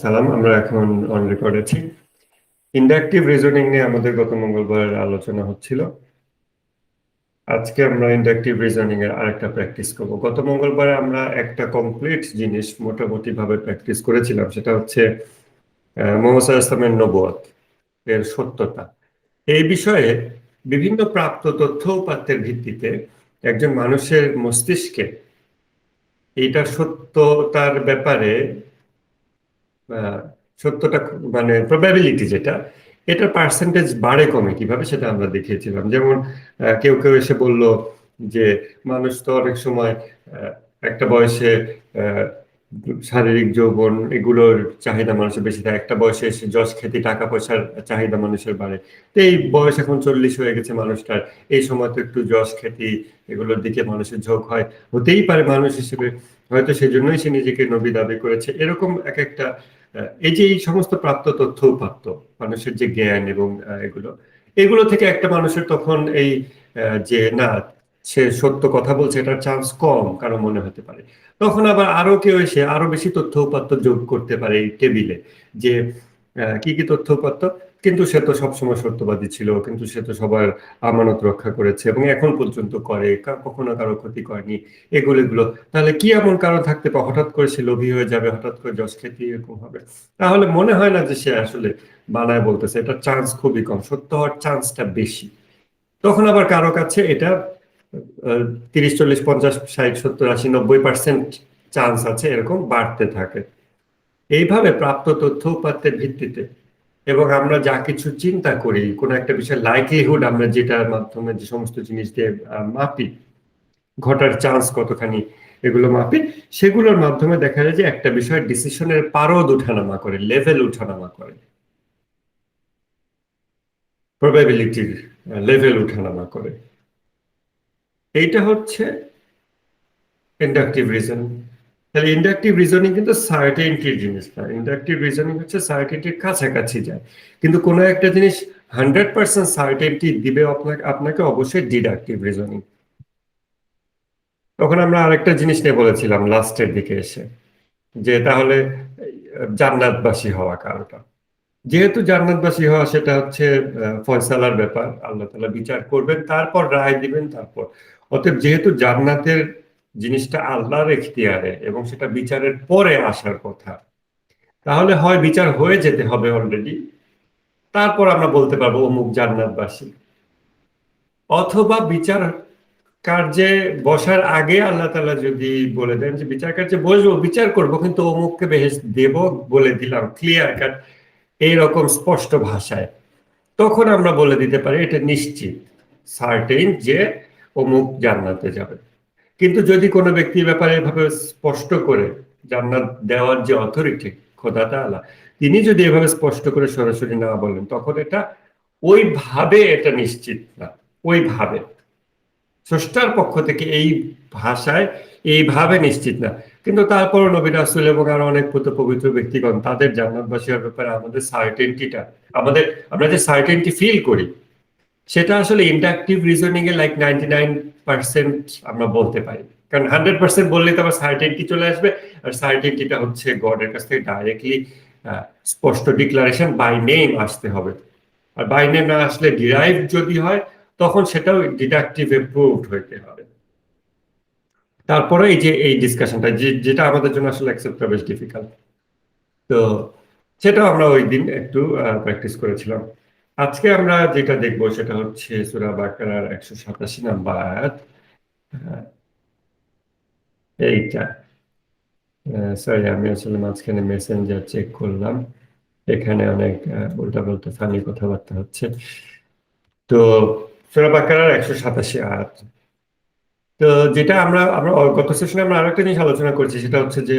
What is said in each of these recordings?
সালাম, আমরা এখন অন রেকর্ড আছি। ইন্ডাকটিভ রিজনিং নিয়ে আমাদের গত মঙ্গলবার আলোচনা হচ্ছিল। আজকে আমরা ইন্ডাকটিভ রিজনিং এর আরেকটা প্র্যাকটিস করব। গত মঙ্গলবারে আমরা একটা কমপ্লিট জিনিস মোটামুটি ভাবে প্র্যাকটিস করেছিলাম, সেটা হচ্ছে মুহাম্মদ সাল্লাল্লাহু আলাইহি ওয়াসাল্লামের নবুয়ত এর সত্যতা। এই বিষয়ে বিভিন্ন প্রাপ্ত তথ্য উপাত্তের ভিত্তিতে একজন মানুষের মস্তিষ্কে এইটার সত্যতার ব্যাপারে আহ, সত্যটা মানে প্রবাবিলিটি যেটা, এটার পার্সেন্টেজ বাড়ে কমে কিভাবে সেটা আমরা দেখিয়েছিলাম। যেমন কেউ কেউ এসে বলল যে মানুষ তো অনেক সময় আহ, একটা বয়সে আহ, শারীরিক যৌবন এগুলোর চাহিদা মানুষের বেশি থাকে, একটা বয়সে এসে যশ খ্যাতি টাকা পয়সার চাহিদা মানুষের বাড়ে। তো এই বয়স এখন 40 হয়ে গেছে মানুষটার, এই সময় তো একটু যশ খ্যাতি এগুলোর দিকে মানুষের ঝোঁক হয়, হতেই পারে মানুষ হিসেবে, হয়তো সেই জন্যই সে নিজেকে নবী দাবি করেছে। এরকম এক একটা এই যে এই সমস্ত প্রাপ্ত তথ্য উপাত্ত, মানুষের যে জ্ঞান এবং এগুলো এগুলো থেকে একটা মানুষের তখন এই যে না, সে সত্য কথা বলছে এটার চান্স কম কারো মনে হতে পারে। তখন আবার আরো কেউ এসে আরো বেশি তথ্য উপাত্ত যোগ করতে পারে এই টেবিলে, যে কি কি তথ্য উপাত্ত, কিন্তু সে তো সবসময় সত্যবাদী ছিল, কিন্তু সে তো সবার আমানত রক্ষা করেছে এবং এখন পর্যন্ত করে, কখনো কারো ক্ষতি করেনি, এগুলো এগুলো। তাহলে কি এমন কারণ থাকতে পারে হঠাৎ করে সে লোভী হয়ে যাবে, হঠাৎ করে যশ খ্যাতি এরকম হবে? তাহলে মনে হয় না যে সে আসলে বানায় বলতেছে, এটা চান্স খুবই কম, সত্য হওয়ার চান্সটা বেশি। তখন আবার কারো কাছে এটা 30, 40, 50, 60, 70, 80, 90% চান্স আছে, এরকম বাড়তে থাকে। এইভাবে প্রাপ্ত তথ্য উপাত্তের ভিত্তিতে এবং আমরা যা কিছু চিন্তা করি কোন একটা বিষয় লাইকলিহুড, আমরা যেটার মাধ্যমে যে সমস্ত জিনিস দিয়ে মাপি, ঘটার চান্স কতখানি এগুলো মাপি, সেগুলোর মাধ্যমে দেখা যায় যে একটা বিষয়ের ডিসিশনের পারদ উঠানামা করে, লেভেল উঠানামা করে, প্রবাবিলিটির লেভেল উঠানামা করে। এইটা হচ্ছে ইন্ডাকটিভ রিজনিং। তাহলে ইন্ডাকটিভ রিজনিং কিন্তু সার্টেনটির জিনিস না, ইন্ডাকটিভ রিজনিং হচ্ছে সার্টেনটির কাছাকাছি যায়, কিন্তু কোনো একটা জিনিস 100% সার্টেনটি দিবে আপনাকে আপনাকে অবশ্যই ডিডাকটিভ রিজনিং। তখন আমরা আরেকটা জিনিস নিয়ে বলেছিলাম লাস্টের দিকে এসে, যে তাহলে জান্নাতবাসী হওয়া কারোটা, যেহেতু জান্নাতবাসী হওয়া সেটা হচ্ছে ফয়সালার ব্যাপার, আল্লাহ তাআলা বিচার করবেন তারপর রায় দিবেন তারপর। অতএব যেহেতু জান্নাতের জিনিসটা আল্লাহর এখতিয়ারে এবং সেটা বিচারের পরে আসার কথা, তাহলে হয় বিচার হয়ে যেতে হবে অলরেডি, তারপর আমরা বলতে পারবো অমুক জান্নাতবাসী, অথবা বিচার কার্যে বসার আগে আল্লাহ তাআলা যদি বলে দেন যে বিচার কার্যে বসবো, বিচার করব, কিন্তু অমুককে বেহেশত দেব বলে দিলাম ক্লিয়ার কাট, এইরকম স্পষ্ট ভাষায়, তখন আমরা বলে দিতে পারি এটা নিশ্চিত, সার্টেন, যে অমুক জান্নাতে যাবে। কিন্তু যদি কোনো ব্যক্তির ব্যাপারে এভাবে স্পষ্ট করে জান্নাত দেওয়ার যে অথরিটি খোদা তাআলা, তিনি যদি এভাবে স্পষ্ট করে সরাসরি না বলেন, তখন এটা ওইভাবে এটা নিশ্চিত না, ওইভাবে স্রষ্টার পক্ষ থেকে এই ভাষায় এইভাবে নিশ্চিত না। কিন্তু তারপরও নবী রাসূল এবং আরো অনেক পুত পবিত্র ব্যক্তিগণ তাদের জান্নাতবাসী হওয়ার ব্যাপারে আমাদের সার্টেনটিটা, আমাদের আমরা যে সার্টেনটি ফিল করি, সেটা আসলে ইন্ডাকটিভ রিজনিং এ লাইক 99% আমরা বলতে পারি। কারণ 100% বললে তো আবার সার্টেনটি চলে আসবে, আর সার্টেনটিটা হচ্ছে গডের কাছ থেকে ডাইরেক্টলি স্পষ্ট ডিক্লারেশন বাই নেম আসতে হবে। আর বাই নেম না আসলে ডিরাইভ যদি হয়, তখন সেটাও ডিডাকটিভ প্রুভড হইতে হবে। তারপরে এই যে এই ডিসকাশনটা যেটা আমাদের জন্য আসলে অ্যাকসেপ্ট করা বেশ ডিফিকাল্ট, তো সেটাও আমরা ওই দিন একটু প্র্যাকটিস করেছিলাম। আজকে আমরা যেটা দেখবো সেটা হচ্ছে সূরা বাকারার 187 নম্বর আয়াত। আহ, এইটা সরি, আমি আসলে মাঝখানে মেসেঞ্জার চেক করলাম, এখানে অনেক উল্টাপাল্টা ফানি কথাবার্তা হচ্ছে। তো সূরা বাকারার 187 আয়াত, তো যেটা আমরা আমরা গত সেশনে আমরা আরেকটা জিনিস আলোচনা করেছি, সেটা হচ্ছে যে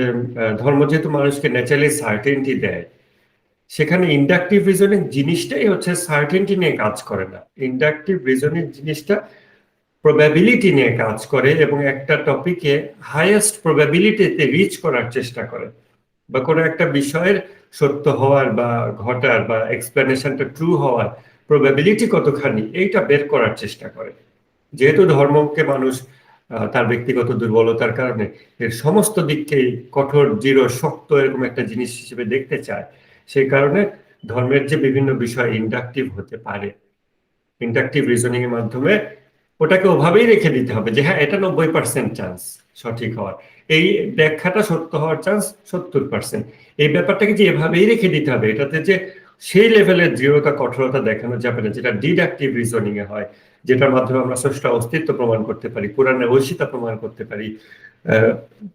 ধর্ম যেহেতু মানুষকে ন্যাচারালি সার্টেনটি দেয়, সেখানে ইন্ডাকটিভ রিজনিং জিনিসটাই হচ্ছে সার্টেনটি নিয়ে কাজ করে না। ইন্ডাকটিভ রিজনিং জিনিসটা প্রবাবিলিটি নিয়ে কাজ করে এবং একটা টপিকে হাইয়েস্ট প্রবাবিলিটিতে রিচ করার চেষ্টা করে, বা কোনো একটা বিষয়ের সত্য হওয়ার বা ঘটার বা এক্সপ্লেনেশনটা ট্রু হওয়ার প্রবাবিলিটি কতখানি এইটা বের করার চেষ্টা করে। যেহেতু ধর্মকে মানুষ তার ব্যক্তিগত দুর্বলতার কারণে এর সমস্ত দিককেই কঠোর দৃঢ় শক্ত এরকম একটা জিনিস হিসেবে দেখতে চায়। সেই কারণে ধর্মের যে বিভিন্ন বিষয় ইন্ডাকটিভ হতে পারে, ইন্ডাকটিভ রিজনিং এর মাধ্যমে ওটাকে ওভাবেই রেখে দিতে হবে যে হ্যাঁ এটা 90% চান্স সঠিক হওয়ার, এই ব্যাখ্যাটা সত্য হওয়ার চান্স 70%। এই ব্যাপারটাকে যে এভাবেই রেখে দিতে হবে, এটাতে যে সেই লেভেলের দৃঢ়তা কঠোরতা দেখানো যাবে না যেটা ডিডাকটিভ রিজনিং এ হয়, যেটার মাধ্যমে আমরা স্রষ্টা অস্তিত্ব প্রমাণ করতে পারি, কোরআনের ঐশিতা প্রমাণ করতে পারি,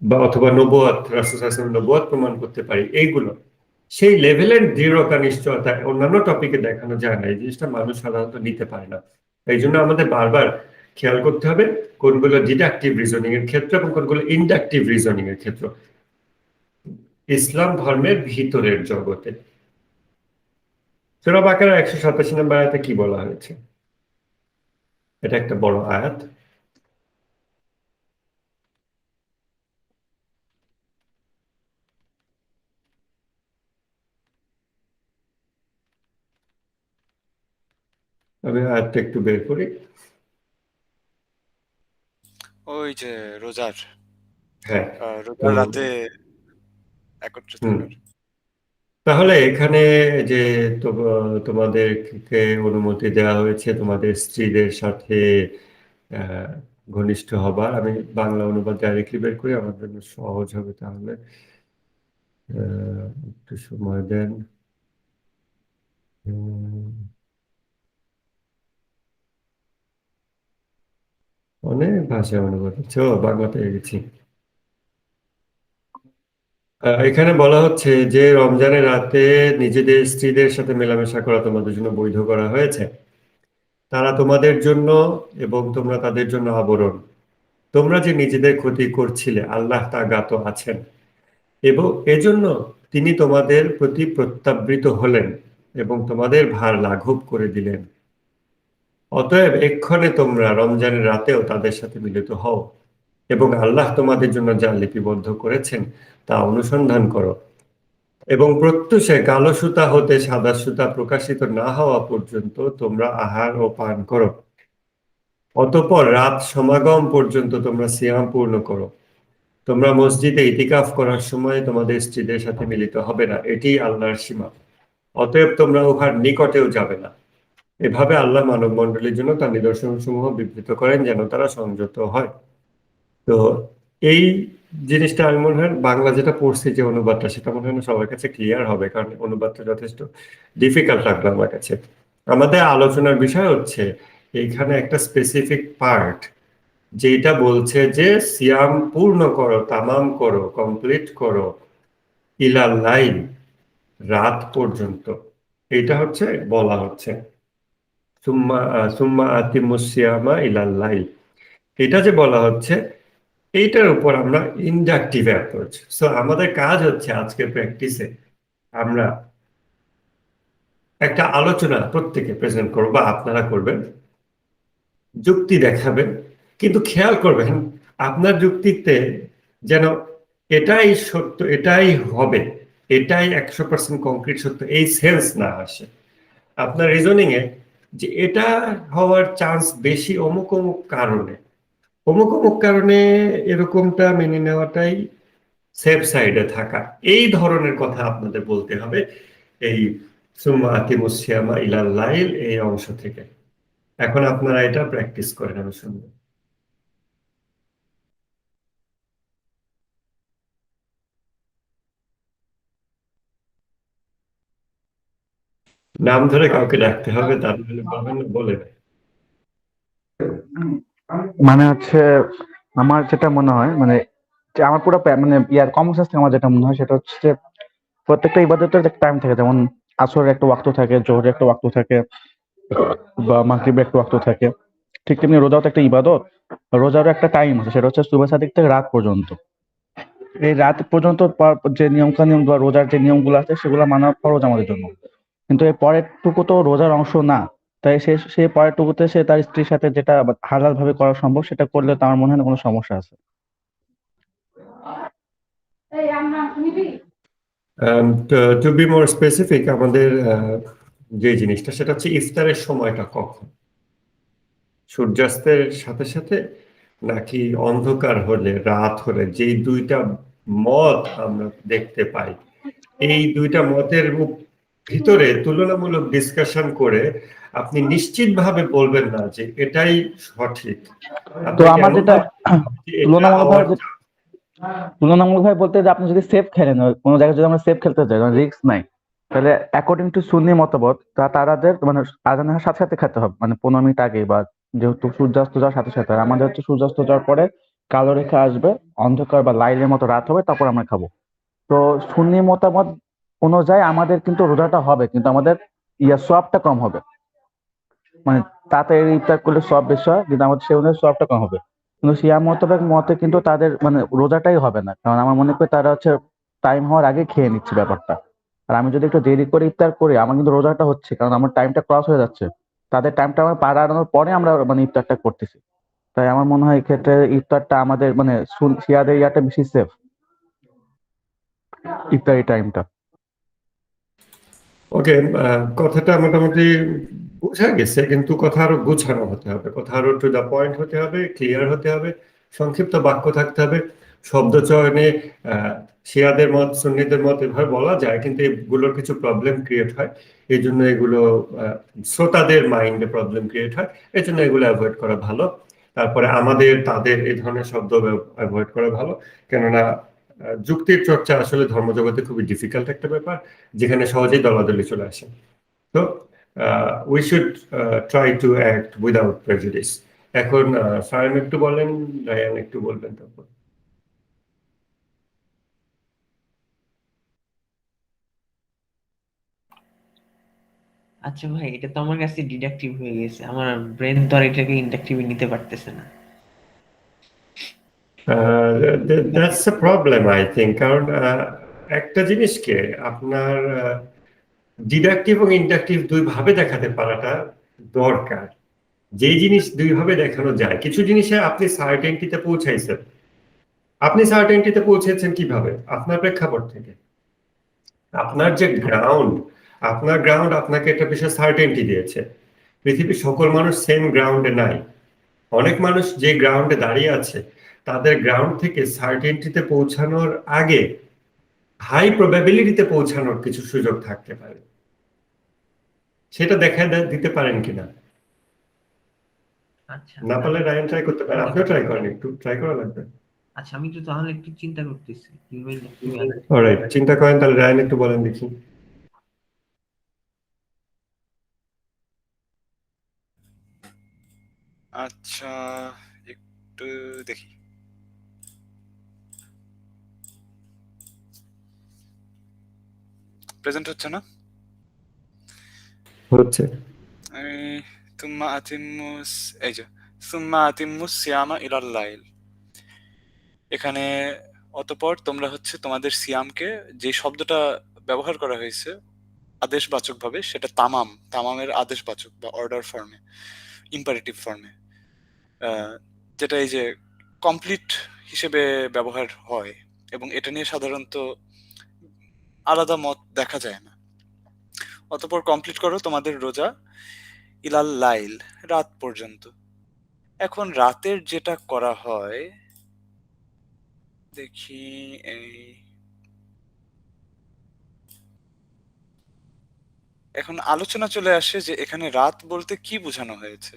বা অথবা নবুয়ত, রাসূল সাল্লাল্লাহু আলাইহি ওয়াসাল্লামের নবুয়ত প্রমাণ করতে পারি। এইগুলো সেই লেভেলের দৃঢ়তা নিশ্চয়তা অন্যান্য টপিকে দেখানো যায় না, এই জিনিসটা মানুষ সাধারণত নিতে পারে না। এই জন্য আমাদের বারবার খেয়াল করতে হবে কোনগুলো ডিডাকটিভ রিজনিং এর ক্ষেত্র এবং কোনগুলো ইন্ডাকটিভ রিজনিং এর ক্ষেত্র ইসলাম ধর্মের ভিতরের জগতে। সূরা বাকারা 187 নম্বর আয়াতে কি বলা হয়েছে? এটা একটা বড় আয়াত। আমি আয়াতটা একটু বের করি। ওই যে রোজার হ্যাঁ, তো রোজার রাতে একত্রে হুম, থাকার। তাহলে এখানে যে তোমাদেরকে অনুমতি দেওয়া হয়েছে তোমাদের স্ত্রীদের সাথে আহ, ঘনিষ্ঠ হবার, আমি বাংলা অনুবাদ ডাইরেক্টলি বের করি আমার জন্য সহজ হবে। তাহলে একটু সময় দেন। উম, অনেক ভাষায় অনুবাদ হচ্ছে, ও বাংলা পেয়ে গেছি। এখানে বলা হচ্ছে যে রমজানের রাতে নিজেদের স্ত্রীদের সাথে মেলামেশা করা তোমাদের জন্য বৈধ করা হয়েছে। তারা তোমাদের জন্য এবং তোমরা তাদের জন্য আবরণ। তোমরা যে নিজেদের ক্ষতি করছিলে আল্লাহ তা জ্ঞাত আছেন, এবং এজন্য তিনি তোমাদের প্রতি প্রত্যাবৃত হলেন এবং তোমাদের ভার লাঘব করে দিলেন। অতএব এক্ষণে তোমরা রমজানের রাতেও তাদের সাথে মিলিত হও এবং আল্লাহ তোমাদের জন্য যা লিপিবদ্ধ করেছেন তা অনুসন্ধান করো, এবং প্রত্যুষে কালো সুতা হতে সাদা সুতা প্রকাশিত না হওয়া পর্যন্ত তোমরা আহার ও পান করো। অতঃপর রাত সমাগম পর্যন্ত তোমরা সিয়াম পূর্ণ করো। তোমরা মসজিদে ইতিকাফ করার সময় তোমাদের স্ত্রীদের সাথে মিলিত হবে না, এটি আল্লাহর সীমা। অতএব তোমরা উহার নিকটেও যাবে না। এভাবে আল্লাহ মানব মণ্ডলীর জন্য তার নিদর্শন সমূহ বিবৃত করেন যেন তারা সংযত হয়। তো এই জিনিসটা আমি মনে হয় বাংলা যেটা পড়ছি যে অনুবাদটা, সেটা মনে হয় না সবার কাছে ক্লিয়ার হবে, কারণ অনুবাদটা যথেষ্ট ডিফিকাল্ট লাগলো আমার কাছে। আমাদের আলোচনার বিষয় হচ্ছে এইখানে একটা স্পেসিফিক পার্ট যেটা বলছে যে সিয়াম পূর্ণ করো, তামাম করো, কমপ্লিট করো, ইলাল লাইল, রাত পর্যন্ত। এটা হচ্ছে বলা হচ্ছে সুম্মা সুম্মা আতিমুস সিয়ামা ইলাল লাইল। এটা যে বলা হচ্ছে এইটার উপর আমরা ইন্ডাকটিভ অ্যাপ্রোচ। সো আমাদের কাজ হচ্ছে আজকের প্র্যাকটিসে আমরা একটা আলোচনা প্রত্যেকে প্রেজেন্ট করবো বা আপনারা করবেন, যুক্তি দেখাবেন, কিন্তু খেয়াল করবেন আপনার যুক্তিতে যেন এটাই সত্য, এটাই হবে, এটাই 100% কংক্রিট সত্য এই সেন্স না আসে আপনার রিজনিং এ, যে এটা হওয়ার চান্স বেশি অমুক অমুক কারণে, অমুক অমুক কারণে এরকমটা মেনে নেওয়াটাই সেফ সাইডে থাকা, এই ধরনের কথা আপনাদের বলতে হবে এই সুম্মা আতিমুস সিয়ামা ইলাল লাইল এই অংশ থেকে। এখন আপনারা এটা প্র্যাকটিস করেন, আমি শুনবো। নাম ধরে কাউকে ডাকতে হবে, তা নাহলে বলবেন না বলে দেয়। মানে হচ্ছে আমার যেটা মনে হয় মানে যে আমার পুরো মানে ইয়ার কমন সেন্স থেকে আমার যেটা মনে হয় সেটা হচ্ছে যে প্রত্যেকটা ইবাদতের একটা টাইম থাকে, যেমন আসরের একটা ওয়াক্ত থাকে, জোহরের একটা ওয়াক্ত থাকে, বা মাগরিবের একটা ওয়াক্ত থাকে। ঠিক তেমনি রোজাও তো একটা ইবাদত, রোজারও একটা টাইম আছে, সেটা হচ্ছে সুবহ সাদিক থেকে রাত পর্যন্ত। এই রাত পর্যন্ত যে নিয়ম কানুন বা রোজার যে নিয়মগুলো আছে সেগুলো মানা ফরজ আমাদের জন্য, কিন্তু এর পরের টুকু তো রোজার অংশ না। তাই সে পরের টুকুতে সে তার স্ত্রীর সাথে যেটা হালাল ভাবে করা সম্ভব সেটা করলে তো আমার মনে হয় না কোনো সমস্যা আছে। টু বি মোর স্পেসিফিক, আমাদের যে জিনিসটা সেটা হচ্ছে ইফতারের সময়টা কখন, সূর্যাস্তের সাথে সাথে নাকি অন্ধকার হলে, রাত হলে, যেই দুইটা মত আমরা দেখতে পাই, এই দুইটা মতের ভিতরে তুলনামূলক ডিসকাশন করে আপনি নিশ্চিতভাবে বলবেন না যে এটাই সঠিক। তো আপনাকে আমার এমন যেটা ভাবে যে এটা হওয়ার তুলনামূলকভাবে তুলনামূলকভাবে বলতে যে আপনি যদি সেফ খেলেন, কোনো জায়গায় যদি আমরা সেফ খেলতে চাই, রিস্ক নাই, তাহলে অ্যাকর্ডিং টু সুন্নি মতবাদ তারাদের মানে আজানের সাথে সাথে খেতে হবে, মানে 15 মিনিট আগে, বা যেহেতু সূর্যাস্ত যাওয়ার সাথে সাথে। আর আমাদের হচ্ছে সূর্যাস্ত যাওয়ার পরে কালো রেখা আসবে, অন্ধকার বা লাইলের মতো রাত হবে, তারপর আমরা খাবো। তো সুন্নি মতামত অনুযায়ী আমাদের কিন্তু রোজাটা হবে, কিন্তু আমাদের সওয়াবটা কম হবে। মানে তাড়াতাড়ি ইফতার করলে সওয়াব বেশি হয়, কিন্তু আমাদের সেই অনুযায়ী সওয়াবটা কম হবে। কিন্তু শিয়া মতবাদ মতে কিন্তু তাদের মানে রোজাটাই হবে না, কারণ আমার মনে করি তারা হচ্ছে টাইম হওয়ার আগে খেয়ে নিচ্ছে ব্যাপারটা। আর আমি যদি একটু দেরি করে ইফতার করি, আমার কিন্তু রোজাটা হচ্ছে, কারণ আমার টাইমটা ক্রস হয়ে যাচ্ছে। তাদের টাইমটা আমার পার পরে আমরা মানে ইফতারটা করতেছি। তাই আমার মনে হয় এক্ষেত্রে ইফতারটা আমাদের মানে শিয়াদের ইয়াটা বেশি সেফ, ইফতারি টাইমটা। ওকে, কথাটা মোটামুটি বোঝা গেছে, কিন্তু কথা আরো গোছানো হতে হবে, কথা আরো টু দা পয়েন্ট হতে হবে, ক্লিয়ার হতে হবে, সংক্ষিপ্ত বাক্য থাকতে হবে। শব্দ চয়নে শিয়াদের মত, সুন্নিদের মত এভাবে বলা যায়, কিন্তু এগুলোর কিছু প্রবলেম ক্রিয়েট হয়। এই জন্য এগুলো শ্রোতাদের মাইন্ডে প্রবলেম ক্রিয়েট হয়, এই জন্য এগুলো অ্যাভয়েড করা ভালো। তারপরে আমাদের তাদের এই ধরনের শব্দ অ্যাভয়েড করা ভালো, কেননা যুক্তির চর্চা আসলে ধর্মজগতে খুবই ডিফিকাল্ট একটা ব্যাপার, যেখানে সহজেই দলাদলি চলে আসে। তো we should try to act without prejudice. এখন সায়ন একটু বলেন, রায়ান একটু বলবেন তারপর। আচ্ছা ভাই, এটা তো আমার কাছে ডিডাকটিভ হয়ে গেছে, আমার ব্রেন তো আর এটাকে ইন্ডাকটিভে নিতে পারতেছে না। That's a problem I think, কারণ একটা জিনিসকে আপনার ডিডাকটিভ এবং ইন্ডাকটিভ দুই ভাবে দেখাতে পারাটা দরকার। যেই জিনিস দুই ভাবে দেখানো যায়, কিছু জিনিসে আপনি সার্টেনটিতে পৌঁছাইছেন। আপনি সার্টেনটিতে পৌঁছেছেন কিভাবে? আপনার প্রেক্ষাপট থেকে। আপনার যে গ্রাউন্ড, আপনার গ্রাউন্ড আপনাকে একটা বিষয়ে সার্টেনটি দিয়েছে। পৃথিবীর সকল মানুষ সেম গ্রাউন্ডে নাই। অনেক মানুষ যে গ্রাউন্ডে দাঁড়িয়ে আছে, তাদের গ্রাউন্ড থেকে সার্টেনটিতে পৌঁছানোর আগে হাই প্রবাবিলিটিতে পৌঁছানোর কিছু সুযোগ থাকতে পারে। সেটা দেখা দিতে পারেন কিনা? আচ্ছা না পারলে আমি রায়ান ট্রাই করতে পারেন, আপনিও ট্রাই করেন, একটু ট্রাই করা লাগবে। আচ্ছা আমি তো তাহলে একটু চিন্তা করতেছি কিভাবে ইন্ডাকটিভ আনা যায়। অলরাইট, চিন্তা করেন, তাহলে রায়ান একটু বলেন দেখি। আচ্ছা, একটু দেখি। প্রেজেন্ট হচ্ছে না? হচ্ছে। এই তুম্মা আতিম্মুস, এই যে সুম্মা আতিম্মুস সিয়ামা ইলাল লাইল। এখানে অতঃপর তোমরা হচ্ছে তোমাদের সিয়ামকে, যে শব্দটা ব্যবহার করা হয়েছে আদেশবাচক ভাবে, সেটা তামাম, তামামের আদেশবাচক বা অর্ডার ফর্মে, ইম্পারেটিভ ফর্মে, যেটা এই যে কমপ্লিট হিসেবে ব্যবহার হয়, এবং এটা নিয়ে সাধারণত আলাদা মত দেখা যায় না। অতঃপর কমপ্লিট করো তোমাদের রোজা ইলাল লাইল, রাত পর্যন্ত। এখন রাতের যেটা করা হয়, দেখি, এই এখন আলোচনা চলে আসে যে এখানে রাত বলতে কি বোঝানো হয়েছে।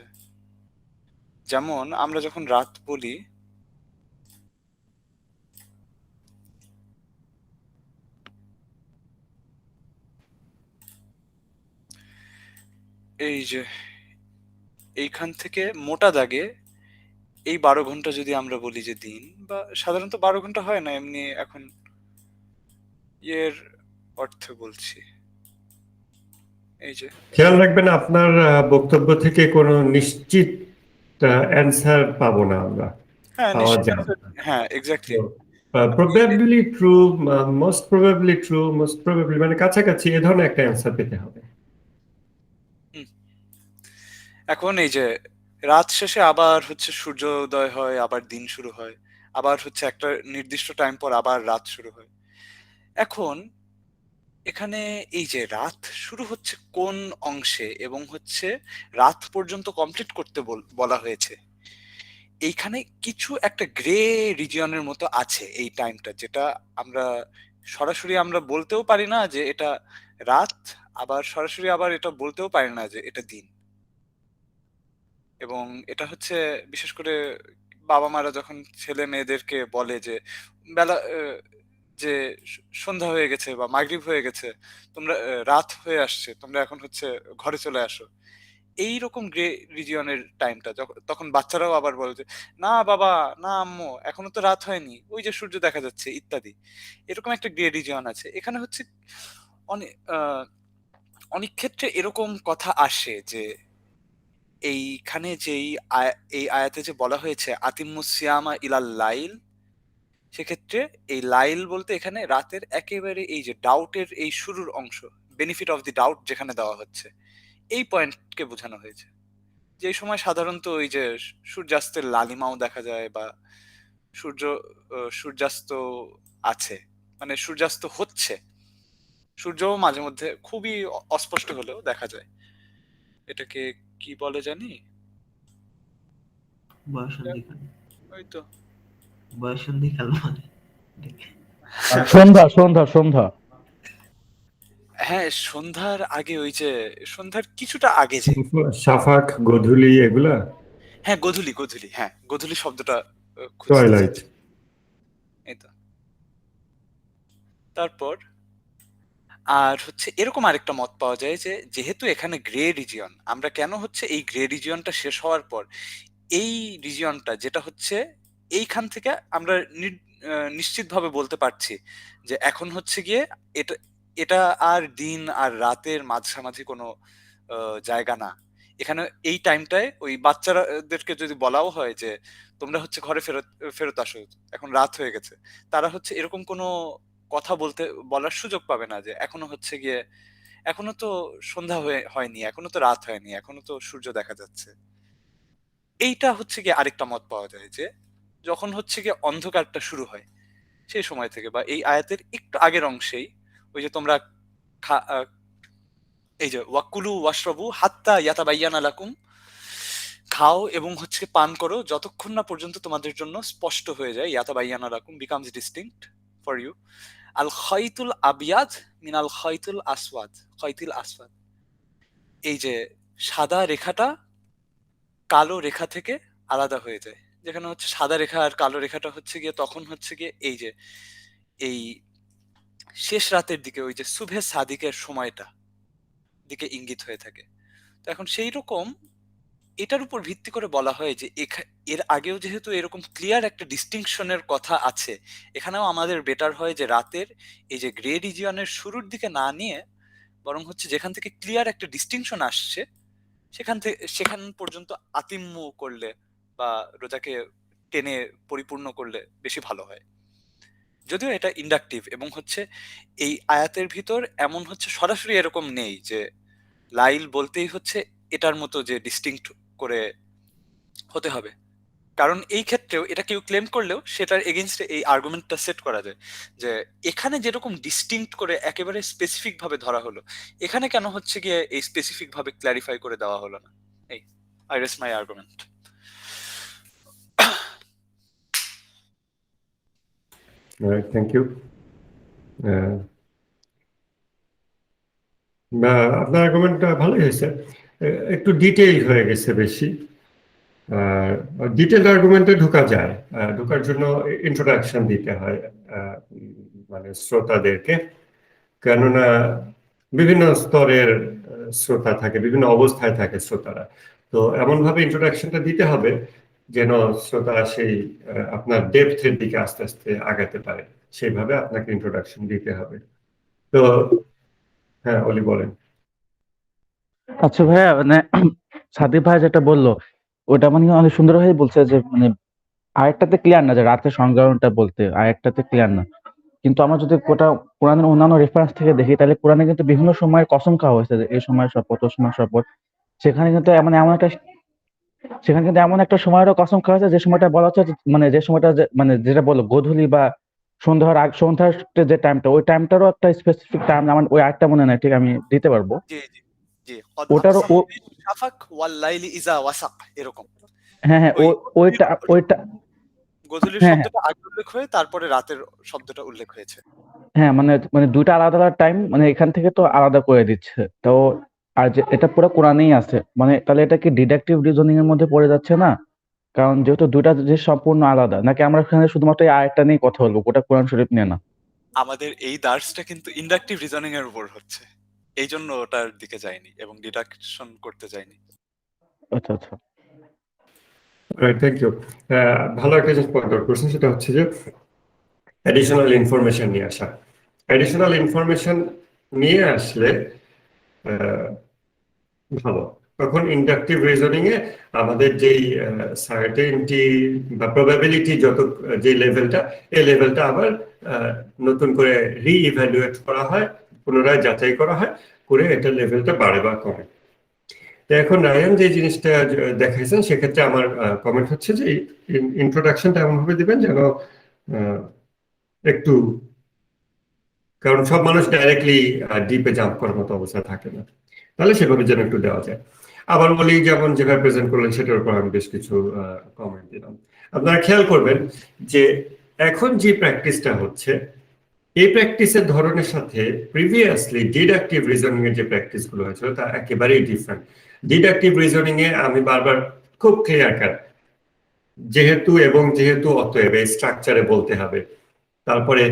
যেমন আমরা যখন রাত বলি, এই যে এইখান থেকে মোটা দাগে এই 12 ঘন্টা যদি আমরা বলি যে দিন, বা সাধারণত 12 ঘন্টা হয় না এমনি, এখন এর অর্থ বলছি। এই যে খেয়াল রাখবেন, আপনার বক্তব্য থেকে কোনো নিশ্চিত অ্যান্সার পাবো না আমরা, হ্যাঁ পাওয়া নিশ্চিত যাবে answer, না। হ্যাঁ exactly. Probably true, most probably true, most probably, মানে কাছাকাছি এ ধরনের একটা অ্যান্সার পেতে হবে। এখন এই যে রাত শেষে আবার হচ্ছে সূর্যোদয় হয়, আবার দিন শুরু হয়, আবার হচ্ছে একটা নির্দিষ্ট টাইম পর আবার রাত শুরু হয়। এখন এখানে এই যে রাত শুরু হচ্ছে কোন অংশে এবং হচ্ছে রাত পর্যন্ত কমপ্লিট করতে বলা হয়েছে, এইখানে কিছু একটা গ্রে রিজিয়নের মতো আছে এই টাইমটা, যেটা আমরা সরাসরি আমরা বলতেও পারি না যে এটা রাত, আবার সরাসরি আবার এটা বলতেও পারি না যে এটা দিন। এবং এটা হচ্ছে বিশেষ করে বাবা মারা যখন ছেলে মেয়েদেরকে বলে যে বেলা যে সন্ধ্যা হয়ে গেছে বা মাগরিব হয়ে গেছে, তোমরা রাত হয়ে আসছে, তোমরা এখন হচ্ছে ঘরে চলে আসো, এইরকম গ্রে রিজিয়নের টাইমটা তখন বাচ্চারাও আবার বলে যে না বাবা, না আম্মু, এখনো তো রাত হয়নি, ওই যে সূর্য দেখা যাচ্ছে ইত্যাদি। এরকম একটা গ্রে রিজিয়ন আছে এখানে। হচ্ছে অনেক অনেক ক্ষেত্রে এরকম কথা আসে যে এইখানে যেই এই আয়াতে যে বলা হয়েছে আতিম্মুস সিয়ামা ইলাল লাইল, সেক্ষেত্রে এই লাইল বলতে এখানে রাতের একেবারে এই যে ডাউটের এই শুরুর অংশ, বেনিফিট অফ দি ডাউট যেখানে দেওয়া হচ্ছে, এই পয়েন্টকে বোঝানো হয়েছে। যে সময় সাধারণত ওই যে সূর্যাস্তের লালিমাও দেখা যায়, বা সূর্য সূর্যাস্ত আছে, মানে সূর্যাস্ত হচ্ছে, সূর্যও মাঝে মধ্যে খুবই অস্পষ্ট হলেও দেখা যায়। এটাকে কি বলে জানি, বয়সন্ধিকাল। ওই তো বয়সন্ধিকাল মানে সন্ধ্যা সন্ধ্যা সন্ধ্যা। হ্যাঁ, সন্ধ্যার আগে, ওই যে সন্ধ্যার কিছুটা আগে যে, শাফাক, গোধূলি, এগুলা হ্যাঁ গোধূলি, গোধূলি, হ্যাঁ গোধূলি শব্দটা খুঁজতে টয়লাইট। চাচ্ছি। এই তো। তারপর আর হচ্ছে এরকম আরেকটা মত পাওয়া যায় যে যেহেতু এখানে গ্রে রিজিয়ন, আমরা কেন হচ্ছে এই গ্রে রিজিয়নটা শেষ হওয়ার পর এই রিজিয়নটা যেটা হচ্ছে এইখান থেকে আমরা নিশ্চিতভাবে বলতে পারছি যে এখন হচ্ছে গিয়ে এটা এটা আর দিন আর রাতের মাঝামাঝি কোনো জায়গা না। এখানে এই টাইমটায় ওই বাচ্চাদেরকে যদি বলাও হয় যে তোমরা হচ্ছে ঘরে ফেরত ফেরত আসো, এখন রাত হয়ে গেছে, তারা হচ্ছে এরকম কোনো কথা বলার সুযোগ পাবে না যে এখনো হচ্ছে গিয়ে, এখনো তো সন্ধ্যা হয়নি, এখনো তো রাত হয়নি, এখনো তো সূর্য দেখা যাচ্ছে। এইটা হচ্ছে গিয়ে আরেকটা মত পাওয়া যায় যে যখন হচ্ছে গিয়ে অন্ধকারটা শুরু হয় সেই সময় থেকে, বা এই আয়াতের একটু আগের অংশেই, ওই যে তোমরা এই যে ওয়াকুলু ওয়াশরাবু হাত্তা ইয়াতাবাইয়ানা লাকুম, খাও এবং হচ্ছে পান করো যতক্ষণ না পর্যন্ত তোমাদের জন্য স্পষ্ট হয়ে যায়, ইয়াতাবাইয়ানা লাকুম বিকামস ডিস্টিংক্ট ফর ইউ, আল খাইতুল আবিয়াদ মিনাল খাইতুল আসওয়াদ, খাইতুল আসওয়াদ, এই যে সাদা রেখাটা কালো রেখা থেকে আলাদা হয়ে যায়। যেখানে হচ্ছে সাদা রেখা আর কালো রেখাটা হচ্ছে গিয়ে তখন হচ্ছে গিয়ে এই যে এই শেষ রাতের দিকে, ওই যে সুবহে সাদিকের সময়টা দিকে ইঙ্গিত হয়ে থাকে। তো এখন সেই রকম এটার উপর ভিত্তি করে বলা হয় যে এর আগেও যেহেতু এরকম ক্লিয়ার একটা ডিস্টিংশনের কথা আছে, এখানেও আমাদের বেটার হয় যে রাতের এই যে গ্রে রিজিয়নের শুরুর দিকে না নিয়ে বরং হচ্ছে যেখান থেকে ক্লিয়ার একটা ডিস্টিংশন আসছে সেখান পর্যন্ত আতিম্য করলে বা রোজাকে টেনে পরিপূর্ণ করলে বেশি ভালো হয়। যদিও এটা ইন্ডাকটিভ এবং হচ্ছে এই আয়াতের ভিতর এমন হচ্ছে সরাসরি এরকম নেই যে লাইল বলতেই হচ্ছে এটার মতো যে ডিস্টিংক্ট করে হতে হবে। কারণ এই ক্ষেত্রেও এটা কেউ ক্লেম করলেও সেটার এগেনস্টে এই আর্গুমেন্টটা সেট করা যায় যে এখানে যেরকম ডিস্টিংক্ট করে একেবারে স্পেসিফিক ভাবে ধরা হলো, এখানে কেন হচ্ছে গিয়ে এই স্পেসিফিক ভাবে ক্ল্যারিফাই করে দেওয়া হলো না। এই I rest my argument. Thank you. আপনার আর্গুমেন্টটা ভালোই হয়েছে, একটু ডিটেইল হয়ে গেছে বেশি। ডিটেইল আর্গুমেন্টে ঢোকা যায়, ঢোকার জন্য ইন্ট্রোডাকশন দিতে হয় মানে শ্রোতাদেরকে, কেননা বিভিন্ন স্তরের শ্রোতা থাকে, বিভিন্ন অবস্থায় থাকে শ্রোতারা। তো এমন ভাবে ইন্ট্রোডাকশনটা দিতে হবে যেন শ্রোতা সেই আপনার ডেপথের দিকে আস্তে আস্তে আগাতে পারে, সেইভাবে আপনাকে ইন্ট্রোডাকশন দিতে হবে। তো হ্যাঁ, অলি বলেন। আচ্ছা ভাইয়া, মানে সাদিক ভাই যেটা বললো ওটা মানে অনেক সুন্দরভাবে বলছে যে মানে আরেকটাতে ক্লিয়ার না, যে রাতের সংজ্ঞাটা বলতে আরেকটাতে ক্লিয়ার না। কিন্তু আমরা যদি গোটা কোরআনের অন্যান্য রেফারেন্স থেকে দেখি, তাহলে কোরআনে কিন্তু বিভিন্ন সময় কসম খাওয়া হয়েছে যে এই সময় শপথ, ও সময় শপথ। সেখানে কিন্তু এমন একটা সময়েরও কসম খাওয়া হয়েছে যে সময়টা বলা হচ্ছে মানে যে সময়টা মানে যেটা বললো গোধূলি বা সন্ধ্যার যে টাইমটা, ওই টাইমটারও একটা স্পেসিফিক টাইম, আমার ওই আরেকটা মনে নাই, ঠিক আমি দিতে পারবো। জি জি জি, ওটারও শাফাক ওয়াল লাইলি ইজা ওয়াসাক, এরকম। হ্যাঁ হ্যাঁ ওই ওইটা গোধূলির ওইটা গোধূলির হ্যাঁ হ্যাঁ শব্দটা আগে উল্লেখ হয়ে তারপরে রাতের শব্দটা উল্লেখ হয়েছে। হ্যাঁ মানে মানে দুইটা আলাদা আলাদা টাইম, মানে এখান থেকে তো আলাদা করে দিচ্ছে তো। আর যে এটা পুরো কোরআনেই আছে, মানে তাহলে এটা কি ডিডাকটিভ রিজনিং এর মধ্যে পড়ে যাচ্ছে না? কারণ যেহেতু দুইটা যে সম্পূর্ণ আলাদা, নাকি আমরা এখানে শুধুমাত্র এই আরেকটা নিয়ে কথা বলবো, গোটা কোরআন শরীফ নিয়ে না? আমাদের এই দার্সটা কিন্তু ইন্ডাকটিভ রিজনিং এর উপর হচ্ছে, এই জন্য ওটার দিকে যায়নি এবং ডিডাকশন করতে যায়নি। আচ্ছা আচ্ছা। Right, thank you. ভালো একটা জিনিস পয়েন্ট আউট করছেন, সেটা হচ্ছে যে অ্যাডিশনাল ইনফরমেশন নিয়ে আসা। অ্যাডিশনাল ইনফরমেশন নিয়ে আসলে আহ, ভালো। তখন ইন্ডাকটিভ রিজনিং এ আমাদের যেই সার্টেনটি বা প্রবাবিলিটি যত যে লেভেলটা, এই লেভেলটা আবার নতুন করে রিইভ্যালুয়েট করা হয়, পুনরায় যাচাই করা হয়, করে এটা লেভেলটা বাড়ে বা কমে। তো এখন রায়ান যে জিনিসটা দেখাইছেন, সেক্ষেত্রে আমার কমেন্ট হচ্ছে যে ইন্ট্রোডাকশনটা এমন ভাবে দিবেন যেন আহ, একটু, কারণ সব মানুষ ডাইরেক্টলি ডিপে জাম্প করার মতো অবস্থা থাকে না, তাহলে সেভাবে যেন একটু দেওয়া যায়। আবার বলি, যেমন যেভাবে প্রেজেন্ট করলেন সেটার উপর আমি বেশ কিছু কমেন্ট দিলাম। আপনারা খেয়াল করবেন যে এখন যে প্র্যাকটিসটা হচ্ছে, এই প্র্যাকটিসের ধরনের সাথে প্রিভিয়াসলি ডিডাকটিভ রিজনিং এর যে প্র্যাকটিস গুলো হয়েছিল তা একেবারেই ডিফারেন্ট। ডিডাকটিভ রিজনিং এ আমি বারবার খুব ক্লিয়ার কাট যেহেতু এবং যেহেতু অতএব এই স্ট্রাকচারে বলতে হবে, তারপরে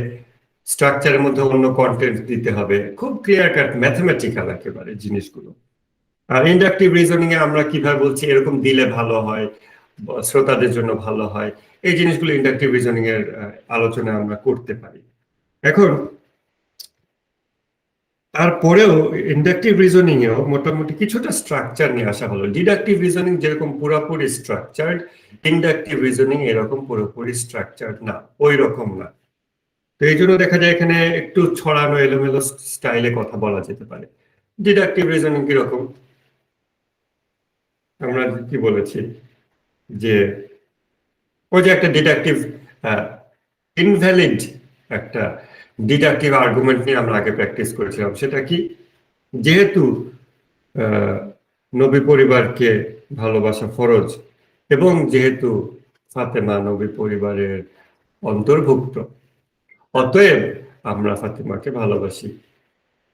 স্ট্রাকচারের মধ্যে অন্য কন্টেন্ট দিতে হবে, খুব ক্লিয়ার কাট ম্যাথমেটিক্যাল একেবারে জিনিসগুলো। আর ইন্ডাকটিভ রিজনিং এ আমরা কিভাবে বলছি এরকম দিলে ভালো হয়, শ্রোতাদের জন্য ভালো হয়, এই জিনিসগুলো ইন্ডাকটিভ রিজনিং এর আলোচনা আমরা করতে পারি। এখন তারপরেও ইন্ডাকটিভ রিজনিং এও মোটামুটি কিছুটা স্ট্রাকচার নিয়ে আসা হলো। ডিডাকটিভ রিজনিং যেরকম পুরোপুরি স্ট্রাকচার্ড, ইন্ডাকটিভ রিজনিং এরকম পুরোপুরি স্ট্রাকচার্ড না, ওই রকম না। তো এই জন্য দেখা যায় এখানে একটু ছড়ানো এলোমেলো স্টাইলে কথা বলা যেতে পারে। ডিডাকটিভ রিজনিং কিরকম, আমরা কি বলেছি যে ওই যে একটা ডিডাকটিভ ইনভ্যালিড একটা ডিডাকটিভ আর্গুমেন্ট নিয়ে আমরা আগে প্র্যাকটিস করেছিলাম। সেটা কি, যেহেতু নবী পরিবারকে ভালোবাসা ফরজ এবং যেহেতু ফাতেমা নবী পরিবারের অন্তর্ভুক্ত, অতএব আমরা ফাতেমাকে ভালোবাসি।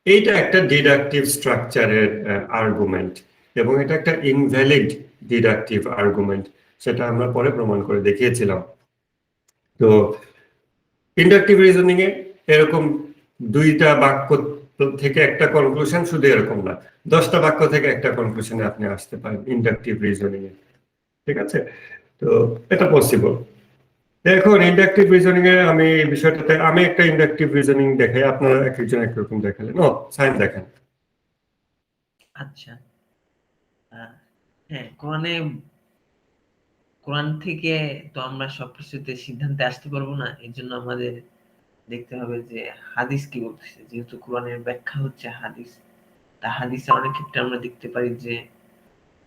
এইটা একটা ডিডাকটিভ স্ট্রাকচারের আর্গুমেন্ট, এবং এটা একটা ইনভ্যালিড ডিডাকটিভ আর্গুমেন্ট, সেটা আমরা পরে প্রমাণ করে দেখিয়েছিলাম। তো ইন্ডাকটিভ রিজনিং এ এরকম দুইটা বাক্য থেকে একটা কনক্লুশন শুধু এরকম না, 10টা বাক্য থেকে একটা কনক্লুশনে আপনি আসতে পারেন ইন্ডাকটিভ রিজনিং এ। ঠিক আছে, তো এটা পসিবল। এখন ইন্ডাকটিভ রিজনিং এ আমি এই বিষয়টাতে আমি একটা ইন্ডাকটিভ রিজনিং দেখাই, আপনারা এক একজন একরকম দেখালেন। সাইন দেখেন। আচ্ছা। হ্যাঁ, কোরআন থেকে তো আমরা সবকিছুতে সিদ্ধান্তে আসতে পারবো না, এর জন্য আমাদের দেখতে হবে যে হাদিস কি বলতেছে। যেহেতু কোরআনের ব্যাখ্যা হচ্ছে হাদিস, তা হাদিসে অনেক ক্ষেত্রে আমরা দেখতে পারি যে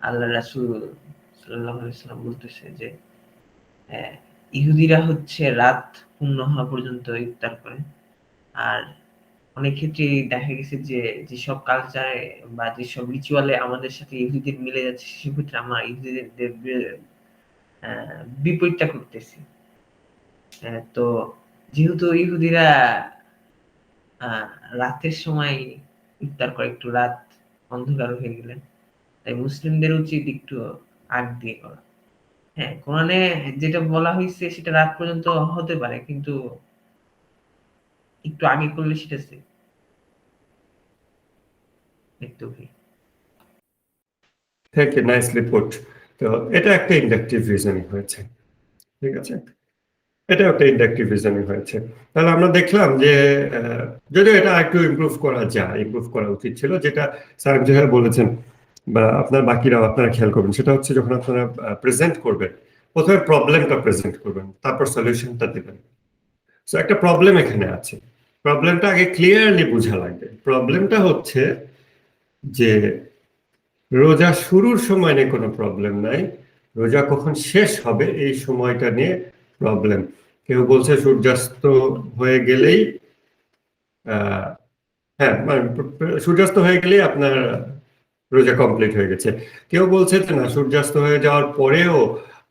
আল্লাহ রাসূল সাল্লাল্লাহু আলাইহি ওয়াসাল্লাম বলতেছে যে ইহুদিরা হচ্ছে রাত পূর্ণ হওয়া পর্যন্ত ইফতার করে। আর অনেক ক্ষেত্রে দেখা গেছে যে যেসব কালচারে বা যেসব রিচুয়ালে আমাদের সাথে ইহুদিদের মিলে যাচ্ছে, সেসব ক্ষেত্রে আমরা ইহুদিদের বিপরীতটা করতেছি। তো যেহেতু ইহুদিরা রাতের সময় ইফতার করে, একটু রাত অন্ধকার হয়ে গেলে, তাই মুসলিমদের উচিত একটু আগ দিয়ে করা। হ্যাঁ, কোরআনে যেটা বলা হয়েছে সেটা রাত পর্যন্ত হতে পারে, কিন্তু একটু আগে করলে সেটা একটু থ্যাংক ইউ, নাইসলি পুট। তো এটা একটা ইন্ডাকটিভ রিজনিং হয়েছে। ঠিক আছে, এটা একটা ইন্ডাকটিভ রিজনিং হয়েছে। তাহলে আমরা দেখলাম যে যদিও এটা একটু ইমপ্রুভ করা যায়, ইমপ্রুভ করা উচিত ছিল, যেটা স্যার যেভাবে বলেছেন বা আপনার বাকিরাও আপনারা খেয়াল করবেন, সেটা হচ্ছে যখন আপনারা প্রেজেন্ট করবেন, প্রথমে প্রবলেমটা প্রেজেন্ট করবেন, তারপর সলিউশনটা দিবেন। সো একটা প্রবলেম এখানে আছে, প্রবলেমটা আগে ক্লিয়ারলি বোঝা লাগবে। প্রবলেমটা হচ্ছে যে রোজা শুরুর সময় নিয়ে কোনো প্রবলেম নাই, রোজা কখন শেষ হবে এই সময়টা নিয়ে প্রবলেম। কেউ বলছে সূর্যাস্ত হয়ে গেলেই হ্যাঁ, মানে সূর্যাস্ত হয়ে গেলেই আপনার রোজা কমপ্লিট হয়ে গেছে। কেউ বলছে যে না, সূর্যাস্ত হয়ে যাওয়ার পরেও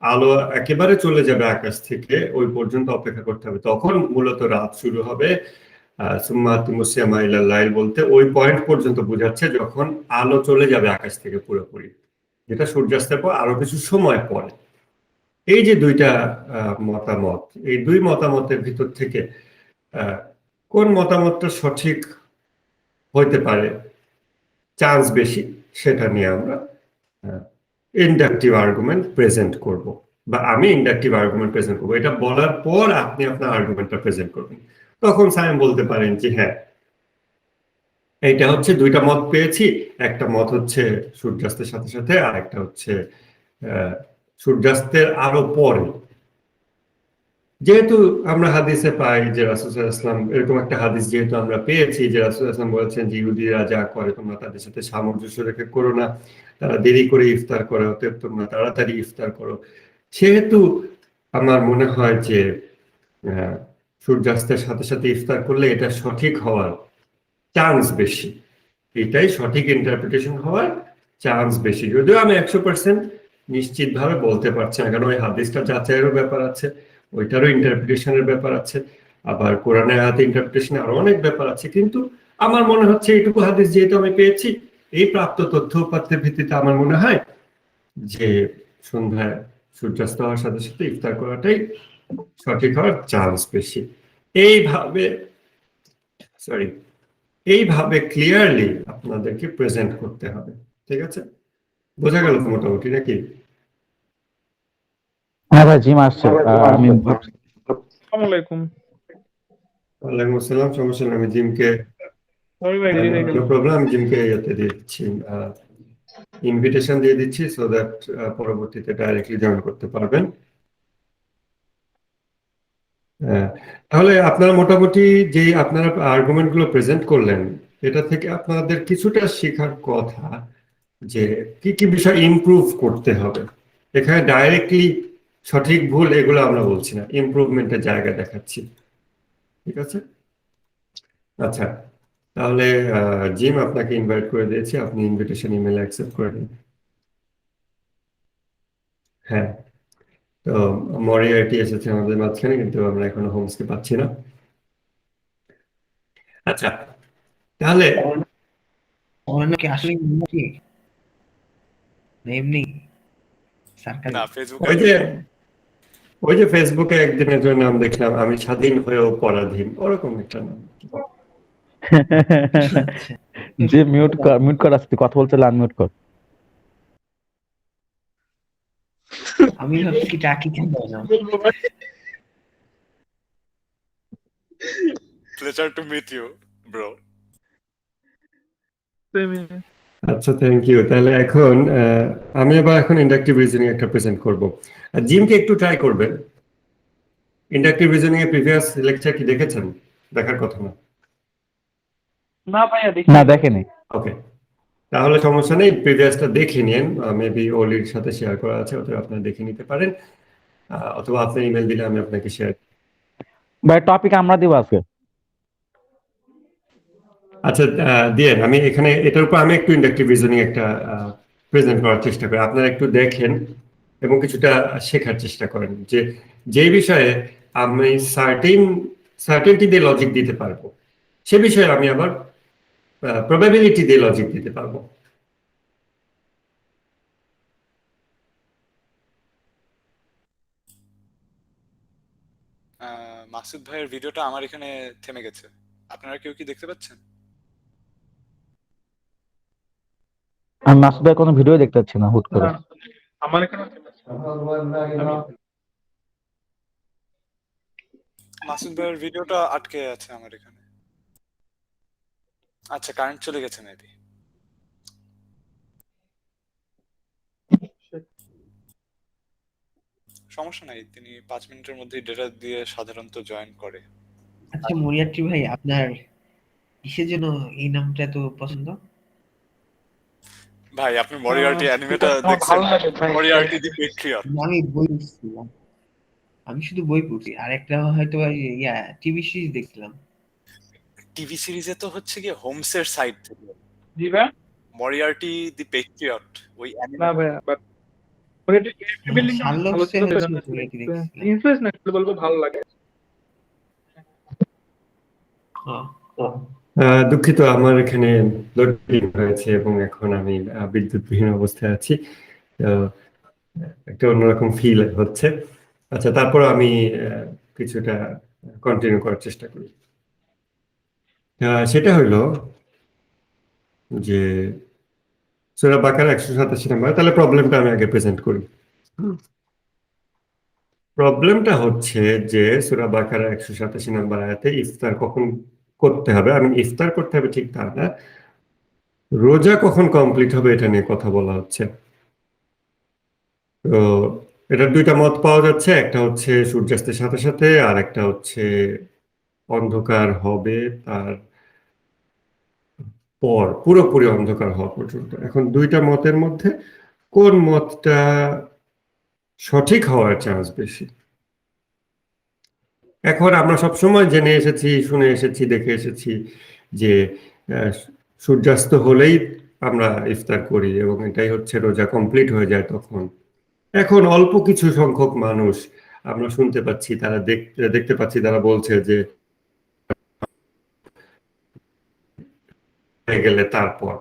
আলো একেবারে চলে যাবে আকাশ থেকে ওই পর্যন্ত অপেক্ষা করতে হবে, তখন মূলত রাত শুরু হবে। সুম্মা আতিমুস সিয়ামা ইলাল লাইল বলতে ওই পয়েন্ট পর্যন্ত বোঝাচ্ছে যখন আলো চলে যাবে আকাশ থেকে পুরোপুরি, যেটা সূর্যাস্তের পর আরো কিছু সময় পরে। এই যে দুইটা মতামত, এই দুই মতামতের ভিতর থেকে কোন মতামতটা সঠিক হইতে পারে, চান্স বেশি, সেটা নিয়ে আমরা ইন্ডাকটিভ আর্গুমেন্ট প্রেজেন্ট করব, বা আমি ইন্ডাকটিভ আর্গুমেন্ট প্রেজেন্ট করবো। এটা বলার পর আপনি আপনার আর্গুমেন্টটা প্রেজেন্ট করবেন। তখন সায়েম বলতে পারেন যে হ্যাঁ, এইটা হচ্ছে দুইটা মত পেয়েছি, একটা মত হচ্ছে সূর্যাস্তের সাথে সাথে, আর একটা হচ্ছে সূর্যাস্তের আরো পরে। যেহেতু আমরা হাদিসে পাই যে রাসূল সাল্লাল্লাহু আলাইহি ওয়াসাল্লাম, এরকম একটা হাদিস যেহেতু আমরা পেয়েছি যে রাসূল সাল্লাল্লাহু আলাইহি ওয়াসাল্লাম বলেছেন যে ইহুদিরা যা করে তোমরা তাদের সাথে সামঞ্জস্য রেখে করো না, তারা দেরি করে ইফতার করে, অতএব তোমরা তাড়াতাড়ি ইফতার করো। সেহেতু আমার মনে হয় যে সূর্যাস্তের সাথে সাথে ইফতার করলে এটা সঠিক হওয়ার চান্স বেশি, এটাই সঠিক ইন্টারপ্রিটেশন হওয়ার চান্স বেশি। যদিও আমি 100% নিশ্চিত ভাবে বলতে পারছি না, কারণ ওই হাদিসটা যাচাইয়েরও ব্যাপার আছে, ওইটারও ইন্টারপ্রিটেশনের ব্যাপার আছে, আবার কোরআনের হাতে ইন্টারপ্রিটেশনে আরো অনেক ব্যাপার আছে। কিন্তু আমার মনে হচ্ছে এইটুকু হাদিস যেহেতু আমি পেয়েছি, এই প্রাপ্ত তথ্য উপাত্তের ভিত্তিতে আমার মনে হয় যে সন্ধ্যায় সূর্যাস্ত হওয়ার সাথে সাথে ইফতার করাটাই সঠিক হওয়ার চান্স বেশি। এইভাবে ক্লিয়ারলি আপনাদেরকে প্রেজেন্ট করতে হবে। ঠিক আছে, বোঝা গেল তো মোটামুটি নাকি? হ্যাঁ ভাই, জিম আসছে। আমি আসসালামু আলাইকুম। ওয়ালাইকুম আসসালাম। সমস্যা নেই, আমি জিমকে সরি ভাই, দেরি হয়ে গেল। প্রবলেম, আমি জিমকে ইয়েতে দিয়ে দিচ্ছি, ইনভিটেশন দিয়ে দিচ্ছি, সো দ্যাট পরবর্তীতে ডাইরেক্টলি জয়েন করতে পারবেন। তাহলে আপনারা মোটামুটি যে আপনারা আর্গুমেন্ট গুলো প্রেজেন্ট করলেন, এটা থেকে আপনাদের কিছুটা শেখার কথা যে কি কি বিষয় ইমপ্রুভ করতে হবে। এখানে ডাইরেক্টলি সঠিক ভুল এগুলো আমরা বলছি না, ইমপ্রুভমেন্টের জায়গা দেখাচ্ছি। ঠিক আছে, আচ্ছা, তাহলে জিম আপনাকে ইনভাইট করে দিয়েছি, আপনি ইনভিটেশন ইমেল অ্যাকসেপ্ট করে নিন। হ্যাঁ, তো মরিয়াটি এসেছে আমাদের মাঝখানে, কিন্তু আমরা এখনো হোমসকে পাচ্ছি না। আচ্ছা, তাহলে কি আসলে কি এমনি সার্কাস? না, ফেসবুক ওই যে ফেসবুকে একদিনের জন্য নাম দেখলাম, আমি স্বাধীন হয়েও পরাধীন, ওরকম একটা নাম। যে মিউট কর আসতে কথা বলতে, আনমিউট কর। আমি ভাবছি কি টাকি কেন না। Pleasure to meet you bro. আচ্ছা, থ্যাংক ইউ। তাহলে এখন আমি এখন ইন্ডাকটিভ রিজনিং একটা প্রেজেন্ট করব। জিমকে একটু ট্রাই করবেন। ইন্ডাকটিভ রিজনিং এর প্রিভিয়াস লেকচার কি দেখেছেন? দেখার কথা না। না ভাইয়া, না, দেখেনি। ওকে, তাহলে সমস্যা নেই, প্রিভিয়াসটা দেখে নিন, মেবি ওলির সাথে শেয়ার করা আছে, অথবা আপনারা দেখে নিতে পারেন, অথবা আপনি ইমেল দিলে আমি আপনাকে শেয়ার। ভাই টপিক আমরা দিব আজকে। আচ্ছা, দিয়ে আমি এখানে এটার উপর আমি একটু ইন্ডাকটিভ রিজনিং একটা প্রেজেন্ট করার চেষ্টা করি, আপনারা একটু দেখেন এবং কিছুটা শেখার চেষ্টা করেন যে যে বিষয়ে আমি সার্টেনটি দিয়ে লজিক দিতে পারবো, সে বিষয়ে আমি আবার প্রবাবিলিটি দিয়ে লজিক দিতে পারবো। মাসুদ ভাইয়ের ভিডিওটা আমার এখানে থেমে গেছে, আপনারা কেউ কি দেখতে পাচ্ছেন? আমি মাসুদের কোনো ভিডিও দেখতে পাচ্ছি না হুট করে। আমার এখানে মাসুদ ভাইয়ের ভিডিওটা আটকে আছে আমার এখানে। আচ্ছা, কারেন্ট চলে গেছে মেবি। সমস্যা নাই, তিনি 5 মিনিটের মধ্যে ডেটা দিয়ে সাধারণত জয়েন করে। আচ্ছা মরিয়াটি ভাই, আপনার কিসের জন্য এই নামটা এত পছন্দ? ভাই আপনি মরিয়ার্টি অ্যানিমেটা দেখছেন? মরিয়ার্টি দি পেট্রিয়ট। আমি বই পড়ছিলাম, আমি শুধু বই পড়ছি, আর একটা হয়তো টিভি সিরিজ দেখছিলাম। টিভি সিরিজে তো হচ্ছে কি হোমসের সাইড থেকে। জি ভাই। মরিয়ার্টি দি পেট্রিয়ট ওই না ভাইয়া, বাট মানে এটা AFK বিল্ডিংটা অনেক ভালো ছিল, শার্লক সেজন্য আসলে হোমস দেখছিলাম। ইনফ্লুয়েন্স না আসলে বলবো ভালো লাগে। দুঃখিত, আমার এখানে লোডিং হয়েছে এবং এখন আমি বিদ্যুৎবিহীন অবস্থায় আছি। তো একটা অন্যরকম ফিল হচ্ছে। আচ্ছা, তারপর আমি কিছুটা কন্টিনিউ করার চেষ্টা করি। সেটা হলো যে সূরা বাকারা 187 নাম্বার। তাহলে প্রবলেমটা আমি আগে প্রেজেন্ট করি। প্রবলেমটা হচ্ছে যে সূরা বাকারা 187 নাম্বার আয়াতে ইফতার কখন করতে হবে, আমি ইফতার করতে হবে ঠিক তা না, রোজা কখন কমপ্লিট হবে এটা নিয়ে কথা বলা হচ্ছে। তো এটার দুইটা মত পাওয়া যাচ্ছে, একটা হচ্ছে সূর্যাস্তের সাথে সাথে, আর একটা হচ্ছে অন্ধকার হবে তার পর, পুরোপুরি অন্ধকার হওয়া পর্যন্ত। এখন দুইটা মতের মধ্যে কোন মতটা সঠিক হওয়ার চান্স বেশি? এখন আমরা সবসময় জেনে এসেছি, শুনে এসেছি, দেখে এসেছি যে আহ, সূর্যাস্ত হলেই আমরা ইফতার করি এবং এটাই হচ্ছে রোজা কমপ্লিট হয়ে যায় তখন। এখন অল্প কিছু সংখ্যক মানুষ আমরা শুনতে পাচ্ছি, তারা দেখতে পাচ্ছি, তারা বলছে যে হয়ে গেলে তারপর।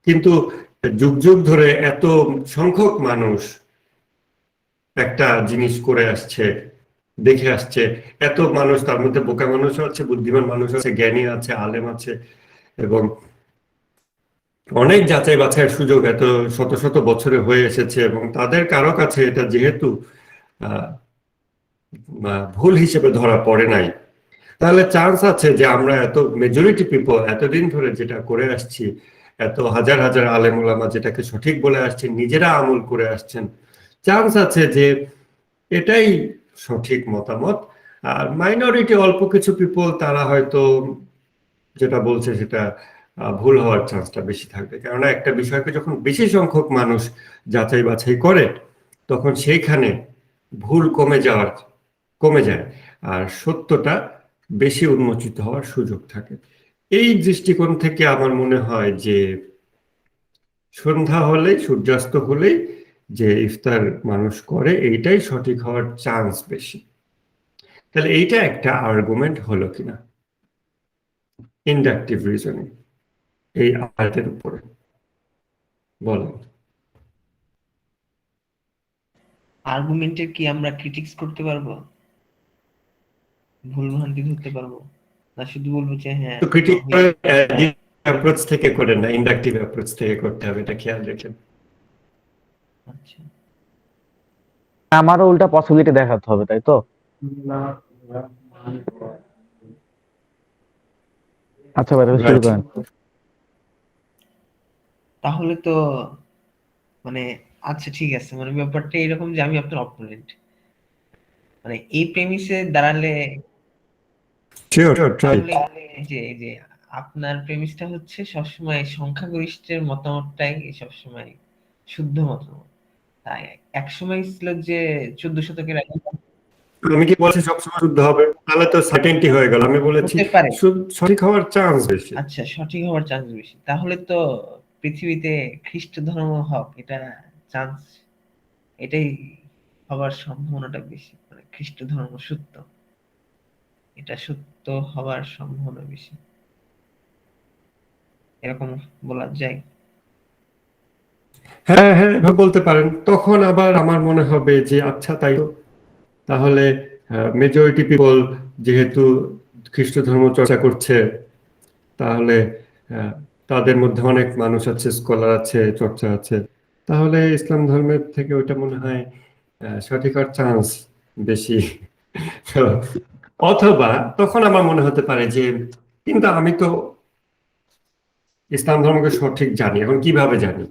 কিন্তু যুগ যুগ ধরে এত সংখ্যক মানুষ একটা জিনিস করে আসছে, দেখে আসছে, এত মানুষ, তার মধ্যে বোকা মানুষ আছে, বুদ্ধিমান মানুষ আছে, জ্ঞানী আছে, আলেম আছে, এবং অনেক যাচাই বাছাইয়ের সুযোগ এত শত শত বছরে হয়ে এসেছে, এবং তাদের কারো কাছে এটা যেহেতু আহ, ভুল হিসেবে ধরা পড়ে নাই, তাহলে চান্স আছে যে আমরা এত মেজরিটি পিপল এতদিন ধরে যেটা করে আসছি, এত হাজার হাজার আলেম ওলামা যেটাকে সঠিক বলে আসছেন, নিজেরা আমল করে আসছেন, চান্স আছে যে এটাই সঠিক মতামত। আর মাইনরিটি অল্প কিছু পিপল তারা হয়তো যেটা বলছে সেটা ভুল হওয়ার চান্সটা বেশি থাকবে, কেননা একটা বিষয়কে যখন বেশি সংখ্যক মানুষ যাচাই বাছাই করে তখন সেইখানে ভুল কমে যায়, আর সত্যটা বেশি উন্মোচিত হওয়ার সুযোগ থাকে। এই দৃষ্টিকোণ থেকে আমার মনে হয় যে সন্ধ্যা হলেই, সূর্যাস্ত হলেই যে ইফতার মানুষ করে এইটাই সঠিক হওয়ার চান্স বেশি। তাহলে এইটা একটা আর্গুমেন্ট হলো কিনা ইন্ডাকটিভ রিজনিং এই আয়াতের উপরে, বলেন। আর্গুমেন্টের কি আমরা ক্রিটিক্স করতে পারবো, ভুল ভ্রান্তি ধরতে পারবো, না শুধু বলবো যে হ্যাঁ তো ক্রিটিক অ্যাপ্রোচ থেকে করেন না, ইন্ডাকটিভ অ্যাপ্রোচ থেকে করতে হবে, এটা খেয়াল রাখেন। আচ্ছা আমারও উল্টা পসিবিলিটি দেখাতে হবে, তাই তো? আচ্ছা ভাই, তাহলে শুরু Right. করেন। তাহলে তো মানে আচ্ছা ঠিক আছে, মানে ব্যাপারটা এরকম যে আমি আপনার অপোনেন্ট, মানে এই প্রেমিসে দাঁড়ালে Sure, try. তাহলে এই যে আপনার প্রেমিসটা হচ্ছে সবসময় সংখ্যাগরিষ্ঠের মতামতটাই সবসময় শুদ্ধ মতামত। তাই একসময় ছিল যে 14 শতকের আগে আমি কি বলছি সবসময় শুদ্ধ হবে? তাহলে তো সার্টেনটি হয়ে গেল। আমি বলেছি হতে পারে, সঠিক হওয়ার চান্স বেশি। আচ্ছা সঠিক হওয়ার চান্স বেশি, তাহলে তো পৃথিবীতে খ্রিস্ট ধর্ম হক এটা চান্স, এটাই হবার সম্ভাবনাটা বেশি, মানে খ্রিস্ট ধর্ম সত্য, এটা সত্য হবার সম্ভাবনা বেশি, এরকম বলা যায়। হ্যাঁ হ্যাঁ, এভাবে বলতে পারেন। তখন আবার আমার মনে হবে যে আচ্ছা তাই তো, তাহলে মেজরিটি পিপল যেহেতু খ্রিস্ট ধর্ম চর্চা করছে, তাহলে আহ, তাদের মধ্যে অনেক মানুষ আছে, স্কলার আছে, চর্চা আছে, তাহলে ইসলাম ধর্মের থেকে ওইটা মনে হয় সঠিক হওয়ার চান্স বেশি। তো অথবা তখন আমার মনে হতে পারে যে কিন্তু আমি তো ইসলাম ধর্মকে সঠিক জানি, এখন কিভাবে জানি?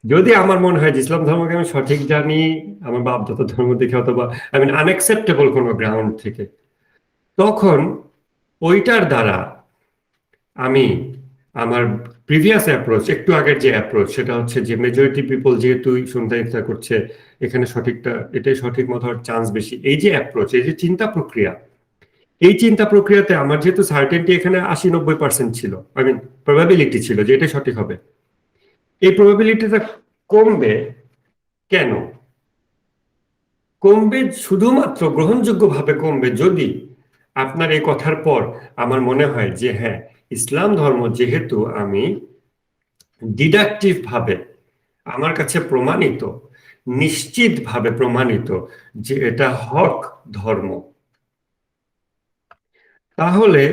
যদি আমার মনে হয় যে ইসলাম ধর্মকে আমি সঠিক জানি আমার বাপদাদা ধর্ম দেখে, অথবা আই মিন আনএক্সেপ্টেবল কোনো গ্রাউন্ড থেকে, তখন ওইটার দ্বারা আমি আমার প্রিভিয়াস অ্যাপ্রোচ, একটু আগের যে অ্যাপ্রোচ, সেটা হচ্ছে যে মেজরিটি পিপল যেহেতু সন্ধ্যা ইফতার করছে, এখানে সঠিকটা, এটাই সঠিক মত হওয়ার চান্স বেশি, এই যে অ্যাপ্রোচ, এই যে চিন্তা প্রক্রিয়া, এই চিন্তা প্রক্রিয়াতে আমার যেহেতু সার্টেনটি এখানে 80-90% ছিল, আই মিন প্রবাবিলিটি ছিল যে এটাই সঠিক হবে, এই প্রবাবিলিটিটা কমবে কেন? কমবে, শুধুমাত্র গ্রহণযোগ্যভাবে কমবে যদি আপনার এই কথার পর আমার মনে হয় যে হ্যাঁ, ইসলাম ধর্ম যেহেতু আমি ডিডাকটিভ ভাবে আমার কাছে প্রমাণিত, নিশ্চিতভাবে প্রমাণিত যে এটা হক ধর্ম, তাহলে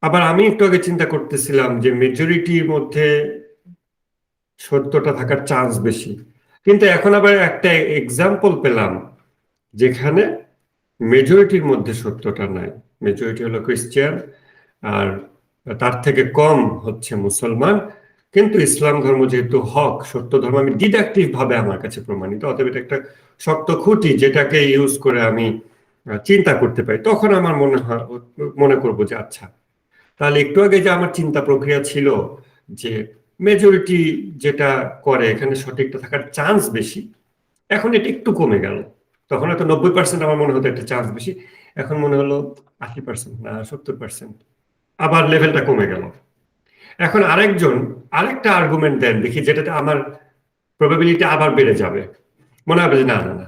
আবার আমি একটু আগে চিন্তা করতেছিলাম যে মেজরিটির মধ্যে সত্যটা থাকার চান্স বেশি, কিন্তু এখন আবার একটা এক্সাম্পল পেলাম যেখানে মেজরিটির মধ্যে সত্যটা নাই। মেজরিটি হলো ক্রিশ্চিয়ান, আর তার থেকে কম হচ্ছে মুসলমান, কিন্তু ইসলাম ধর্ম যেহেতু হক, সত্য ধর্ম, আমি ডিডাকটিভ ভাবে আমার কাছে প্রমাণিত, অতএব এটা একটা শক্ত খুঁটি যেটাকে ইউজ করে আমি চিন্তা করতে পারি। তখন আমার মনে করবো যে আচ্ছা, তাহলে একটু আগে যে আমার চিন্তা প্রক্রিয়া ছিল যে মেজরিটি যেটা করে এখানে সঠিকটা থাকার চান্স বেশি, এখন এটা একটু কমে গেল। তখন হয়তো 90% আমার মনে হতো একটা চান্স বেশি, এখন মনে হলো 80% না 70%, আবার লেভেলটা কমে গেল। এখন আরেকটা আর্গুমেন্ট দেন দেখি, যেটাতে আমার প্রবাবিলিটি আবার বেড়ে যাবে, মনে হবে যে না না না,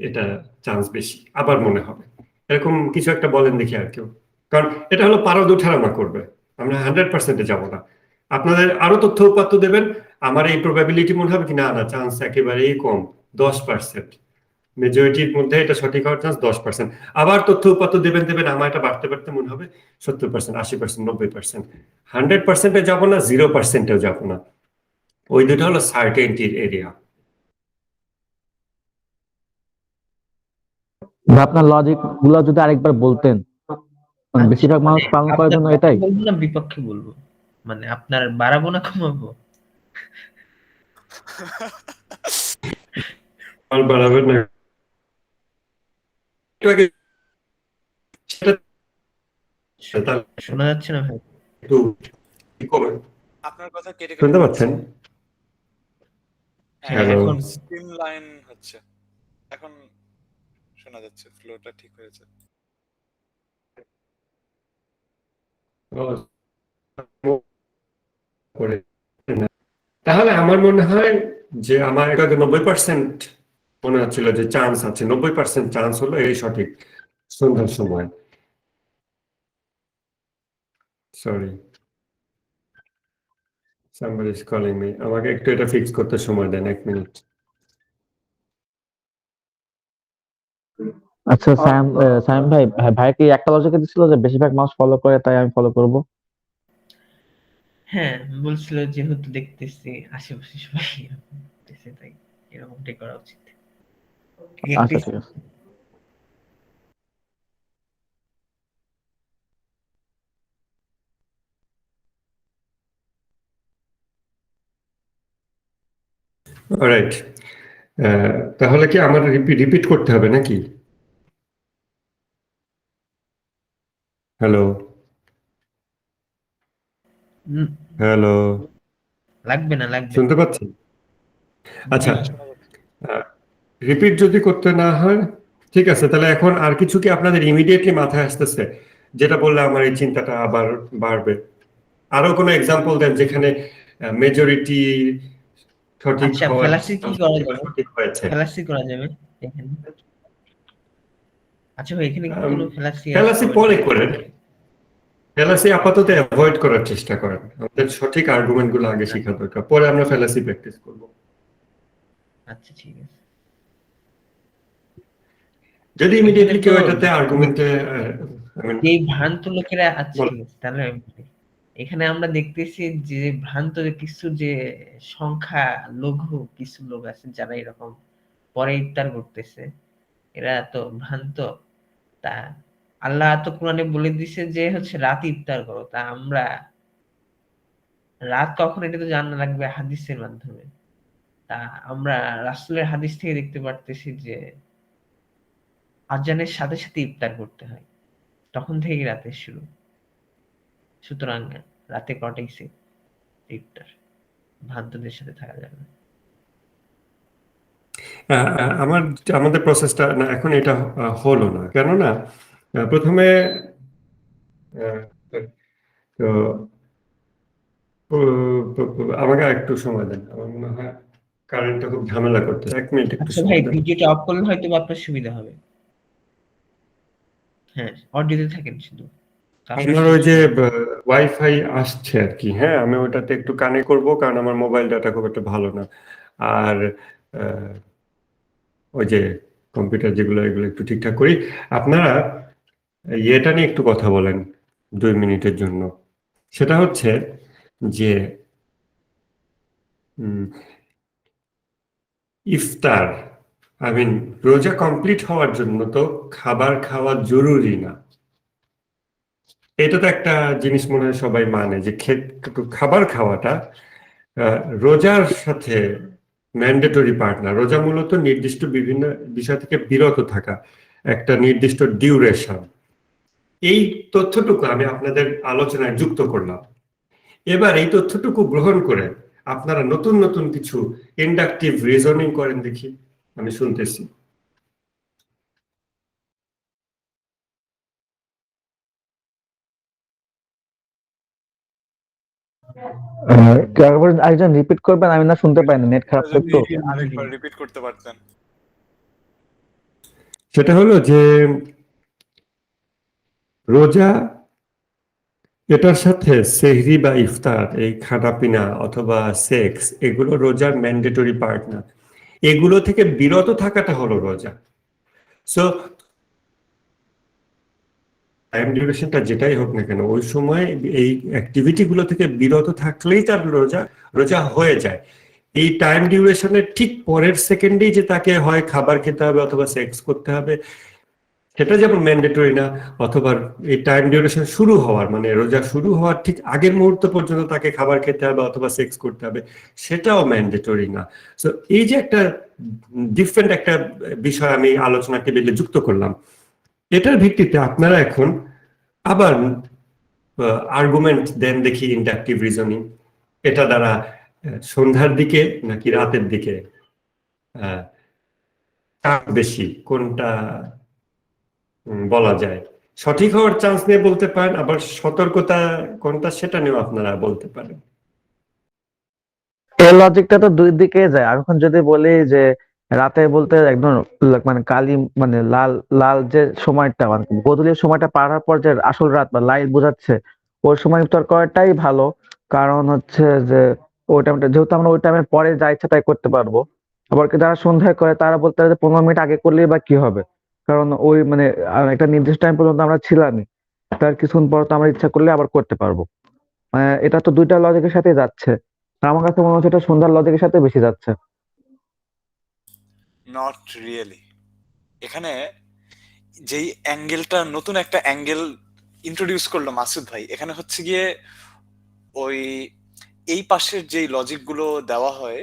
এটা চান্স বেশি, আবার মনে হবে এরকম কিছু একটা বলেন দেখি আর কেউ। কারণ এটা হলো পারদ ওঠানামা করবে, আমরা 100%-এ যাবো না। আপনাদের আরো তথ্য উপাত্ত দেবেন, আমার এই প্রবাবিলিটি মনে হবে কি না না, চান্স একেবারেই কম, 10%। মেজরিটির মধ্যে এটা সঠিক হওয়ার চান্স 10%। আবার তথ্য উপাত্ত দেবেন, আমার এটা বাড়তে বাড়তে মনে হবে 70%, 80%, 90%। 100%-এ যাবো না, 0%-এও যাবো না। ওই দুটো হলো সার্টেনটির এরিয়া। বা আপনার লজিক গুলো যদি আরেকবার বলতেন, মানে বেশিরভাগ মানুষ পালন করার জন্য আপনার এটাই। পক্ষে বলবো না বিপক্ষে বলবো, মানে আপনার বাড়াবো না কমাবো? আর বাড়াবেন না, একটু আগে তাহলে শোনা যাচ্ছে না ভাই? একটু কমে। আপনার কথা কেটে কেটে শুনতে যাচ্ছে। পাচ্ছেন? হ্যাঁ, Hello? এখন স্ট্রিম লাইন হচ্ছে, এখন শোনা যাচ্ছে, ফ্লোটা ঠিক হয়েছে। তাহলে আমার মনে হয় যে আমার এটা 90% মনে হচ্ছিল যে চান্স আছে, 90% চান্স হলো এই সঠিক সন্ধ্যার সময়। Sorry, somebody is calling me, আমাকে একটু এটা ফিক্স করতে সময় দেন 1 মিনিট। আচ্ছা সাইম ভাই, ভাই কি একটা লজিকে দিছিল যে বেশিরভাগ মানুষ ফলো করে তাই আমি ফলো করব? হ্যাঁ, বলছিল যেহেতু দেখতেছি আশেপাশে সবাই এরকম করতেছে, তাই এরকমটাই করা উচিত। আচ্ছা ঠিক আছে। অলরাইট, তাহলে কি আমার রিপিট করতে হবে নাকি? হ্যালো উম, হ্যালো, লাগবে না, লাগবে না। শুনতে পাচ্ছেন? আচ্ছা, হ্যাঁ, শোনা যাচ্ছে। রিপিট যদি করতে না হয় ঠিক আছে, তাহলে এখন আর কিছু কি আপনাদের ইমিডিয়েটলি মাথায় আসতেছে যেটা বললে আমার এই চিন্তাটা আবার বাড়বে? আরো কোনো এক্সাম্পল দেন যেখানে মেজরিটি সঠিক আচ্ছা, হওয়ার ফেলাসি কি করা যাবে? সঠিক হয়েছে। ফেলাসি করা যাবে এখানে? আচ্ছা ভাই, এখানে কি কোনো ফেলাসি আছে? ফেলাসি পরে করেন, ফেলাসি আপাতত অ্যাভয়েড করার চেষ্টা করেন, আমাদের সঠিক আর্গুমেন্ট গুলো আগে শেখা দরকার, পরে আমরা ফেলাসি প্র্যাকটিস করব। আচ্ছা ঠিক আছে। যদি এখানে ইমিডিয়েটলি তো কেউ এটাতে আর্গুমেন্টে যেই ভ্রান্ত লোকেরা আছে, বল। ঠিক আছে, তাহলে আমি বলি। এখানে আমরা দেখতেছি যে ভ্রান্ত যে কিছু যে সংখ্যা লঘু কিছু লোক আছে যারা এরকম পরে ইফতার করতেছে, এরা তো ভ্রান্ত। তা আল্লাহ তো কোরআনে বলে দিছে যে হচ্ছে রাত ইফতার করো, তা আমরা রাত কখন এটা তো জানা লাগবে হাদিসের মাধ্যমে। তা আমরা রাসূলের হাদিস থেকে দেখতে পারতেছি যে আজানের সাথে সাথে ইফতার করতে হয়, তখন থেকে রাতের শুরু। সুতরাং রাতে কটাইছে ইফতার, ভ্রান্তদের সাথে থাকা যাবে না। আমার আমাদের প্রসেসটা না এখন এটা হলো না, কেননা প্রথমে আহ, তো আমাকে একটু সময় দেন, আমার মনে হয় কারেন্টটা খুব ঝামেলা করতেছে, 1 মিনিট একটু আচ্ছা ভাই, সময় দেন। ভিডিওটা অফ করলে হয়তো বা আপনার সুবিধা হবে। হ্যাঁ, অডিওতে থাকেন শুধু, তাহলে আমার ওই শুনতে যে সুবিধা হবে। ওয়াইফাই আসছে আর কি, হ্যাঁ আমি ওটাতে একটু কানেক্ট করবো, কারণ আমার মোবাইল ডাটা খুব একটা ভালো না। আর আহ, ওই যে কম্পিউটার যেগুলো, এগুলো একটু ঠিকঠাক করি। আপনারা এটা নিয়ে একটু কথা বলেন 2 মিনিটের জন্য। সেটা হচ্ছে যে উম, ইফতার, আই মিন রোজা কমপ্লিট হওয়ার জন্য তো খাবার খাওয়া জরুরি না। এটা তো একটা জিনিস মনে হয় সবাই মানে, যে খাবার খাওয়াটা রোজার সাথে ম্যান্ডেটরি পার্ট না। রোজা মূলত নির্দিষ্ট বিভিন্ন বিষয় থেকে বিরত থাকা, একটা নির্দিষ্ট ডিউরেশন। এই তথ্যটুকু আমি আপনাদের আলোচনায় যুক্ত করলাম। এবার এই তথ্যটুকু গ্রহণ করে আপনারা নতুন নতুন কিছু ইন্ডাকটিভ রিজনিং করেন দেখি, আমি শুনতেছি। আরেকজন রিপিট করবেন, আমি না শুনতে পাইনি, নেট খারাপ তো যদি একটু। আরেকবার রিপিট করতে পারতেন। সেটা হলো যে রোজা, এটার সাথে সেহরি বা ইফতার, এই খানা পিনা অথবা সেক্স, এগুলো রোজার ম্যান্ডেটরি পার্ট না। এগুলো থেকে বিরত থাকাটা হলো রোজা। সো টাইম ডিউরেশনটা যেটাই হোক না কেন, ওই সময় এই অ্যাক্টিভিটি গুলো থেকে বিরত থাকলেই তার রোজা রোজা হয়ে যায়। এই টাইম ডিউরেশনের ঠিক পরের সেকেন্ডেই যে তাকে হয় খাবার খেতে হবে অথবা সেক্স করতে হবে, সেটা যেমন ম্যান্ডেটরি না। অথবা এই টাইম ডিউরেশন শুরু হওয়ার, মানে রোজা শুরু হওয়ার ঠিক আগের মুহূর্ত পর্যন্ত তাকে খাবার খেতে হবে অথবা সেক্স করতে হবে, সেটাও ম্যান্ডেটরি না। সো এই যে একটা ডিফারেন্ট একটা বিষয় আমি আলোচনা টেবিলে যুক্ত করলাম, এটার ভিত্তিতে আপনারা এখন আবার আর্গুমেন্ট দেন দেখি, ইন্ডাকটিভ রিজনিং। এটা দ্বারা সন্ধ্যার দিকে নাকি রাতের দিকে আহ, কার বেশি, কোনটা বলা যায়, সঠিক হওয়ার চান্স নিয়ে বলতে পারেন, আবার সতর্কতা কোনটা সেটা নিয়েও আপনারা বলতে পারেন। এই লজিকটা তো দুই দিকে যায়। আমি এখন যদি বলি যে রাতে বলতে একদম মানে কালি, মানে লাল লাল যে সময়টা, মানে গোধূলির সময়টা পার হওয়ার পর যে আসল রাত বা লাইট বোঝাচ্ছে, ওই সময় ইফতার করাটাই ভালো। কারণ হচ্ছে যে ওই টাইমটা যেহেতু আমরা ওই টাইমের পরে যা ইচ্ছা তাই করতে পারবো। আবার কি যারা সন্ধ্যায় করে তারা বলতে পারে যে 15 মিনিট আগে করলেই বা কি হবে, কারণ ওই মানে একটা নির্দিষ্ট টাইম পর্যন্ত আমরা ছিলামই, তার কিছুক্ষণ পর তো আমরা ইচ্ছা করলে আবার করতে পারবো। এটা তো দুইটা লজিকের সাথে যাচ্ছে। আর আমার কাছে মনে হচ্ছে এটা সন্ধ্যার লজিকের সাথে বেশি যাচ্ছে। Not really. এখানে যেই অ্যাঙ্গেলটা, নতুন একটা অ্যাঙ্গেল ইন্ট্রোডিউস করলো মাসুদ ভাই, এখানে হচ্ছে গিয়ে ওই এই পাশের যেই লজিক গুলো দেওয়া হয়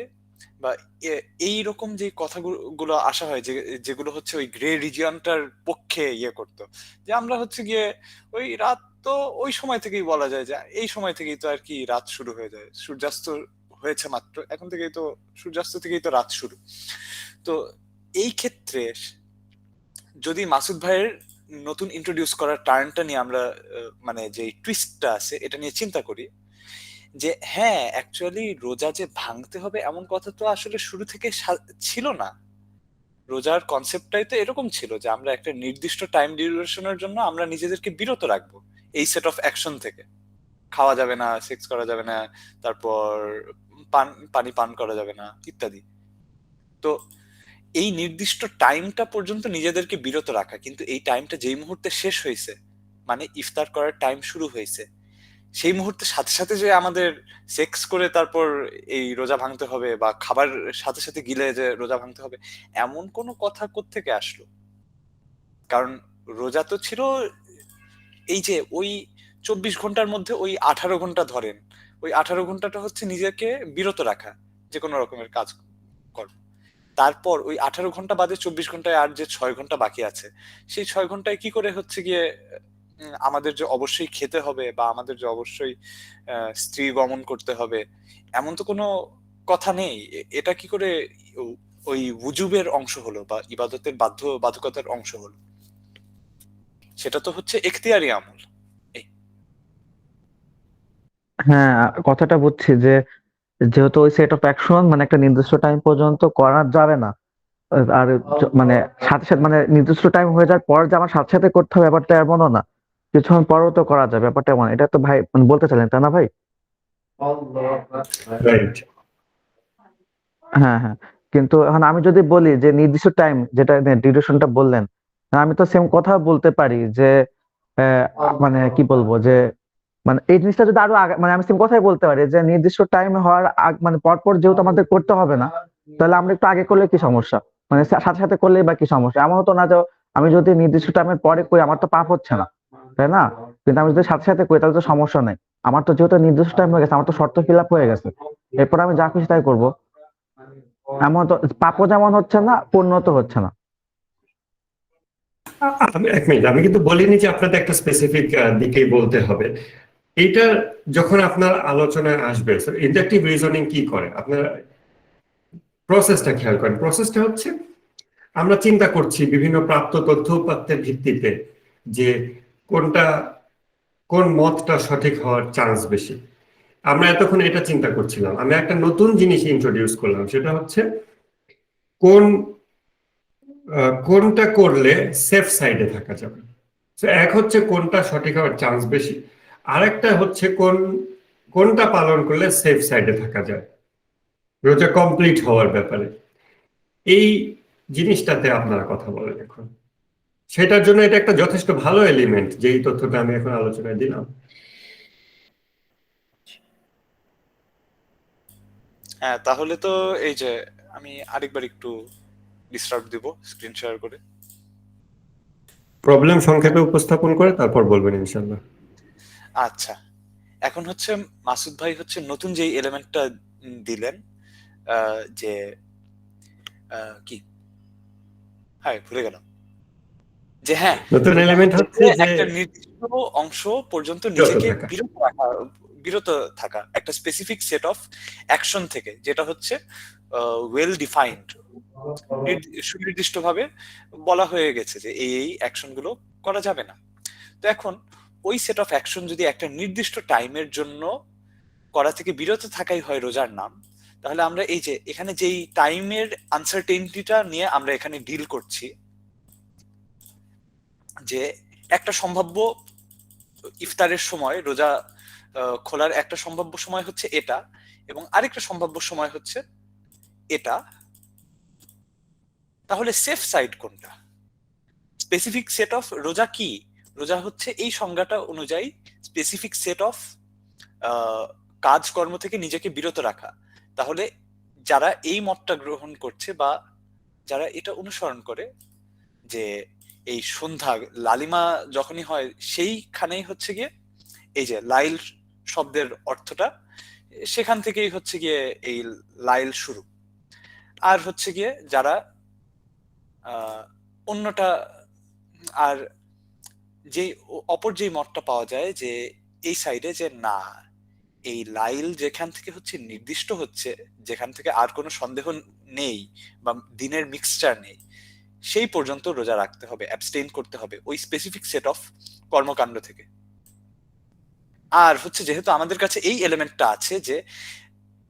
বা এই রকম যে কথাগুলো আসা হয়, যেগুলো হচ্ছে ওই গ্রে রিজিয়নটার পক্ষে ইয়ে করতো, যে আমরা হচ্ছে গিয়ে ওই রাত তো ওই সময় থেকেই বলা যায় যে এই সময় থেকেই তো আর কি রাত শুরু হয়ে যায়, সূর্যাস্ত হয়েছে মাত্র, এখন থেকেই তো সূর্যাস্ত থেকেই তো রাত শুরু। তো এই ক্ষেত্রে যদি মাসুদ ভাইয়ের নতুন ইন্ট্রোডিউস করার টার্নটা নিয়ে আমরা মানে যে টুইস্টটা আছে এটা নিয়ে চিন্তা করি, যে হ্যাঁ অ্যাকচুয়ালি রোজা যে ভাঙতে হবে এমন কথা তো আসলে শুরু থেকে ছিল না। রোজার কনসেপ্টটাই তো এরকম ছিল যে আমরা একটা নির্দিষ্ট টাইম ডিউরেশনের জন্য আমরা নিজেদেরকে বিরত রাখবো এই সেট অফ অ্যাকশন থেকে। খাওয়া যাবে না, সেক্স করা যাবে না, তারপর পানি পান করা যাবে না ইত্যাদি। তো এই নির্দিষ্ট টাইমটা পর্যন্ত নিজেদেরকে বিরত রাখা, কিন্তু এই টাইমটা যেই মুহূর্তে শেষ হয়েছে, মানে ইফতার করার টাইম শুরু হয়েছে, সেই মুহূর্তে সাথে সাথে যে আমাদের সেক্স করে তারপর এই রোজা ভাঙতে হবে বা খাবার সাথে সাথে গিলে যে রোজা ভাঙতে হবে, এমন কোনো কথা কোত্থেকে আসলো? কারণ রোজা তো ছিল এই যে ওই 24 ঘন্টার মধ্যে ওই 18 ঘন্টা ধরেন, ওই 18 ঘন্টাটা হচ্ছে নিজেকে বিরত রাখা যে কোনো রকমের কাজ কর। তারপর ওই 18 ঘন্টা বাদে 24 ঘন্টায় আর যে 6 ঘন্টা বাকি আছে, সেই 6 ঘন্টায় কি করে হচ্ছে গিয়ে আমাদের যে অবশ্যই খেতে হবে বা আমাদের যে অবশ্যই স্ত্রী গমন করতে হবে, এমন তো কোনো কথা নেই। এটা কি করে ওই উজুবের অংশ হলো বা ইবাদতের বাধ্যবাধকতার অংশ হলো? সেটা তো হচ্ছে এখতিয়ারি আমল। এই হ্যাঁ, কথাটা বুঝছি যে যেহেতু ওই সেট অফ অ্যাকশন মানে একটা নির্দিষ্ট টাইম পর্যন্ত করা যাবে না, আর মানে সাথে সাথে মানে নির্দিষ্ট টাইম হয়ে যাওয়ার পর যে আমার সাথে সাথে করতে হবে ব্যাপারটা এমনও না, কিছুক্ষণ পরেও তো করা যাবে, ব্যাপারটা এমন। এটা তো ভাই মানে বলতে চাইলেন তাই না ভাই? রাইট। হ্যাঁ হ্যাঁ, কিন্তু এখন আমি যদি বলি যে নির্দিষ্ট টাইম যেটা ডিউরেশনটা বললেন, আমি তো সেম কথা বলতে পারি যে মানে কি বলবো যে মানে এই জিনিসটা যদি আরো আগে, মানে আমি সেম কথাই বলতে পারি যে নির্দিষ্ট টাইম হওয়ার মানে পর পর যেহেতু আমাদের করতে হবে না, তাহলে আমরা একটু আগে করলে কি সমস্যা, মানে সাথে সাথে করলে বা কি সমস্যা? এমন তো না যে আমি যদি নির্দিষ্ট টাইমের পরে করি আমার তো পাপ হচ্ছে না, তাই না? কিন্তু আমি যদি সাথে সাথে করি তাহলে তো সমস্যা নেই। আমার তো যেহেতু নির্দিষ্ট টাইম হয়ে গেছে, আমার তো শর্ত ফিল আপ হয়ে গেছে, এরপর আমি যা খুশি তাই করবো। এমন তো পাপও যেমন হচ্ছে না, পুণ্য তো হচ্ছে না। আমি এক মিনিট, আমি কিন্তু বলিনি যে আপনাদের একটা স্পেসিফিক দিকেই বলতে হবে। এইটা যখন আপনার আলোচনায় আসবে, ইন্ডাকটিভ রিজনিং কি করে, আপনার প্রসেসটা খেয়াল করেন। প্রসেসটা হচ্ছে আমরা চিন্তা করছি বিভিন্ন প্রাপ্ত তথ্য উপাত্তের ভিত্তিতে যে কোনটা, কোন মতটা সঠিক হওয়ার চান্স বেশি। আমরা এতক্ষণ এটা চিন্তা করছিলাম, আমি একটা নতুন জিনিস ইন্ট্রোডিউস করলাম, সেটা হচ্ছে কোন কোনটা করলে সেফ সাইডে থাকা যাবে। তো এক হচ্ছে কোনটা সঠিক হওয়ার চান্স বেশি, আরেকটা হচ্ছে কোনটা পালন করলে সেফ সাইডে থাকা যায় রোজা কমপ্লিট হওয়ার ব্যাপারে। এই জিনিসটাতে আপনারা কথা বলেন এখন, সেটার জন্য এটা একটা যথেষ্ট ভালো এলিমেন্ট, যেই তথ্যটা আমি এখন আলোচনায় দিলাম। হ্যাঁ, তাহলে তো এই যে আমি আরেকবার একটু ডিস্টার্ব দিব স্ক্রিন শেয়ার করে। প্রবলেম সংক্ষেপে উপস্থাপন করে তারপর বলবেন ইনশাল্লাহ। আচ্ছা, এখন হচ্ছে মাসুদ ভাই হচ্ছে নতুন যে এলিমেন্টটা দিলেন, যে কি, হ্যাঁ ভুলে গেলাম, যে হ্যাঁ নতুন এলিমেন্ট হচ্ছে যে একটা নির্দিষ্ট অংশ পর্যন্ত বিরত নিজেকে থাকা। বিরত থাকা একটা স্পেসিফিক সেট অফ অ্যাকশন থেকে, যেটা হচ্ছে ওয়েল ডিফাইন্ড, সুনির্দিষ্টভাবে বলা হয়ে গেছে যে এই অ্যাকশন গুলো করা যাবে না। তো এখন ওই সেট অফ অ্যাকশন যদি একটা নির্দিষ্ট টাইমের জন্য করা থেকে বিরত থাকাই হয় রোজার নাম, তাহলে আমরা এই যে এখানে যেই টাইমের আনসার্টেনিটিটা নিয়ে আমরা এখানে ডিল করছি, যে একটা সম্ভাব্য ইফতারের সময়, রোজা খোলার একটা সম্ভাব্য সময় হচ্ছে এটা, এবং আরেকটা সম্ভাব্য সময় হচ্ছে এটা, তাহলে সেফ সাইড কোনটা? স্পেসিফিক সেট অফ রোজা কি? রোজা হচ্ছে এই সংজ্ঞাটা অনুযায়ী স্পেসিফিক সেট অফ কাজকর্ম থেকে নিজেকে বিরত রাখা। তাহলে যারা এই মতটা গ্রহণ করছে বা যারা এটা অনুসরণ করে যে এই সন্ধ্যা লালিমা যখনই হয় সেইখানেই হচ্ছে গিয়ে এই যে লাইল শব্দের অর্থটা, সেখান থেকেই হচ্ছে গিয়ে এই লাইল শুরু। আর হচ্ছে গিয়ে যারা অন্যটা, আর যে অপর যে মতটা পাওয়া যায় যে এই সাইডে যে না, এই লাইল যেখান থেকে হচ্ছে নির্দিষ্ট হচ্ছে, যেখান থেকে আর কোনো সন্দেহ নেই বা দিনের মিক্সচার নেই, সেই পর্যন্ত রোজা রাখতে হবে, অ্যাবস্টেইন করতে হবে ওই স্পেসিফিক সেট অফ কর্মকাণ্ড থেকে। আর হচ্ছে যেহেতু আমাদের কাছে এই এলিমেন্টটা আছে যে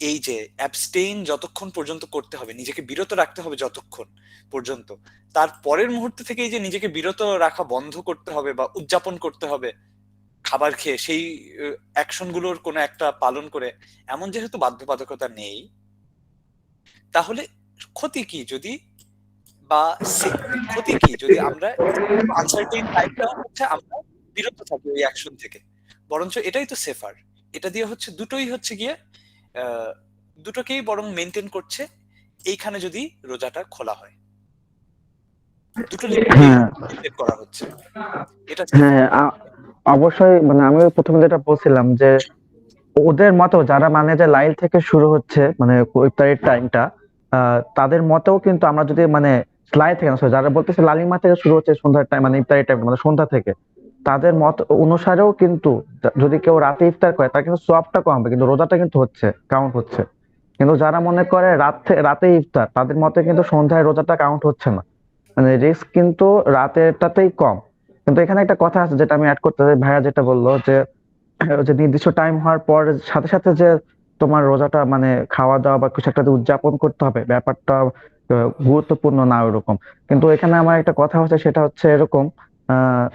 এই যে অ্যাবস্টেইন যতক্ষণ পর্যন্ত করতে হবে, নিজেকে বিরত রাখতে হবে যতক্ষণ পর্যন্ত, তার পরের মুহূর্ত থেকে এই যে নিজেকে বিরত রাখা বন্ধ করতে হবে বা উদযাপন করতে হবে খাবার খেয়ে, সেই অ্যাকশন গুলোর কোনো একটা পালন করে, এমন যেহেতু বাধ্যবাধকতা নেই, তাহলে ক্ষতি কি যদি, বা ক্ষতি কি যদি আমরা আনসার্টেইন টাইমটা হচ্ছে আমরা বিরত থাকি ওই অ্যাকশন থেকে? বরঞ্চ এটাই তো সেফার। এটা দিয়ে হচ্ছে দুটোই হচ্ছে গিয়ে দুটোকেই বরং মেনটেন করছে এইখানে যদি রোজাটা খোলা হয়, দুটো হ্যাঁ লিমিট করা হচ্ছে, এটা হ্যাঁ, অবশ্যই। মানে আমি প্রথমে যেটা বলছিলাম যে ওদের মতেও যারা মানে যে লাইল থেকে শুরু হচ্ছে মানে ইফতারের টাইমটা, তাদের মতেও কিন্তু আমরা যদি মানে লাইল থেকে না, sorry, যারা বলতেছে লালিমা থেকে শুরু হচ্ছে সন্ধ্যার টাইম মানে ইফতারের টাইম মানে সন্ধ্যা থেকে, তাদের মত অনুসারেও কিন্তু যদি কেউ রাতে ইফতার করে তার কিন্তু সওয়াবটা কম হবে, কিন্তু রোজাটা কিন্তু হচ্ছে, কাউন্ট হচ্ছে। কিন্তু যারা মনে করে রাতে ইফতার, তাদের মতে কিন্তু সন্ধ্যায় রোজাটা কাউন্ট হচ্ছে না, মানে রিস্ক কিন্তু রাতেরটাতেই কম। কিন্তু এখানে একটা কথা আছে যেটা আমি অ্যাড করতে চাই, ভাইয়া যেটা বললো যে যে নির্দিষ্ট টাইম হওয়ার পর সাথে সাথে যে তোমার রোজাটা মানে খাওয়া দাওয়া বা কিছু একটা যে উদযাপন করতে হবে ব্যাপারটা গুরুত্বপূর্ণ না ওরকম। কিন্তু এখানে আমার একটা কথা হচ্ছে, সেটা হচ্ছে এরকম আহ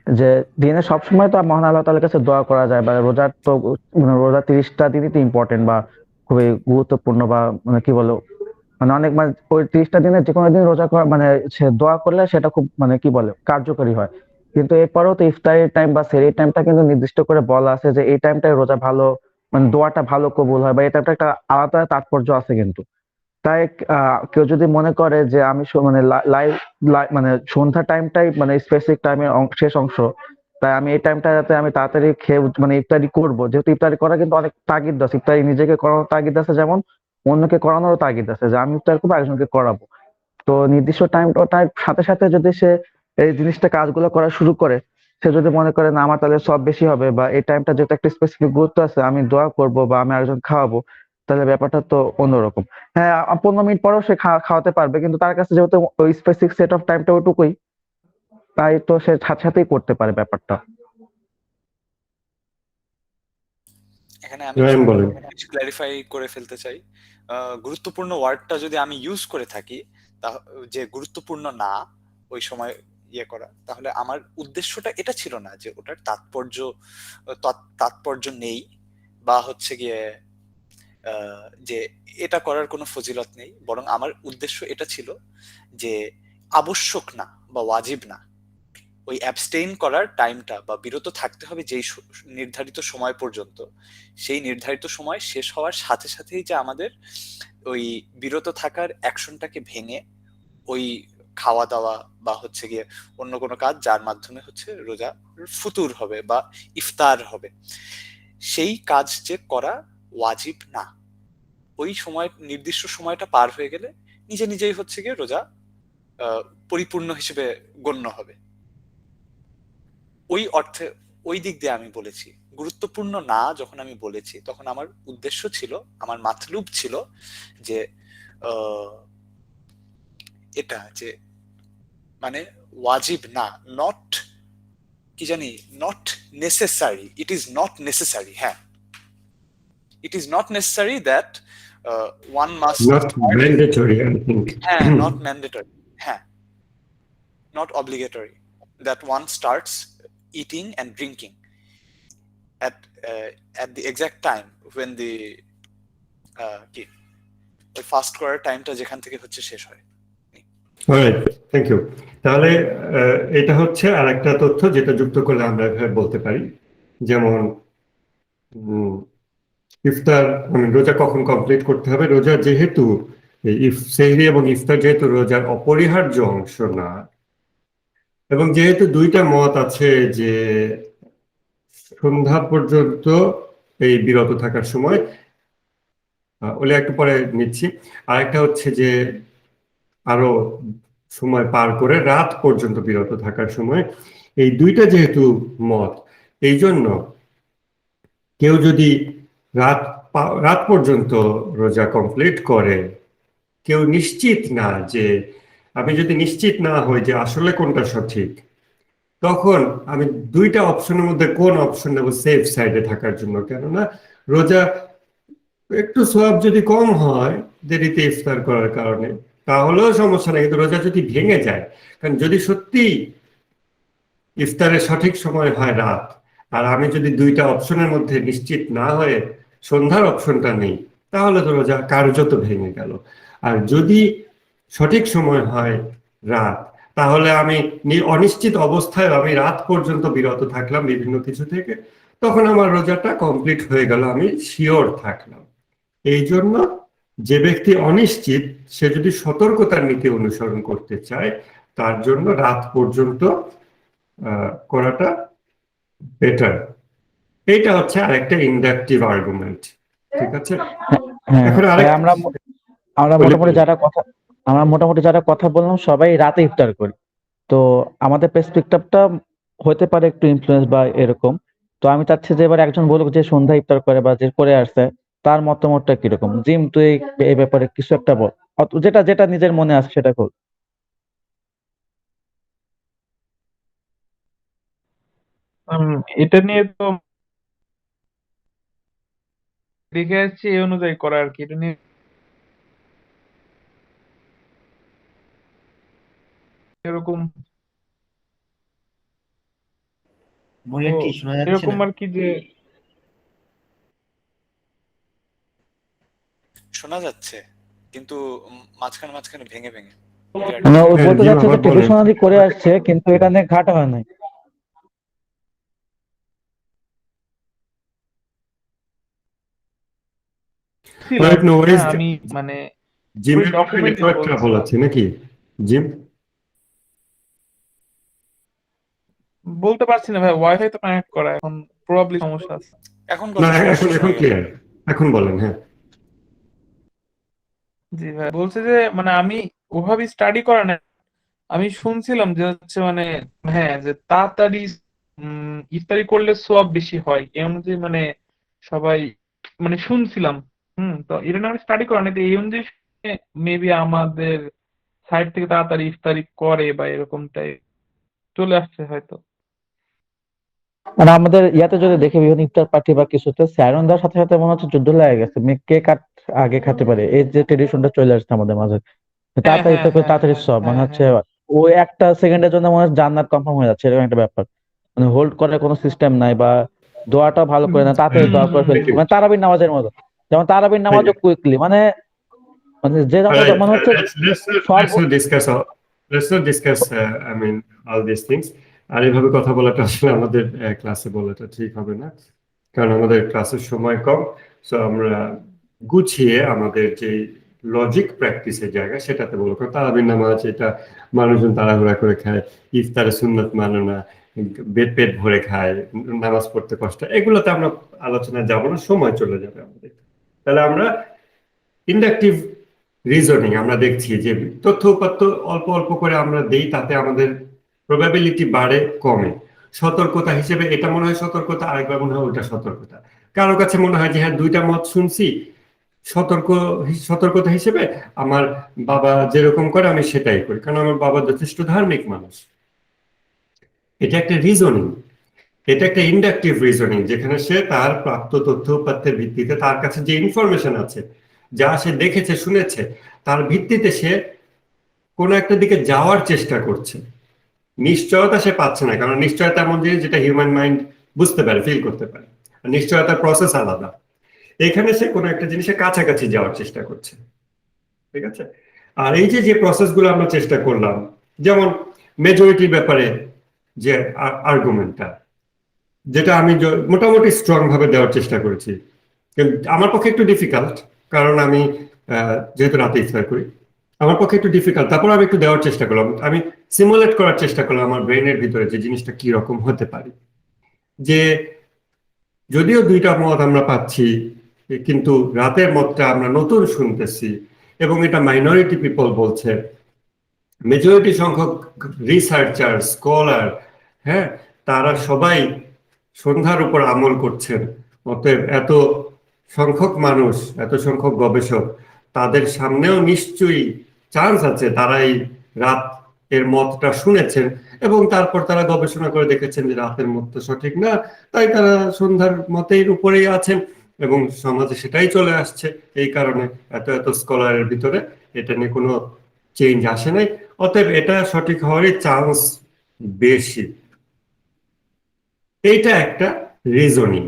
যে দিনে সবসময় তো আর মহান আল্লাহ তাআলার কাছে দোয়া করা যায়, বা রোজার তো মানে রোজা 30টা দিনই তো ইম্পর্টেন্ট বা খুবই গুরুত্বপূর্ণ, বা মানে কি বলো মানে অনেক মানে ওই 30টা দিনে যে কোনো দিন রোজা করা মানে সে দোয়া করলে সেটা খুব মানে কি বলে কার্যকরী হয়। কিন্তু এরপরেও তো ইফতারের টাইম বা সেহরির টাইমটা কিন্তু নির্দিষ্ট করে বলা আছে যে এই টাইমটায় রোজা ভালো মানে দোয়াটা ভালো কবুল হয়, বা এটা একটা আলাদা তাৎপর্য আছে কিন্তু। তাই কেউ যদি মনে করে যে আমি মানে লাইভ মানে সন্ধ্যা টাইমটাই মানে স্পেসিফিক টাইমের শেষ অংশ, তাই আমি এই টাইমটা যাতে আমি তাড়াতাড়ি খেয়ে মানে ইফতারি করবো, যেহেতু ইফতারি করা কিন্তু অনেক তাগিদ আছে, ইফতারি নিজেকে করানোর তাগিদ আছে যেমন অন্যকে করানোরও তাগিদ আছে, যে আমি ইফতার করবো একজনকে করাবো। তো নির্দিষ্ট টাইমটার সাথে সাথে যদি সে এই জিনিসটা কাজগুলো করা শুরু করে, সে যদি মনে করে না আমার তাহলে সব বেশি হবে, বা এই টাইমটা যেহেতু একটা স্পেসিফিক গুরুত্ব আছে আমি দোয়া করব বা আমি আরেকজন খাওয়াবো, তাহলে ব্যাপারটা তো অন্যরকম। হ্যাঁ, 15 মিনিট পরেও সে খাওয়াতে পারবে, কিন্তু তার কাছে যেহেতু ওই স্পেসিফিক সেট অফ টাইমটা ওটুকুই, তাই তো সে সাথে সাথেই করতে পারে ব্যাপারটা। এখানে আমি রায়হান কিছু বলেন। জিনিস ক্ল্যারিফাই করে ফেলতে চাই। গুরুত্বপূর্ণ ওয়ার্ডটা যদি আমি ইউজ করে থাকি, তা যে গুরুত্বপূর্ণ না ওই সময় ইয়ে করা, তাহলে আমার উদ্দেশ্যটা এটা ছিল না যে ওটার তাৎপর্য নেই, বা হচ্ছে গিয়ে যে এটা করার কোনো ফজিলত নেই, বরং আমার উদ্দেশ্য এটা ছিল যে আবশ্যক না বা ওয়াজিব না, ওই অ্যাবস্টেইন করার টাইমটা বা বিরত থাকতে হবে যেই নির্ধারিত সময় পর্যন্ত, সেই নির্ধারিত সময় শেষ হওয়ার সাথে সাথেই যে আমাদের ওই বিরত থাকার অ্যাকশনটাকে ভেঙে ওই খাওয়া দাওয়া বা হচ্ছে গিয়ে অন্য কোনো কাজ যার মাধ্যমে হচ্ছে রোজা ফুতুর হবে বা ইফতার হবে, সেই কাজ যে করা ওয়াজিব না। ওই সময় নির্দিষ্ট সময়টা পার হয়ে গেলে নিজে নিজেই হচ্ছে গিয়ে রোজা পরিপূর্ণ হিসেবে গণ্য হবে। ওই অর্থে ওই দিক দিয়ে আমি বলেছি। গুরুত্বপূর্ণ না যখন আমি বলেছি, তখন আমার উদ্দেশ্য ছিল, আমার মাতলুব ছিল যে আহ, এটা যে মানে ওয়াজিব না, নট কি জানি, not necessary, it is not necessary. হ্যাঁ, it is not necessary that one must not start. Mandatory I think. হ্যাঁ, নট ম্যান্ডেটরি। হ্যাঁ, not obligatory that one starts eating and drinking at at the exact time when the কি ওই fast করার টাইমটা যেখান থেকে হচ্ছে শেষ হয়। Alright, thank you. তাহলে এটা হচ্ছে আরেকটা তথ্য যেটা যুক্ত করলে আমরা এভাবে বলতে পারি, যেমন ইফতার মানে রোজা কখন কমপ্লিট করতে হবে। রোজা যেহেতু সেহরি এবং ইফতার যেহেতু রোজার অপরিহার্য অংশ না, এবং যেহেতু দুইটা মত আছে যে সন্ধ্যা পর্যন্ত এই বিরত থাকার সময়, ওগুলো একটু পরে নিচ্ছি। আরেকটা হচ্ছে যে আরো সময় পার করে রাত পর্যন্ত বিরত থাকার সময়, এই দুইটা যেহেতু মত, এই জন্য কেউ যদি রাত রাত পর্যন্ত রোজা কমপ্লিট করে, কেউ নিশ্চিত না যে, আমি যদি নিশ্চিত না হই যে আসলে কোনটা সঠিক, তখন আমি দুইটা অপশনের মধ্যে কোন অপশন নেব সেফ সাইডে থাকার জন্য। কেননা রোজা একটু সোয়াব যদি কম হয় দেরিতে ইফতার করার কারণে, তাহলেও সমস্যা নেই, কিন্তু রোজা যদি ভেঙে যায়, কারণ যদি সত্যি ইফতারের সঠিক সময় হয় রাত, আর আমি যদি দুইটা অপশনের মধ্যে নিশ্চিত না হয়ে সন্ধ্যার অপশনটা নেই, তাহলে তো রোজা কার্যত ভেঙে গেল। আর যদি সঠিক সময় হয় রাত, তাহলে আমি অনিশ্চিত অবস্থায় আমি রাত পর্যন্ত বিরত থাকলাম বিভিন্ন কিছু থেকে, তখন আমার রোজাটা কমপ্লিট হয়ে গেল, আমি শিওর থাকলাম। এই জন্য যে ব্যক্তি অনিশ্চিত, সে যদি সতর্কতার নীতি অনুসরণ করতে চায়, তার জন্য রাত পর্যন্ত করাটা বেটার। এইটা হচ্ছে আরেকটা ইন্ডাকটিভ আর্গুমেন্ট। ঠিক আছে, হ্যাঁ, এখন ভাই, আরেক আমরা আমরা বলি মোটামুটি বলি। যারা কথা আমরা মোটামুটি যারা কথা বললাম সবাই রাতে ইফতার করি। তো আমাদের পেসপেক্টিভটা হতে পারে একটু ইনফ্লুয়েন্স বা এরকম। তো আমি চাচ্ছি যে এবার একজন বলুক যে সন্ধ্যা ইফতার করে বা যে করে আসছে, তার মতামতটা কিরকম। জিম, তুই এই ব্যাপারে কিছু একটা বল, যেটা যেটা নিজের মনে আছে সেটা বল। এটা নিয়ে তো দেখে আসছি এই অনুযায়ী করা আর কি, এটা নিয়ে এরকম। তো বুলেট কি শোনা যাচ্ছে এরকম না? আর কি যে শোনা যাচ্ছে, কিন্তু মাঝখানে মাঝখানে ভেঙে ভেঙে মানে ক্লিয়ারলি ও শোনা হ্যাঁ, বলতে জিম চাচ্ছে আবার যে বলেন। ট্রেডিশনালি করে আসছে কিন্তু এটা নিয়ে ঘাটা হয় নাই। ছিলাম। Alright, no worries. হ্যাঁ আমি মানে পুরো জিমের মনে হয় ডকুমেন্টেড নেটওয়ার্ক বলছি। ট্রাবল আছে নাকি জিম? বলতে পারছি না ভাই, ওয়াইফাই তো কানেক্ট করা, এখন প্রবাবলি সমস্যা আছে। এখন না, কথা এখন স্পষ্ট এখন শোনা গেল। ক্লিয়ার। এখন বলেন, হ্যাঁ। জি ভাই, বলছে যে মানে আমি ওভাবে স্টাডি করা না, আমি শুনছিলাম যে হচ্ছে মানে হ্যাঁ যে তাড়াতাড়ি ইফতারি করলে সওয়াব বেশি হয় এই অনুযায়ী মানে সবাই মানে শুনছিলাম। তো এটা না আমি স্টাডি করা নাই, তো এই অনুযায়ী মেবি আমাদের সাইড থেকে তাড়াতাড়ি ইফতারি করে বা এরকমটাই চলে আসছে হয়তো। মানে আমাদের ইয়াতে যদি দেখে বিভিন্ন ইফতার পার্টি বা কিছুতে স্যারন দেওয়ার সাথে সাথে মনে হচ্ছে যুদ্ধ লেগে গেছে, কে কাট আগে খেতে পারে, এই যে ট্রেডিশনটা চলে আসছে আমাদের মাঝে। হ্যাঁ তাড়াতাড়ি হ্যাঁ ইফতার করে হ্যাঁ তাড়াতাড়ি হ্যাঁ সব মনে হ্যাঁ হচ্ছে হ্যাঁ। ওই একটা সেকেন্ডের জন্য মনে হচ্ছে জান্নাত কনফার্ম হয়ে যাচ্ছে, এরকম একটা ব্যাপার। মানে হোল্ড করার কোনো সিস্টেম নাই বা দোয়াটা ভালো করে না, তাড়াতাড়ি দোয়া করে ফেলছে, Thank you. মানে তারাবির নামাজের মতো। যেমন তারাবির Thank নামাজও you. কুইকলি মানে মানে যে All right, মনে হচ্ছে সর্ব let's not discuss I mean all these things. আর এইভাবে কথা বলাটা আসলে আমাদের ক্লাসে বলাটা ঠিক হবে না, কারণ আমাদের ক্লাসের সময় কম। সো আমরা গুছিয়ে আমাদের যে লজিক প্র্যাকটিসের জায়গা সেটাতে বলবো, কারণ তারাবির নামাজ এটা মানুষজন তাড়াহুড়া করে খায়, ইফতারে সুন্নত মানে না, পেট ভরে খায়, নামাজ পড়তে কষ্ট, এগুলোতে আমরা আলোচনায় যাব না, সময় চলে যাবে আমাদের। তাহলে আমরা ইন্ডাকটিভ রিজনিং আমরা দেখছি যে তথ্য উপাত্ত অল্প অল্প করে আমরা দেই, তাতে আমাদের প্রবাবিলিটি বাড়ে কমে। সতর্কতা হিসেবে এটা মনে হয় সতর্কতা, আরেকবার মনে হয় ওইটা সতর্কতা। কারো কাছে মনে হয় যে হ্যাঁ দুইটা মত শুনছি, সতর্কতা হিসেবে আমার বাবা যেরকম করে আমি সেটাই করি, কারণ আমার বাবা যথেষ্ট ধার্মিক মানুষ। এটা একটা রিজনিং, এটা একটা ইন্ডাকটিভ রিজনিং, যেখানে সে তার প্রাপ্ত তথ্য উপাত্তের ভিত্তিতে তার কাছে যে ইনফরমেশন আছে, যা সে দেখেছে শুনেছে, তার ভিত্তিতে সে কোনো একটা দিকে যাওয়ার চেষ্টা করছে। নিশ্চয়তা সে পাচ্ছে না, কারণ নিশ্চয়তা এমন জিনিস যেটা হিউম্যান মাইন্ড বুঝতে পারে, ফিল করতে পারে। আর নিশ্চয়তার প্রসেস আলাদা। এখানে সে কোনো একটা জিনিসের কাছাকাছি যাওয়ার চেষ্টা করছে, ঠিক আছে? আর এই যে যে প্রসেসগুলো আমরা চেষ্টা করলাম, যেমন মেজরিটির ব্যাপারে যে আর্গুমেন্টটা, যেটা আমি মোটামুটি স্ট্রং ভাবে দেওয়ার চেষ্টা করেছি, কিন্তু আমার পক্ষে একটু ডিফিকাল্ট, কারণ আমি যেহেতু রাতে ইফতার করি, আমার পক্ষে একটু ডিফিকাল্ট। তারপর আমি একটু দেওয়ার চেষ্টা করলাম, আমি সিমুলেট করার চেষ্টা করলাম আমার ব্রেনের ভিতরে যে জিনিসটা কি রকম হতে পারে। যে যদিও দুইটা মত আমরা পাচ্ছি, কিন্তু রাতের মতটা আমরা নতুন শুনতেছি, এবং এটা মাইনরিটি পিপল বলছে, মেজরিটি সংখ্যক রিসার্চার স্কলার, হ্যাঁ, তারা সবাই সন্ধ্যার উপর আমল করছেন। অতএব এত সংখ্যক মানুষ, এত সংখ্যক গবেষক, তাদের সামনেও নিশ্চয়ই চান্স আছে তারা এই রাত এর মতটা শুনেছেন, এবং তারপর তারা গবেষণা করে দেখেছেন যে রাতের মতটা সঠিক না, তাই তারা সন্ধ্যার মতের উপরেই আছেন, এবং সমাজে সেটাই চলে আসছে। এই কারণে এত এত স্কলারের ভিতরে এটা নিয়ে কোনো চেঞ্জ আসে নাই, অতএব এটা সঠিক হওয়ারই চান্স বেশি। এইটা একটা রিজনিং।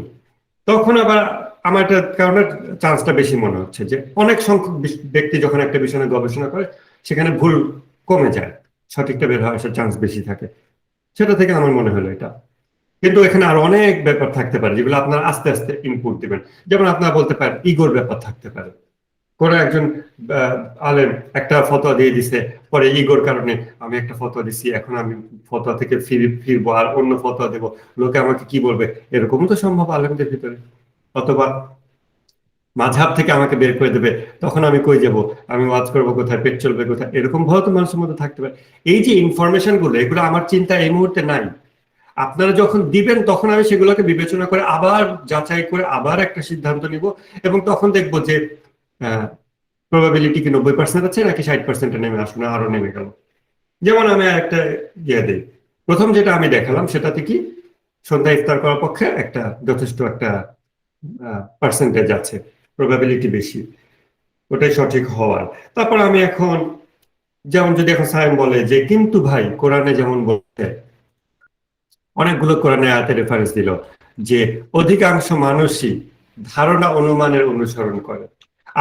তখন আবার আমার একটা কারণে চান্সটা বেশি মনে হচ্ছে যে অনেক সংখ্যক ব্যক্তি যখন একটা বিষয় নিয়ে গবেষণা করে, সেখানে ভুল কমে যায়, সঠিকটা বের হওয়ার চান্স বেশি থাকে। সেটা থেকে আমার মনে হলো এটা। কিন্তু এখানে আরো অনেক ব্যাপার থাকতে পারে যেগুলো আপনারা আস্তে আস্তে ইনপুট দিবেন। যেমন আপনারা বলতে পারেন ইগোর ব্যাপার থাকতে পারে, কোনো একজন আলেম একটা ফতোয়া দিয়ে দিছে, পরে ইগোর কারণে আমি একটা ফতোয়া দিছি, এখন আমি ফতোয়া থেকে ফিরবো আর অন্য ফতোয়া দেবো, লোকে আমাকে কি বলবে, এরকমও তো সম্ভব আলেমদের ভিতরে। অথবা মাঝহাব থেকে আমাকে বের করে দেবে, তখন আমি কই যাব, আমি ওয়াজ করবো কোথায়, পেট চলবে কোথায়, এরকম ভাবে তো মানুষের মধ্যে থাকতে পারে। এই যে ইনফরমেশন গুলো, এগুলো আমার চিন্তা এই মুহূর্তে নাই। আপনারা যখন দিবেন তখন আমি সেগুলোকে বিবেচনা করে আবার যাচাই করে আবার একটা সিদ্ধান্ত নিব, এবং তখন দেখবো যে প্রবাবিলিটি কি 90% আছে নাকি 60% নেমে আসলো, আরো নেমে গেল। যেমন আমি একটা দিই, প্রথম যেটা আমি দেখালাম সেটাতে কি সন্ধ্যা ইফতার করার পক্ষে একটা যথেষ্ট একটা পার্সেন্টেজ আছে, প্রবাবিলিটি বেশি, ওটাই সঠিক হওয়ার। তারপর আমি এখন যেমন যদি এখন সায়েম বলে যে কিন্তু ভাই কোরআনে যেমন বলছে, অনেকগুলো কোরআনে আয়াতে রেফারেন্স দিল যে অধিকাংশ মানুষই ধারণা অনুমানের অনুসরণ করে।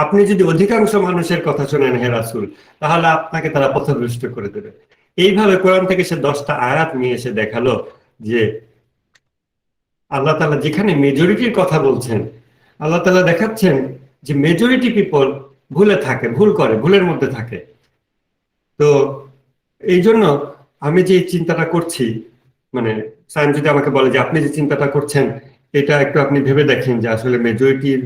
আপনি যদি অধিকাংশ মানুষের কথা শোনেন হে রাসূল, তাহলে আপনাকে তারা পথভ্রষ্ট করে দেবে। এইভাবে কোরআন থেকে সে 10টা আয়াত নিয়ে এসে দেখালো যে আল্লাহ তাআলা যেখানে মেজরিটির কথা বলছেন, আল্লাহ তাআলা দেখাচ্ছেন যে মেজরিটি পিপল ভুলে থাকে, ভুল করে, ভুলের মধ্যে থাকে। তো এই জন্য আমি যে চিন্তাটা করছি, মানে সায়েম যদি আমাকে বলে যে আপনি যে চিন্তাটা করছেন এটা একটু আপনি ভেবে দেখেন যে আসলে মেজরিটির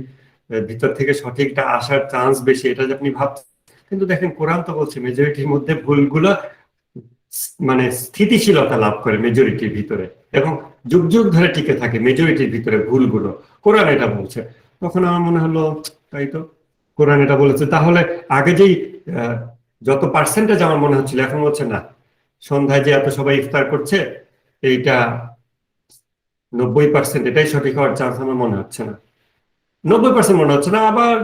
ভিতর থেকে সঠিকটা আসার চান্স বেশি, এটা যে আপনি ভাবছেন, কিন্তু দেখেন কোরআন তো বলছে মেজরিটির মধ্যে ভুলগুলো মানে স্থিতিশীলতা লাভ করে মেজরিটির ভিতরে, এবং যুগ যুগ ধরে টিকে থাকে মেজরিটির ভিতরে ভুলগুলো। কোরআন এটা বলছে। তখন আমার মনে হলো তাই তো, কোরআন এটা বলেছে, তাহলে আগে যেই যত পার্সেন্টেজ আমার মনে হচ্ছিল, এখন হচ্ছে না, সন্ধ্যায় যে এত সবাই ইফতার করছে এইটা 90%, এটাই সঠিক হওয়ার চান্স আমার মনে হচ্ছে না। 90% মনে হচ্ছে না, আবার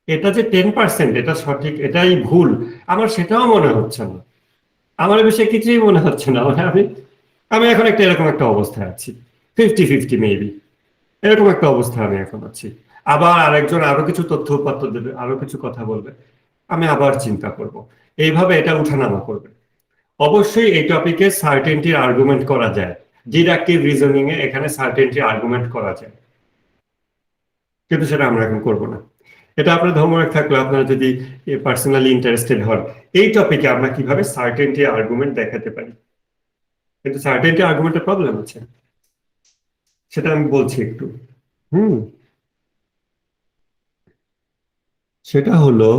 এটা যে 10% এটা সঠিক, এটাই ভুল, আমার সেটাও মনে হচ্ছে না। আমার বিষয়ে কিছুই মনে হচ্ছে না। মানে আমি এখন এরকম একটা অবস্থায় আছি, 50-50 মেবি, এরকম একটা অবস্থায় আমি এখন আছি। আবার আরেকজন আরো কিছু তথ্য উপাত্ত দেবে, আরো কিছু কথা বলবে, আমি আবার চিন্তা করব, এইভাবে এটা উঠানামা করবে। অবশ্যই এই টপিকে সার্টেনটির আর্গুমেন্ট করা যায়, ডিডাকটিভ রিজনিং এ এখানে সার্টেনটির আর্গুমেন্ট করা যায়, কিন্তু সেটা আমরা এখন করব না। এটা আপনার হোমওয়ার্ক থাকলে, আপনারা যদি পার্সোনালি ইন্টারেস্টেড হন এই টপিকে আমরা কিভাবে সার্টেনটি আর্গুমেন্ট দেখাতে পারি। কিন্তু সার্টেনটি আর্গুমেন্টের প্রবলেম আছে, সেটা আমি বলছি একটু। সেটা হলো,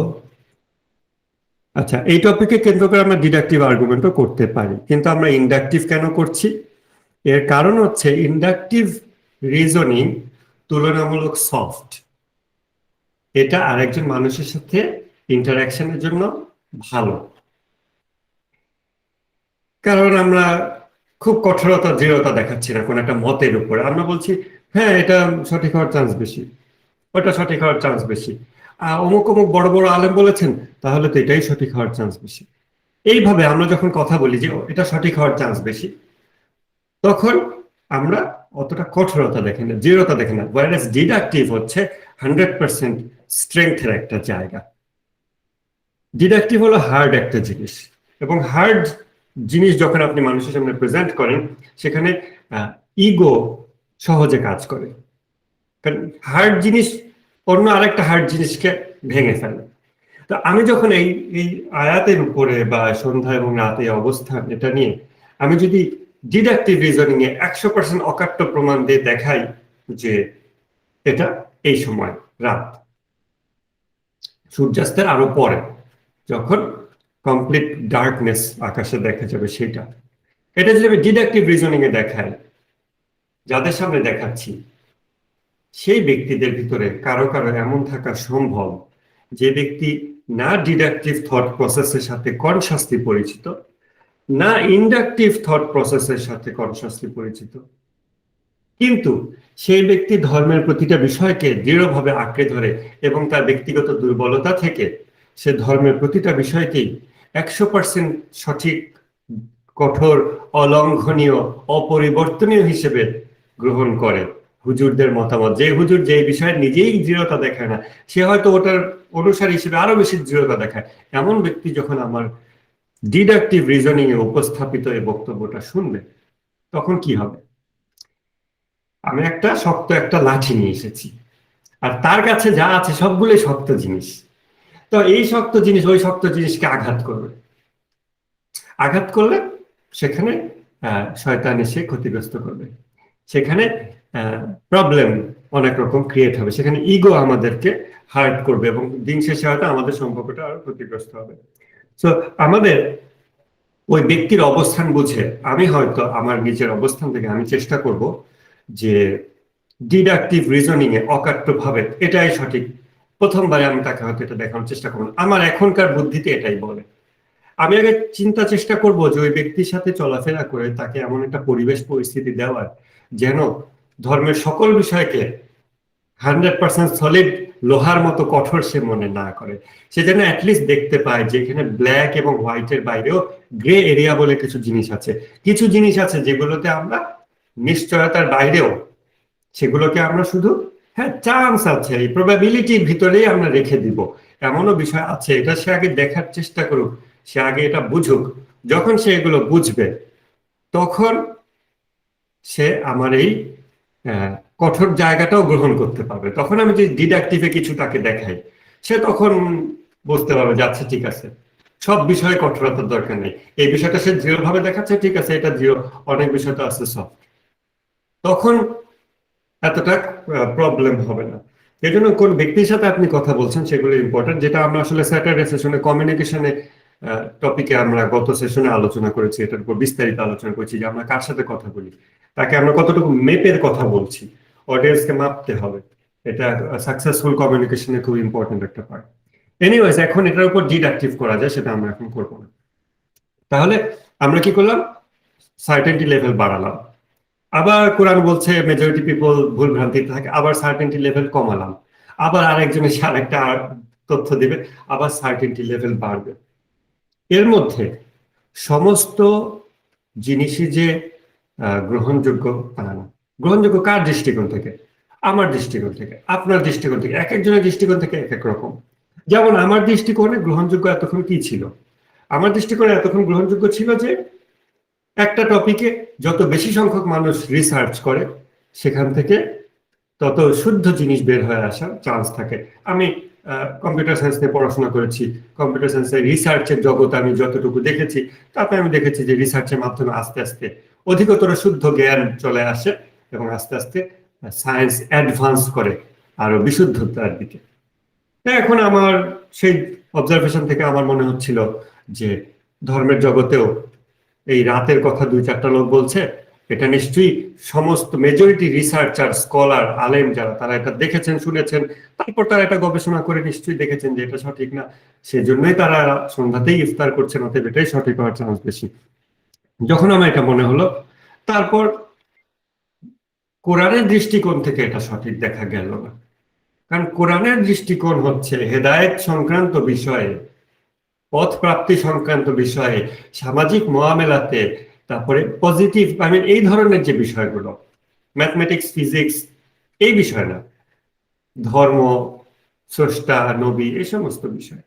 আচ্ছা এই টপিকে কেন্দ্র করে আমরা ডিডাকটিভ আর্গুমেন্টও করতে পারি, কিন্তু আমরা ইন্ডাকটিভ কেন করছি? এর কারণ হচ্ছে ইন্ডাকটিভ রিজনিং তুলনামূলক সফট, এটা আরেকজন মানুষের সাথে ইন্টারাকশনের জন্য ভালো। কারণ আমরা খুব কঠোরতা দৃঢ়তা দেখাচ্ছি না কোন একটা মতের উপরে, আমরা বলছি হ্যাঁ এটা সঠিক হওয়ার চান্স বেশি, ওটা সঠিক হওয়ার চান্স বেশি, অমুক অমুক বড় বড় আলেম বলেছেন তাহলে তো এটাই সঠিক হওয়ার চান্স বেশি। এইভাবে আমরা যখন কথা বলি যে এটা সঠিক হওয়ার চান্স বেশি, তখন আমরা অতটা কঠোরতা দেখি না, দৃঢ়তা দেখি না। ওয়ারেস ডিডাকটিভ হচ্ছে 100% স্ট্রেংথের একটা জায়গা। ডিডাকটিভ হলো হার্ড একটা জিনিস, এবং হার্ড জিনিস যখন আপনি মানুষের সামনে প্রেজেন্ট করেন, সেখানে ইগো সহজে কাজ করে, কারণ হার্ড জিনিস অন্য আরেকটা হার্ড জিনিসকে ভেঙে ফেলে। তো আমি যখন এই আয়াতের উপরে বা সন্ধ্যা এবং রাতে অবস্থান এটা নিয়ে আমি যদি ডিডাকটিভ রিজনিং এ 100% অকাট্য প্রমাণ দিয়ে দেখাই যে এটা এই সময় রাত, সূর্যাস্তের আরো পরে যখন কমপ্লিট ডার্কনেস আকাশে দেখা যাবে, সেটা এটা যদি আমি ডিডাকটিভ রিজনিং এ দেখাই, যাদের সামনে দেখাচ্ছি সেই ব্যক্তিদের ভিতরে কারো কারো এমন থাকা সম্ভব যে ব্যক্তি না ডিডাকটিভ থট প্রসেসের সাথে কনসাসলি পরিচিত, না ইন্ডাকটিভ থট প্রসেসের সাথে কনসাসলি পরিচিত, কিন্তু সেই ব্যক্তি ধর্মের প্রতিটা বিষয়কে দৃঢ়ভাবে আঁকড়ে ধরে এবং তার ব্যক্তিগত দুর্বলতা থেকে সে ধর্মের প্রতিটা বিষয়কেই 100% সঠিক, কঠোর, অলঙ্ঘনীয়, অপরিবর্তনীয় হিসেবে গ্রহণ করে। হুজুরদের মতামত, যে হুজুর যে বিষয়ে নিজেই দৃঢ়তা দেখায় না, সে হয়তো ওটার অনুসারী হিসেবে আরো বেশি দৃঢ়তা দেখায়। এমন ব্যক্তি যখন আমার ডিডাকটিভ রিজনিং এ উপস্থাপিত এই বক্তব্যটা শুনবে, তখন কি হবে? আমি একটা শক্ত একটা লাঠি নিয়ে এসেছি, আর তার কাছে যা আছে সবগুলোই শক্ত জিনিস। তো এই শক্ত জিনিস ওই শক্ত জিনিসকে আঘাত করবে, আঘাত করলে সেখানে শয়তান এসে ক্ষতিগ্রস্ত করবে, সেখানে প্রবলেম অনেক রকম ক্রিয়েট হবে, সেখানে ইগো আমাদেরকে হার্ট করবে, এবং দিন শেষে হয়তো আমাদের সম্পর্কটা আরো ক্ষতিগ্রস্ত হবে। তো আমাদের ওই ব্যক্তির অবস্থান বুঝে আমি হয়তো আমার নিজের অবস্থান থেকে আমি চেষ্টা করব যে ডিডাকটিভ রিজনিং এ অকাট্য ভাবে এটাই সঠিক, প্রথমবারে আমি তাকে হয়তো এটা দেখানোর চেষ্টা করবো, আমার এখনকার বুদ্ধিতে এটাই বলে। আমি আগে চেষ্টা করব যে ওই ব্যক্তির সাথে চলাফেরা করে তাকে এমন একটা পরিবেশ পরিস্থিতি দেওয়ার যেন ধর্মের সকল বিষয়কে 100% সলিড লোহার মতো কঠোর সে মনে না করে, সে যেন অ্যাটলিস্ট দেখতে পায় যে এখানে ব্ল্যাক এবং হোয়াইটের বাইরেও গ্রে এরিয়া বলে কিছু জিনিস আছে, কিছু জিনিস আছে যেগুলোতে আমরা নিশ্চয়তার বাইরেও সেগুলোকে আমরা শুধু হ্যাঁ চান্স আছে, এই প্রবাবিলিটির ভিতরেই আমরা রেখে দিব, এমনও বিষয় আছে, এটা সে আগে দেখার চেষ্টা করুক, সে আগে এটা বুঝুক। যখন সে এগুলো বুঝবে তখন সে আমার এই আহ, কঠোর জায়গাটাও গ্রহণ করতে পারবে। তখন আমি যদি ডিডাকটিভে কিছু তাকে দেখাই, সে তখন বুঝতে পারবে যে আচ্ছা ঠিক আছে, সব বিষয়ে কঠোরতার দরকার নেই, এই বিষয়টা সে দৃঢ় ভাবে দেখাচ্ছে, ঠিক আছে এটা দৃঢ়, অনেক বিষয় তো আছে সব, তখন এতটা প্রবলেম হবে না। এই জন্য কোন ব্যক্তির সাথে আপনি কথা বলছেন সেগুলো ইম্পর্টেন্ট, যেটা আমরা আসলে স্যাটারডে সেশনে কমিউনিকেশনে টপিকে আমরা গত সেশনে আলোচনা করেছি, এটার উপর বিস্তারিত আলোচনা করেছি যে আমরা কার সাথে কথা বলি, তাকে আমরা কতটুকু মেপের কথা বলছি, অডিয়েন্সকে মাপতে হবে, এটা সাকসেসফুল কমিউনিকেশনের খুব ইম্পর্টেন্ট একটা পার্ট। এনিওয়েজ, এখন এটার উপর ডিডাকটিভ করা যায়, সেটা আমরা এখন করবো না। তাহলে আমরা কি করলাম, সার্টেনটি লেভেল বাড়ালাম, আবার কোরআন বলছে মেজরিটি পিপল ভুল ভ্রান্তিতে থাকে, আবার সার্টেনটি লেভেল কমালাম, আবার আরেকজন এসে আরেকটা তথ্য দিবে, আবার সার্টেনটি লেভেল বাড়বে। এর মধ্যে সমস্ত জিনিসই যে গ্রহণযোগ্য তা না। গ্রহণযোগ্য কার দৃষ্টিকোণ থেকে? আমার দৃষ্টিকোণ থেকে, আপনার দৃষ্টিকোণ থেকে, এক একজনের দৃষ্টিকোণ থেকে এক এক রকম। যেমন আমার দৃষ্টিকোণে গ্রহণযোগ্য এতক্ষণ কি ছিল? আমার দৃষ্টিকোণে এতক্ষণ গ্রহণযোগ্য ছিল যে একটা টপিকে যত বেশি সংখ্যক মানুষ রিসার্চ করে সেখান থেকে তত শুদ্ধ জিনিস বের হয়ে আসার চান্স থাকে। আমি কম্পিউটার সায়েন্স নিয়ে পড়াশোনা করেছি, কম্পিউটার সায়েন্সের রিসার্চের জগৎ আমি যতটুকু দেখেছি, তাতে আমি দেখেছি যে রিসার্চের মাধ্যমে আস্তে আস্তে অধিকতর শুদ্ধ জ্ঞান চলে আসে এবং আস্তে আস্তে সায়েন্স অ্যাডভান্স করে আরো বিশুদ্ধতার দিকে। এখন আমার সেই অবজারভেশন থেকে আমার মনে হচ্ছিল যে ধর্মের জগতেও এই রাতের কথা দুই চারটা লোক বলছে, এটা নিশ্চয়ই সমস্ত মেজরিটি রিসার্চার স্কলার আলেম যারা, তারা এটা দেখেছেন শুনেছেন, তারপর তারা এটা গবেষণা করে নিশ্চয়ই দেখেছেন যে এটা সঠিক না, সেজন্যই তারা সন্ধ্যাতেই ইফতার করছেন, অতএব এটাই সঠিক হওয়ার চান্স বেশি। যখন আমার এটা মনে হলো, তারপর কোরআনের দৃষ্টিকোণ থেকে এটা সঠিক দেখা গেল না, কারণ কোরআনের দৃষ্টিকোণ হচ্ছে হেদায়েত সংক্রান্ত বিষয়ে, পথ প্রাপ্তি সংক্রান্ত বিষয়ে, সামাজিক মোয়ামেলাতে, তারপরে পজিটিভ এই ধরনের যে বিষয়গুলো, ম্যাথমেটিক্স ফিজিক্স এই বিষয় না, ধর্ম, স্রষ্টা, নবী, এই সমস্ত বিষয়,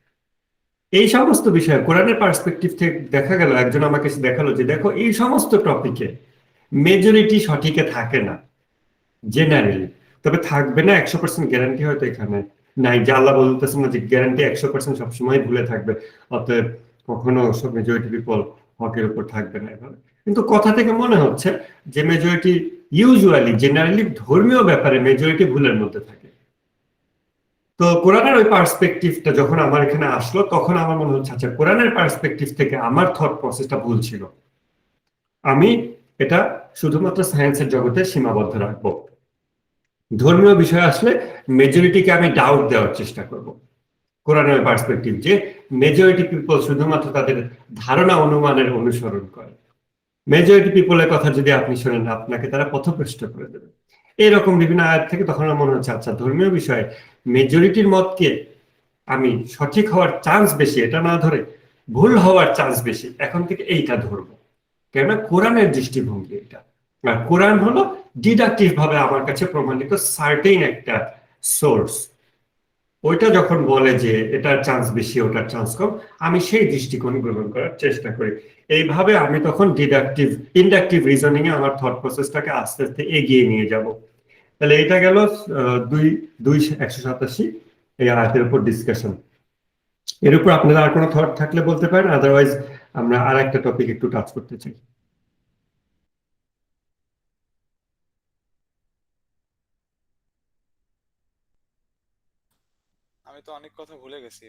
এই সমস্ত বিষয় কোরআনের পার্সপেক্টিভ থেকে দেখা গেল, একজন আমাকে দেখালো যে দেখো এই সমস্ত টপিকে মেজরিটি সঠিকে থাকে না জেনারেলি, তবে থাকবে না 100% গ্যারান্টি হয়তো এখানে নাই, যে আল্লাহ বলতেছেন না যে গ্যারান্টি 100% সবসময় ভুলে থাকবে, অতএব কখনো সব মেজরিটি পিপল হকের উপর থাকবে না এভাবে। কিন্তু কথা থেকে মনে হচ্ছে যে মেজরিটি ইউজুয়ালি জেনারেলি ধর্মীয় ব্যাপারে মেজরিটি ভুলের মধ্যে থাকে। তো কোরআনের ওই পার্সপেক্টিভটা যখন আমার এখানে আসলো, তখন আমার মনে হচ্ছে আচ্ছা কোরআনের পার্সপেক্টিভ থেকে আমার থট প্রসেসটা ভুল ছিল, আমি এটা শুধুমাত্র সায়েন্সের জগতে সীমাবদ্ধ রাখবো, ধর্মীয় বিষয় আসলে মেজরিটিকে আমি ডাউট দেওয়ার চেষ্টা করব। কোরআনের পার্সপেক্টিভ যে মেজরিটি পিপল শুধুমাত্র তাদের ধারণা অনুমানের অনুসরণ করে, মেজরিটি পিপলের কথা যদি আপনি শোনেন আপনাকে তারা পথভ্রষ্ট করে দেবে, এইরকম বিভিন্ন আয়াত থেকে তখন আমার মনে হচ্ছে আচ্ছা ধর্মীয় বিষয়ে মেজরিটির মতকে আমি সঠিক হওয়ার চান্স বেশি এটা না ধরে ভুল হওয়ার চান্স বেশি, এখন থেকে এইটা ধরবো, কেননা কোরআনের দৃষ্টিভঙ্গি এটা। আর কোরআন হলো ডিডাকটিভ ভাবে আমার কাছে প্রমাণিত সার্টেইন একটা সোর্স, ওইটা যখন বলে যে এটার চান্স বেশি ওটার চান্স কম, আমি সেই দৃষ্টিকোণ গ্রহণ করার চেষ্টা করি। এইভাবে আমি তখন ডিডাকটিভ ইন্ডাকটিভ রিজনিং এ আমার থট প্রসেসটাকে আস্তে আস্তে এগিয়ে নিয়ে যাব। তাহলে এটা গেল 187 এই আয়াতের উপর ডিসকাশন। এর উপর আপনারা আর কোনো থট থাকলে বলতে পারেন, আদারওয়াইজ আমরা আর একটা টপিক একটু টাচ করতে চাই। আমি তো অনেক কথা ভুলে গেছি।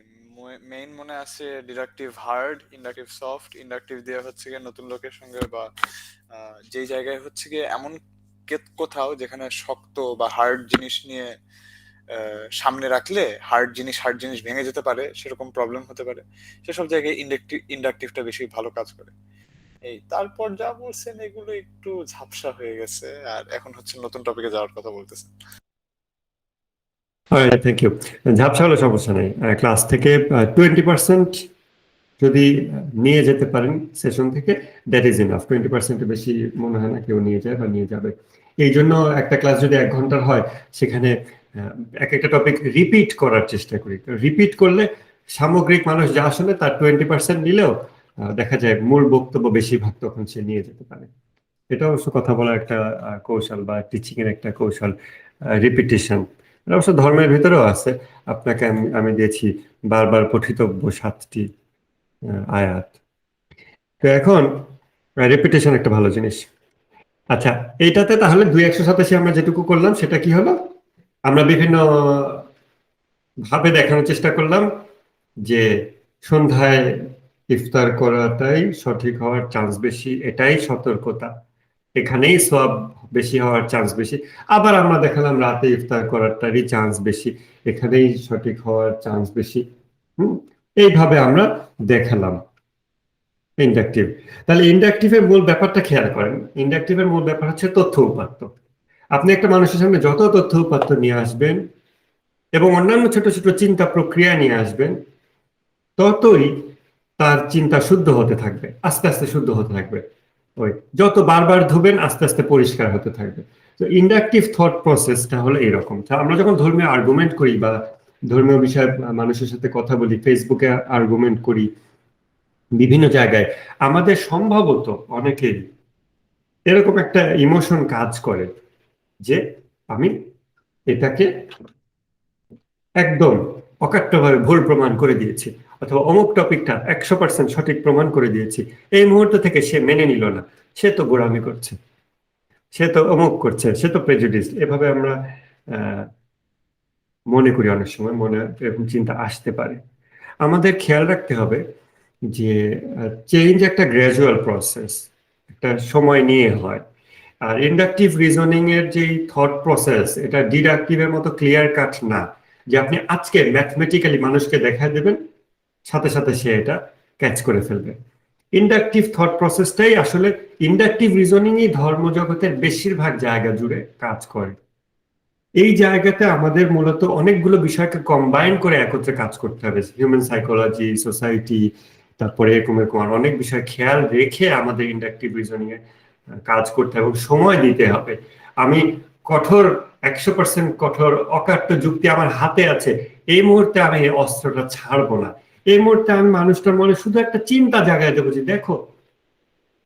মেইন মনে আছে deductive hard, inductive soft. Inductive দিয়ে হচ্ছে গিয়ে নতুন লোকের সঙ্গে বা যেই জায়গায় হচ্ছে গিয়ে এমন কোথাও যেখানে শক্ত বা হার্ড জিনিস নিয়ে সামনে রাখলে হার্ড জিনিস ভেঙে যেতে পারে, সেরকম প্রবলেম হতে পারে, সেসব জায়গায় ইন্ডাকটিভটা বেশি ভালো কাজ করে। এই তারপর যা বলছেন এগুলো একটু ঝাপসা হয়ে গেছে, আর এখন হচ্ছে নতুন টপিকে যাওয়ার কথা বলতেছেন। Thank you. ঝাপসা হলে সমস্যা নেই, ক্লাস থেকে 20% যদি নিয়ে যেতে পারেন সেশন থেকে, দ্যাট ইজ ইনাফ। 20% বেশি মনে হয় না কেউ নিয়ে যায় বা নিয়ে যাবে। এই জন্য একটা ক্লাস যদি 1 ঘন্টার হয়, সেখানে এক একটা টপিক রিপিট করার চেষ্টা করি। রিপিট করলে সামগ্রিক মানুষ যা শুনে তার 20% নিলেও দেখা যায় মূল বক্তব্য বেশিরভাগ তখন সে নিয়ে যেতে পারে। এটা অবশ্য কথা বলার একটা কৌশল বা টিচিং এর একটা কৌশল, রিপিটিশন। এটা অবশ্য ধর্মের ভিতরেও আছে। আপনাকে আমি দিয়েছি বারবার পঠিতব্য 7টি আয়াত। তো এখন রেপিটেশন একটা ভালো জিনিস। আচ্ছা, এইটাতে তাহলে 2 187 আমরা যেটুকু করলাম সেটা কি হলো? আমরা বিভিন্ন ভাবে দেখানোর চেষ্টা করলাম যে সন্ধ্যায় ইফতার করাটাই সঠিক হওয়ার চান্স বেশি, এটাই সতর্কতা, এখানেই সব বেশি হওয়ার চান্স বেশি। আবার আমরা দেখালাম রাতে ইফতার করাটারই চান্স বেশি, এখানেই সঠিক হওয়ার চান্স বেশি। এইভাবে আমরা দেখালাম ইন্ডাকটিভ। তাহলে ইন্ডাকটিভের মূল ব্যাপারটা খেয়াল করেন। ইন্ডাকটিভের মূল ব্যাপার হচ্ছে তথ্য উপাত্ত। আপনি একটা মানুষের সামনে যত তথ্য উপাত্ত নিয়ে আসবেন এবং অন্যান্য ছোট ছোট চিন্তা প্রক্রিয়া নিয়ে আসবেন, ততই তার চিন্তা শুদ্ধ হতে থাকবে, আস্তে আস্তে শুদ্ধ হতে থাকবে। ওই যত বারবার ধুবেন আস্তে আস্তে পরিষ্কার হতে থাকবে। তো ইন্ডাকটিভ থট প্রসেসটা হলো এরকম। আমরা যখন ধর্মীয় আর্গুমেন্ট করি বা ধর্মীয় বিষয়ে মানুষের সাথে কথা বলি, ফেসবুকে আর্গুমেন্ট করি, বিভিন্ন জায়গায়, আমাদের সম্ভবত অনেকেই এরকম একটা ইমোশন কাজ করে যে আমি এটাকে একদম অকাট্যভাবে ভুল প্রমাণ করে দিয়েছি, অথবা অমুক টপিকটা 100% সঠিক প্রমাণ করে দিয়েছি। এই মুহূর্ত থেকে সে মেনে নিল না, সে তো গোঁড়ামি করছে, সে তো অমুক করছে, সে তো প্রেজুডিস। এভাবে আমরা মনে করি, অনেক সময় মনে এরকম চিন্তা আসতে পারে। আমাদের খেয়াল রাখতে হবে যে চেঞ্জ একটা গ্র্যাজুয়াল প্রসেস, একটা সময় নিয়ে হয়। আর ইন্ডাকটিভ রিজনিং এর যে থট প্রসেস, এটা ডিডাকটিভের মতো ক্লিয়ার কাট না যে আপনি আজকে ম্যাথমেটিক্যালি মানুষকে দেখা দেবেন, সাথে সাথে সে এটা ক্যাচ করে ফেলবে। ইন্ডাকটিভ থট প্রসেসটাই আসলে, ইন্ডাকটিভ রিজনিংই ধর্মজগতের বেশিরভাগ জায়গা জুড়ে কাজ করে। এই জায়গাতে আমাদের মূলত অনেকগুলো বিষয়কে কম্বাইন করে একত্রে কাজ করতে হবে। হিউম্যান সাইকোলজি, সোসাইটি, তারপরে এরকম এরকম আর অনেক বিষয় খেয়াল রেখে আমাদের ইন্ডাকটিভ রিজনিং এ কাজ করতে হবে এবং সময় দিতে হবে। আমি কঠোর 100% কঠোর অকাট্য যুক্তি আমার হাতে আছে, এই মুহূর্তে আমি এই অস্ত্রটা ছাড়বো না। এই মুহূর্তে আমি মানুষটার মনে শুধু একটা চিন্তা জাগায় দেবো যে দেখো,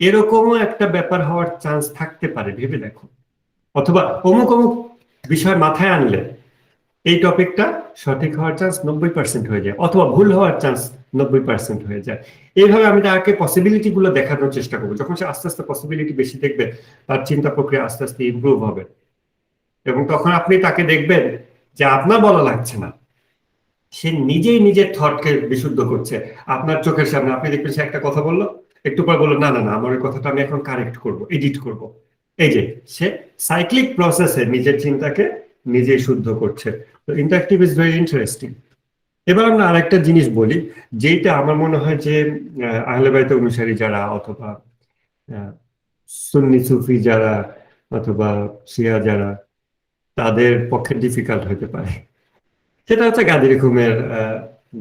এরকমও একটা ব্যাপার হওয়ার চান্স থাকতে পারে, ভেবে দেখো। অথবা অমুক অমুক বিষয় মাথায় আনলে এই টপিকটা সঠিক হওয়ার চান্স 90% হয়ে যায়, অথবা ভুল হওয়ার চান্স 90% হয়ে যায়। এইভাবে আমি তাকে পসিবিলিটি গুলো দেখানোর চেষ্টা করবো। যখন সে আস্তে আস্তে পসিবিলিটি বেশি দেখবে, তার চিন্তা প্রক্রিয়া আস্তে আস্তে ইমপ্রুভ হবে। এবং তখন আপনি তাকে দেখবেন যে আপনার বলা লাগছে না, সে নিজেই নিজের থটকে বিশুদ্ধ করছে আপনার চোখের সামনে। আপনি দেখবেন সে একটা কথা বললো, একটু পর বললো না না না, আমার ওই কথাটা আমি এখন কারেক্ট করব, এডিট করব। এই যে সে সাইক্লিক প্রসেসে নিজের চিন্তাকে নিজেই শুদ্ধ করছে। তো ইন্টারেক্টিভ ইজ ভেরি ইন্টারেস্টিং। এবার আমরা আরেকটা জিনিস বলি, যেটা আমার মনে হয় যে আহলে বাইত অনুসারী যারা, অথবা সুন্নি সুফি যারা, অথবা শিয়া যারা, তাদের পক্ষে ডিফিকাল্ট হতে পারে। সেটা হচ্ছে গাদির ঘুমের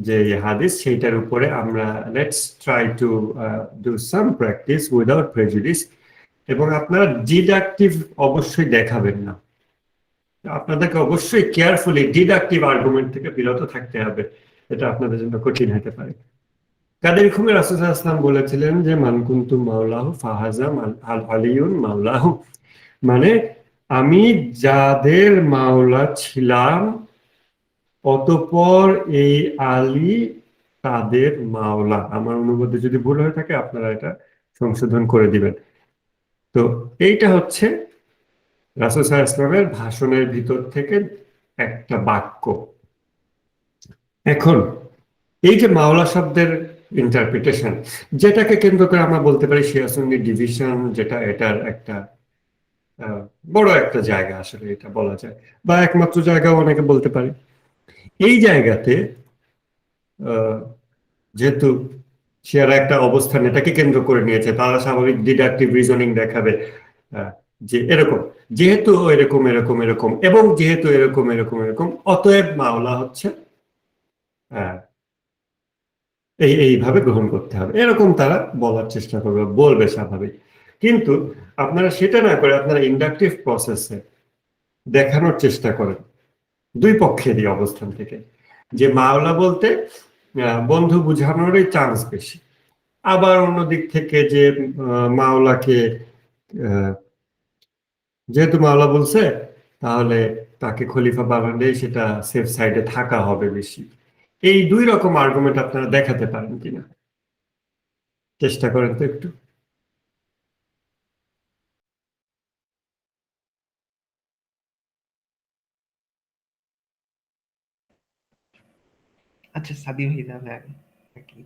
যে হাদিস, সেইটার উপরে আমরা let's try to do some practice without prejudice. এবং আপনারা ডিডাকটিভ অবশ্যই দেখাবেন না, আপনাদেরকে অবশ্যই কেয়ারফুলি ডিডাকটিভ আর্গুমেন্ট থেকে বিরত থাকতে হবে। এটা আপনাদের জন্য কঠিন হতে পারে। কাদের ঘুমের রাসূল সাল্লাল্লাহু আলাইহি ওয়াসাল্লাম বলেছিলেন যে মান কুনতু মাওলাহু ফাহাজা আলিয়ুন মাওলাহু, মানে আমি যাদের মাওলা ছিলাম অতঃপর এই আলী তাদের মাওলা। আমার অনুবাদে যদি ভুল হয়ে থাকে আপনারা এটা সংশোধন করে দিবেন। তো এইটা হচ্ছে রাসূল সাল্লাল্লাহু আলাইহি ওয়াসাল্লামের ভাষণের ভিতর থেকে একটা বাক্য। এখন এই যে মাওলা শব্দের ইন্টারপ্রিটেশন, যেটাকে কেন্দ্র করে আমরা বলতে পারি শিয়া সুন্নি ডিভিশন, যেটা এটার একটা বড় একটা জায়গা আসলে এটা বলা যায়, বা একমাত্র জায়গাও অনেকে বলতে পারে। এই জায়গাতে যেহেতু শিয়ারা একটা অবস্থান এটাকে কেন্দ্র করে নিয়েছে, তারা স্বাভাবিক ডিডাকটিভ রিজনিং দেখাবে। যে এরকম, যেহেতু এরকম এরকম এরকম এবং যেহেতু এরকম এরকম এরকম, অতএব মাওলা হচ্ছে এইভাবে গ্রহণ করতে হবে, এরকম তারা বলার চেষ্টা করবে, বলবে স্বাভাবিক। কিন্তু আপনারা সেটা না করে আপনারা ইন্ডাকটিভ প্রসেসে দেখানোর চেষ্টা করেন দুই পক্ষেরই অবস্থান থেকে যে মাওলা বলতে বন্ধু বুঝানোরই চান্স বেশি, আবার অন্য দিক থেকে যে মাওলাকে যেহেতু মাওলা বলছে তাহলে তাকে খলিফা বানালেই সেটা সেফ সাইডে থাকা হবে বেশি। এই দুই রকম আর্গুমেন্ট আপনারা দেখাতে পারেন কিনা চেষ্টা করেন তো একটু। আচ্ছা, সাদি ভাই তাহলে আগে নাকি?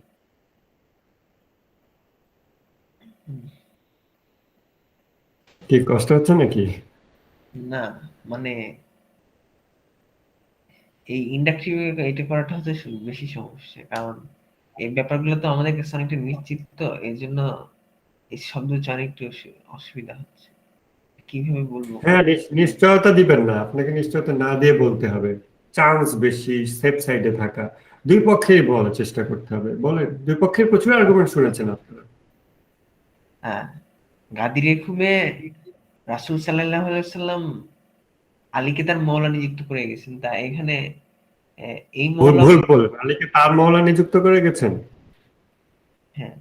কি কষ্ট হচ্ছে নাকি? না, মানে এই ইন্ডাকটিভ এটা করাটা হচ্ছে বেশি সমস্যা, কারণ এই ব্যাপারগুলো তো আমাদের কাছে অনেকটা নিশ্চিত, তো এই জন্য এই শব্দ জানি একটু অসুবিধা হচ্ছে, কিভাবে বলবো। হ্যাঁ, নিশ্চয়তা দিবেন না, আপনাকে নিশ্চয়তা না দিয়ে বলতে হবে, চান্স বেশি, সেফ সাইডে থাকা। দুই পক্ষেই বলার চেষ্টা করতে হবে, বলেন। দুই পক্ষের প্রচুর আর্গুমেন্ট শুনেছেন আপনারা। হ্যাঁ, গাদির হুকুমে রাসূল সাল্লাল্লাহু আলাইহি সাল্লাম আলীকে তার মওলা নিযুক্ত করে গেছেন, তা এখানে এই ভুল মওলা, ভুল বলবেন, আলীকে তার মাওলা নিযুক্ত করে গেছেন? হ্যাঁ,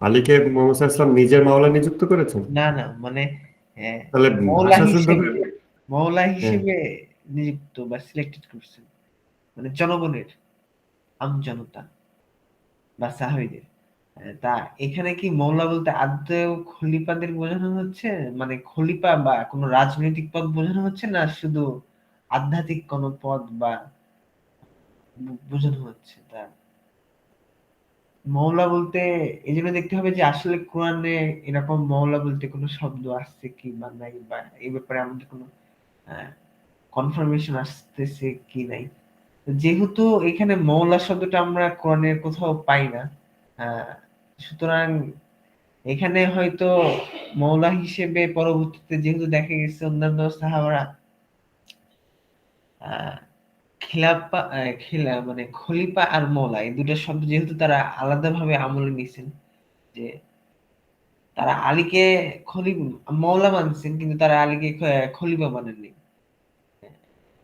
আলীকে মোহাম্মদ সাল্লাল্লাহু আলাইহি ওয়াসাল্লাম নিজের মাওলা নিযুক্ত করেছেন? না না, মানে তাহলে মওলা ভাষা শুদ্ধ হিসেবে, করে। মওলা হ্যাঁ, হিসেবে নিযুক্ত বা সিলেক্টেড করছেন, মানে জনগণের, জনতা বা সাহাবীদের। তা এখানে কি মওলা বলতে আদৌ খলিফাদের বোঝানো হচ্ছে, মানে খলিফা বা কোনো রাজনৈতিক পদ বোঝানো হচ্ছে, না শুধু আধ্যাত্মিক কোনো পদ বা বোঝানো হচ্ছে? তা মওলা বলতে এই জন্য দেখতে হবে যে আসলে কোরআনে এরকম মওলা বলতে কোনো শব্দ আসছে কি বা নাই, বা এই ব্যাপারে আমাদের কোনো কনফার্মেশন আসতেছে কি নাই। যেহেতু এখানে মওলা শব্দটা আমরা কোরআনের কোথাও পাই না, আহ, সুতরাং এখানে হয়তো মওলা হিসেবে পরবর্তীতে যেহেতু দেখা গেছে অন্যান্য সাহাবারা আহ মানে খলিফা আর মওলা এই দুটো শব্দ যেহেতু তারা আলাদাভাবে আমলে নিছেন, যে তারা আলীকে মওলা মানছেন কিন্তু তারা আলীকে খলিফা মানেননি।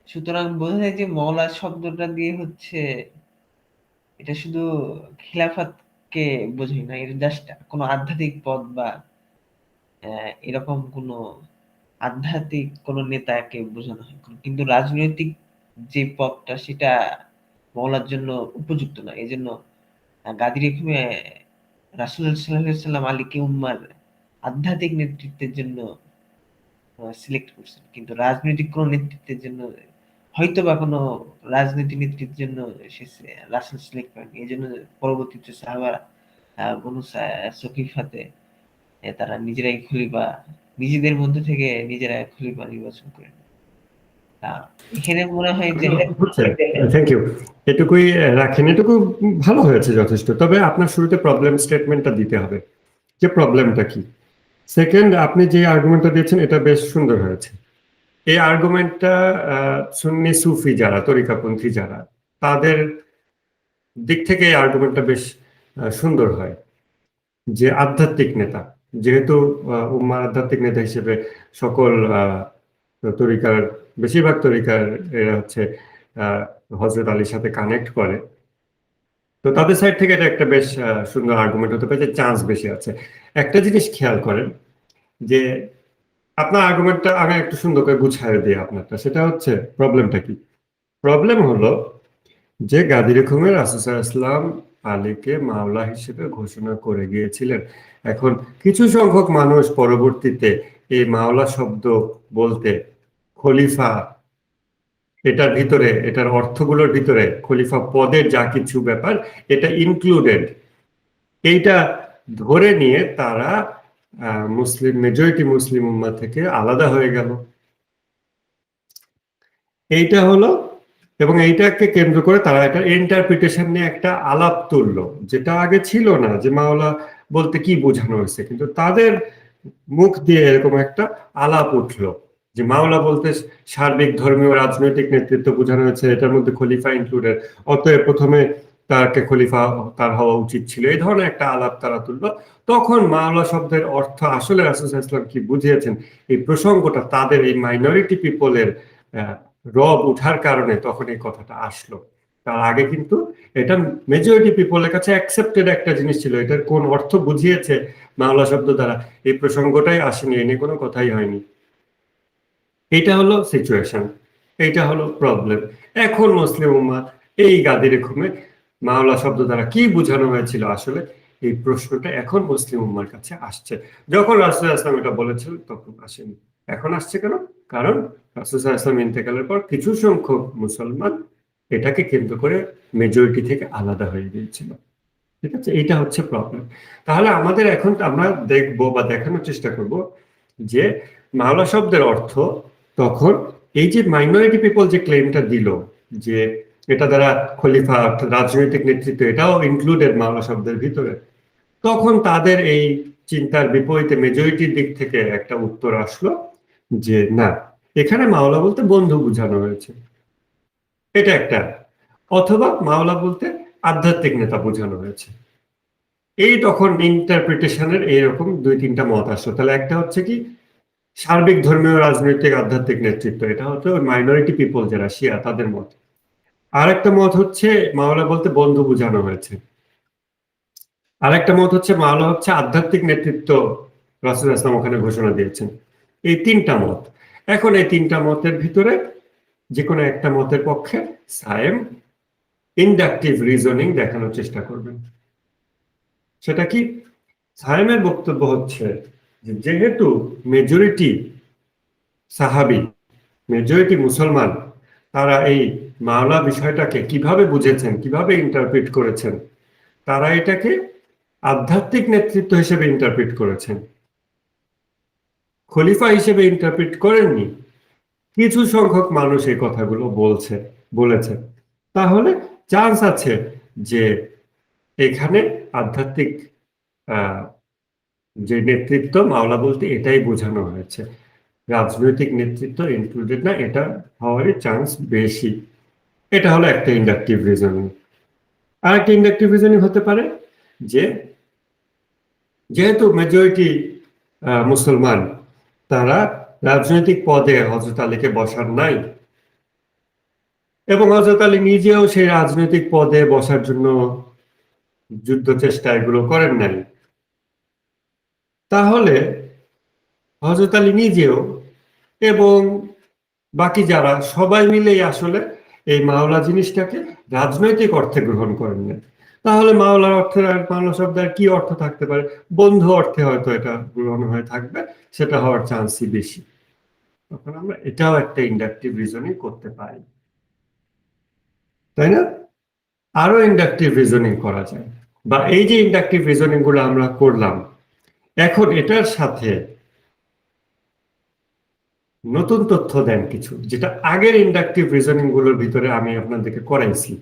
সুতরাং বোঝা যায় যে মওলা শব্দটা দিয়ে হচ্ছে এটা শুধু খিলাফতকে বোঝায় না, এটা জাস্ট কোনো আধ্যাত্মিক পদ বা এরকম কোনো আধ্যাত্মিক কোনো নেতাকে বোঝানো হয়, কিন্তু রাজনৈতিক যে পদটা সেটা মওলার জন্য উপযুক্ত না। এই জন্য গাদির হুকুমে রাসূল সাল্লাল্লাহু আলাইহি সাল্লাম আলীকে উম্মার আধ্যাত্মিক নেতৃত্বের জন্য সিলেক্ট করছেন, কিন্তু রাজনৈতিক কোনো নেতৃত্বের জন্য হয়তো বা কোনো রাজনৈতিক নেতৃত্বের জন্য সে রাসূল সিলেক্ট করেন। এই জন্য পরবর্তীতে সাহাবারা বনু সকিফাতে তারা নিজেরাই খলিফা, নিজেদের মধ্যে থেকে নিজেরা খলিফা নির্বাচন করেন। এখানে মনে হয় যে থ্যাংক ইউ, এটুকুই রাখেন, এটুকু ভালো হয়েছে যথেষ্ট। তবে আপনার শুরুতে প্রবলেম স্টেটমেন্টটা দিতে হবে, যে প্রবলেমটা কি। সেকেন্ড, আপনি যে আর্গুমেন্টটা দিয়েছেন এটা বেশ সুন্দর হয়েছে। এই আর্গুমেন্টটা সুন্নি সুফি যারা, তরিকাপন্থী যারা, তাদের দিক থেকে এই আর্গুমেন্টটা বেশ সুন্দর হয়, যে আধ্যাত্মিক নেতা, যেহেতু উম্মার আধ্যাত্মিক নেতা হিসেবে সকল তরিকার, বেশিরভাগ তরিকার এরা হচ্ছে হযরত আলীর সাথে কানেক্ট করে, তো তাদের সাইড থেকে এটা একটা বেশ সুন্দর আর্গুমেন্ট হতে পারে যে চান্স বেশি আছে। একটা জিনিস খেয়াল করেন, যে আপনার আর্গুমেন্টটা আমি একটু সুন্দর করে গুছায় দিই আপনারটা, সেটা হচ্ছে প্রবলেমটা কি। প্রবলেম হলো যে গাদির হুকুমে রাসূল সাল্লাল্লাহু আলাইহি ওয়াসাল্লাম আলীকে মাওলা হিসেবে ঘোষণা করে গিয়েছিলেন। এখন কিছু সংখ্যক মানুষ পরবর্তীতে এই মাওলা শব্দ বলতে খলিফা, এটার ভিতরে, এটার অর্থগুলোর ভিতরে খলিফা পদের যা কিছু ব্যাপার এটা ইনক্লুডেড, এইটা ধরে নিয়ে তারা মুসলিম, মেজরিটি মুসলিম উম্মাহ থেকে আলাদা হয়ে গেল। এইটা হলো, এবং এইটাকে কেন্দ্র করে তারা একটা ইন্টারপ্রিটেশন নিয়ে একটা আলাপ তুললো, যেটা আগে ছিল না, যে মাওলা বলতে কি বোঝানো হয়েছে। কিন্তু তাদের মুখ দিয়ে এরকম একটা আলাপ উঠলো যে মাওলা বলতে সার্বিক ধর্মীয় রাজনৈতিক নেতৃত্ব বোঝানো হয়েছে, এটার মধ্যে খলিফা ইনক্লুডেড, অতএব প্রথমে তাকে খলিফা তার হওয়া উচিত ছিল, এই ধরনের একটা আলাপ তারা তুললো। তখন মাওলা শব্দের অর্থ আসলে রাসূল সাল্লাল্লাহু আলাইহি ওয়াসাল্লাম কি বুঝিয়েছেন, এই প্রসঙ্গটা তাদের এই মাইনরিটি পিপলের রব উঠার কারণে তখন এই কথাটা আসলো। তার আগে কিন্তু এটা মেজরিটি পিপলের কাছে অ্যাকসেপ্টেড একটা জিনিস ছিল, এটার কোন অর্থ বুঝিয়েছে মাওলা শব্দ দ্বারা এই প্রসঙ্গটাই আসেনি, এ নিয়ে কোনো কথাই হয়নি। এইটা হলো সিচুয়েশন, এইটা হলো প্রবলেম। এখন মুসলিম উম্মাহ এই গাদির ঘুমে মাওলা শব্দ দ্বারা কি বোঝানো হয়েছিল আসলে, এই প্রশ্নটা এখন মুসলিম উম্মার কাছে আসছে। যখন রাসূল সাল্লাল্লাহু আলাইহি ওয়াসাল্লাম এটা বলেছিলেন তখন আসেনি, এখন আসছে কেন? কারণ রাসূল সাল্লাল্লাহু আলাইহি ওয়াসাল্লাম ইন্তেকালের পর কিছু সংখ্যক মুসলমান এটাকে কেন্দ্র করে মেজরিটি থেকে আলাদা হয়ে গিয়েছিল। ঠিক আছে, এইটা হচ্ছে প্রবলেম। তাহলে আমাদের এখন আমরা দেখবো বা দেখানোর চেষ্টা করব যে মাওলা শব্দের অর্থ তখন এই যে মাইনরিটি পিপল যে ক্লেমটা দিল যে এটা দ্বারা খলিফা অর্থাৎ রাজনৈতিক নেতৃত্ব এটাও ইনক্লুডেড মাওলা শব্দের ভিতরে, তখন তাদের এই চিন্তার বিপরীতে মেজরিটির দিক থেকে একটা উত্তর আসলো যে না, এখানে মাওলা বলতে বন্ধু বোঝানো হয়েছে, এটা একটা, অথবা মাওলা বলতে আধ্যাত্মিক নেতা বোঝানো হয়েছে। এই তখন ইন্টারপ্রিটেশনের এইরকম দুই তিনটা মত আসলো। তাহলে একটা হচ্ছে কি সার্বিক ধর্মীয় রাজনৈতিক আধ্যাত্মিক নেতৃত্ব, এটা হচ্ছে ওই মাইনরিটি পিপল যারা শিয়া তাদের মত। আর একটা মত হচ্ছে মাওলা বলতে বন্ধু বোঝানো হয়েছে। আর একটা মত হচ্ছে মাওলা হচ্ছে আধ্যাত্মিক নেতৃত্ব, রাসূল ইসলাম ওখানে ঘোষণা দিয়েছেন। এই তিনটা মত, এখন এই তিনটা মতের ভিতরে যে কোনো একটা মতের পক্ষে সায়েম ইন্ডাকটিভ রিজনিং দেখানোর চেষ্টা করবেন। সেটা কি? সায়েমের বক্তব্য হচ্ছে যে যেহেতু মেজরিটি সাহাবী, মেজরিটি মুসলমান, তারা এই মাওলা বিষয়টাকে কিভাবে বুঝেছেন, কিভাবে ইন্টারপ্রিট করেছেন, তারা এটাকে আধ্যাত্মিক নেতৃত্ব হিসেবে ইন্টারপ্রিট করেছেন, খলিফা হিসেবে ইন্টারপ্রিট করেননি। কিছু সংখ্যক মানুষ এই কথাগুলো বলেছে, তাহলে চান্স আছে যে এখানে আধ্যাত্মিক যে নেতৃত্ব মাওলা বলতে এটাই বোঝানো হয়েছে, রাজনৈতিক নেতৃত্ব ইনক্লুডেড না, এটা হওয়ারই চান্স বেশি। এটা হলো একটা ইন্ডাকটিভ রিজনিং। আর একটা ইন্ডাকটিভ রিজনিং হতে পারে যে যেহেতু মেজরিটি মুসলমান, তারা রাজনৈতিক পদে হযরত আলীকে বসার নাই, এবং হযরত আলী নিজেও সেই রাজনৈতিক পদে বসার জন্য যুদ্ধ চেষ্টা এগুলো করেন নাই, তাহলে হযরত আলী নিজেও এবং বাকি যারা সবাই মিলেই আসলে এই মাওলা জিনিসটাকে রাজনৈতিক অর্থে গ্রহণ করেন না। তাহলে মাওলার অর্থের আর মাওলা শব্দের কি অর্থ থাকতে পারে? বন্ধু অর্থে হয়তো এটা গ্রহণ হয়ে থাকবে, সেটা হওয়ার চান্সই বেশি। তখন আমরা এটাও একটা ইন্ডাকটিভ রিজনিং করতে পারি, তাই না? আরো ইন্ডাকটিভ রিজনিং করা যায়, বা এই যে ইন্ডাকটিভ রিজনিং গুলো আমরা করলাম, এখন এটার সাথে নতুন তথ্য দেন কিছু, যেটা আগের ইন্ডাকটিভ রিজনিং গুলোর ভিতরে আমি আপনাদেরকে করাইছি।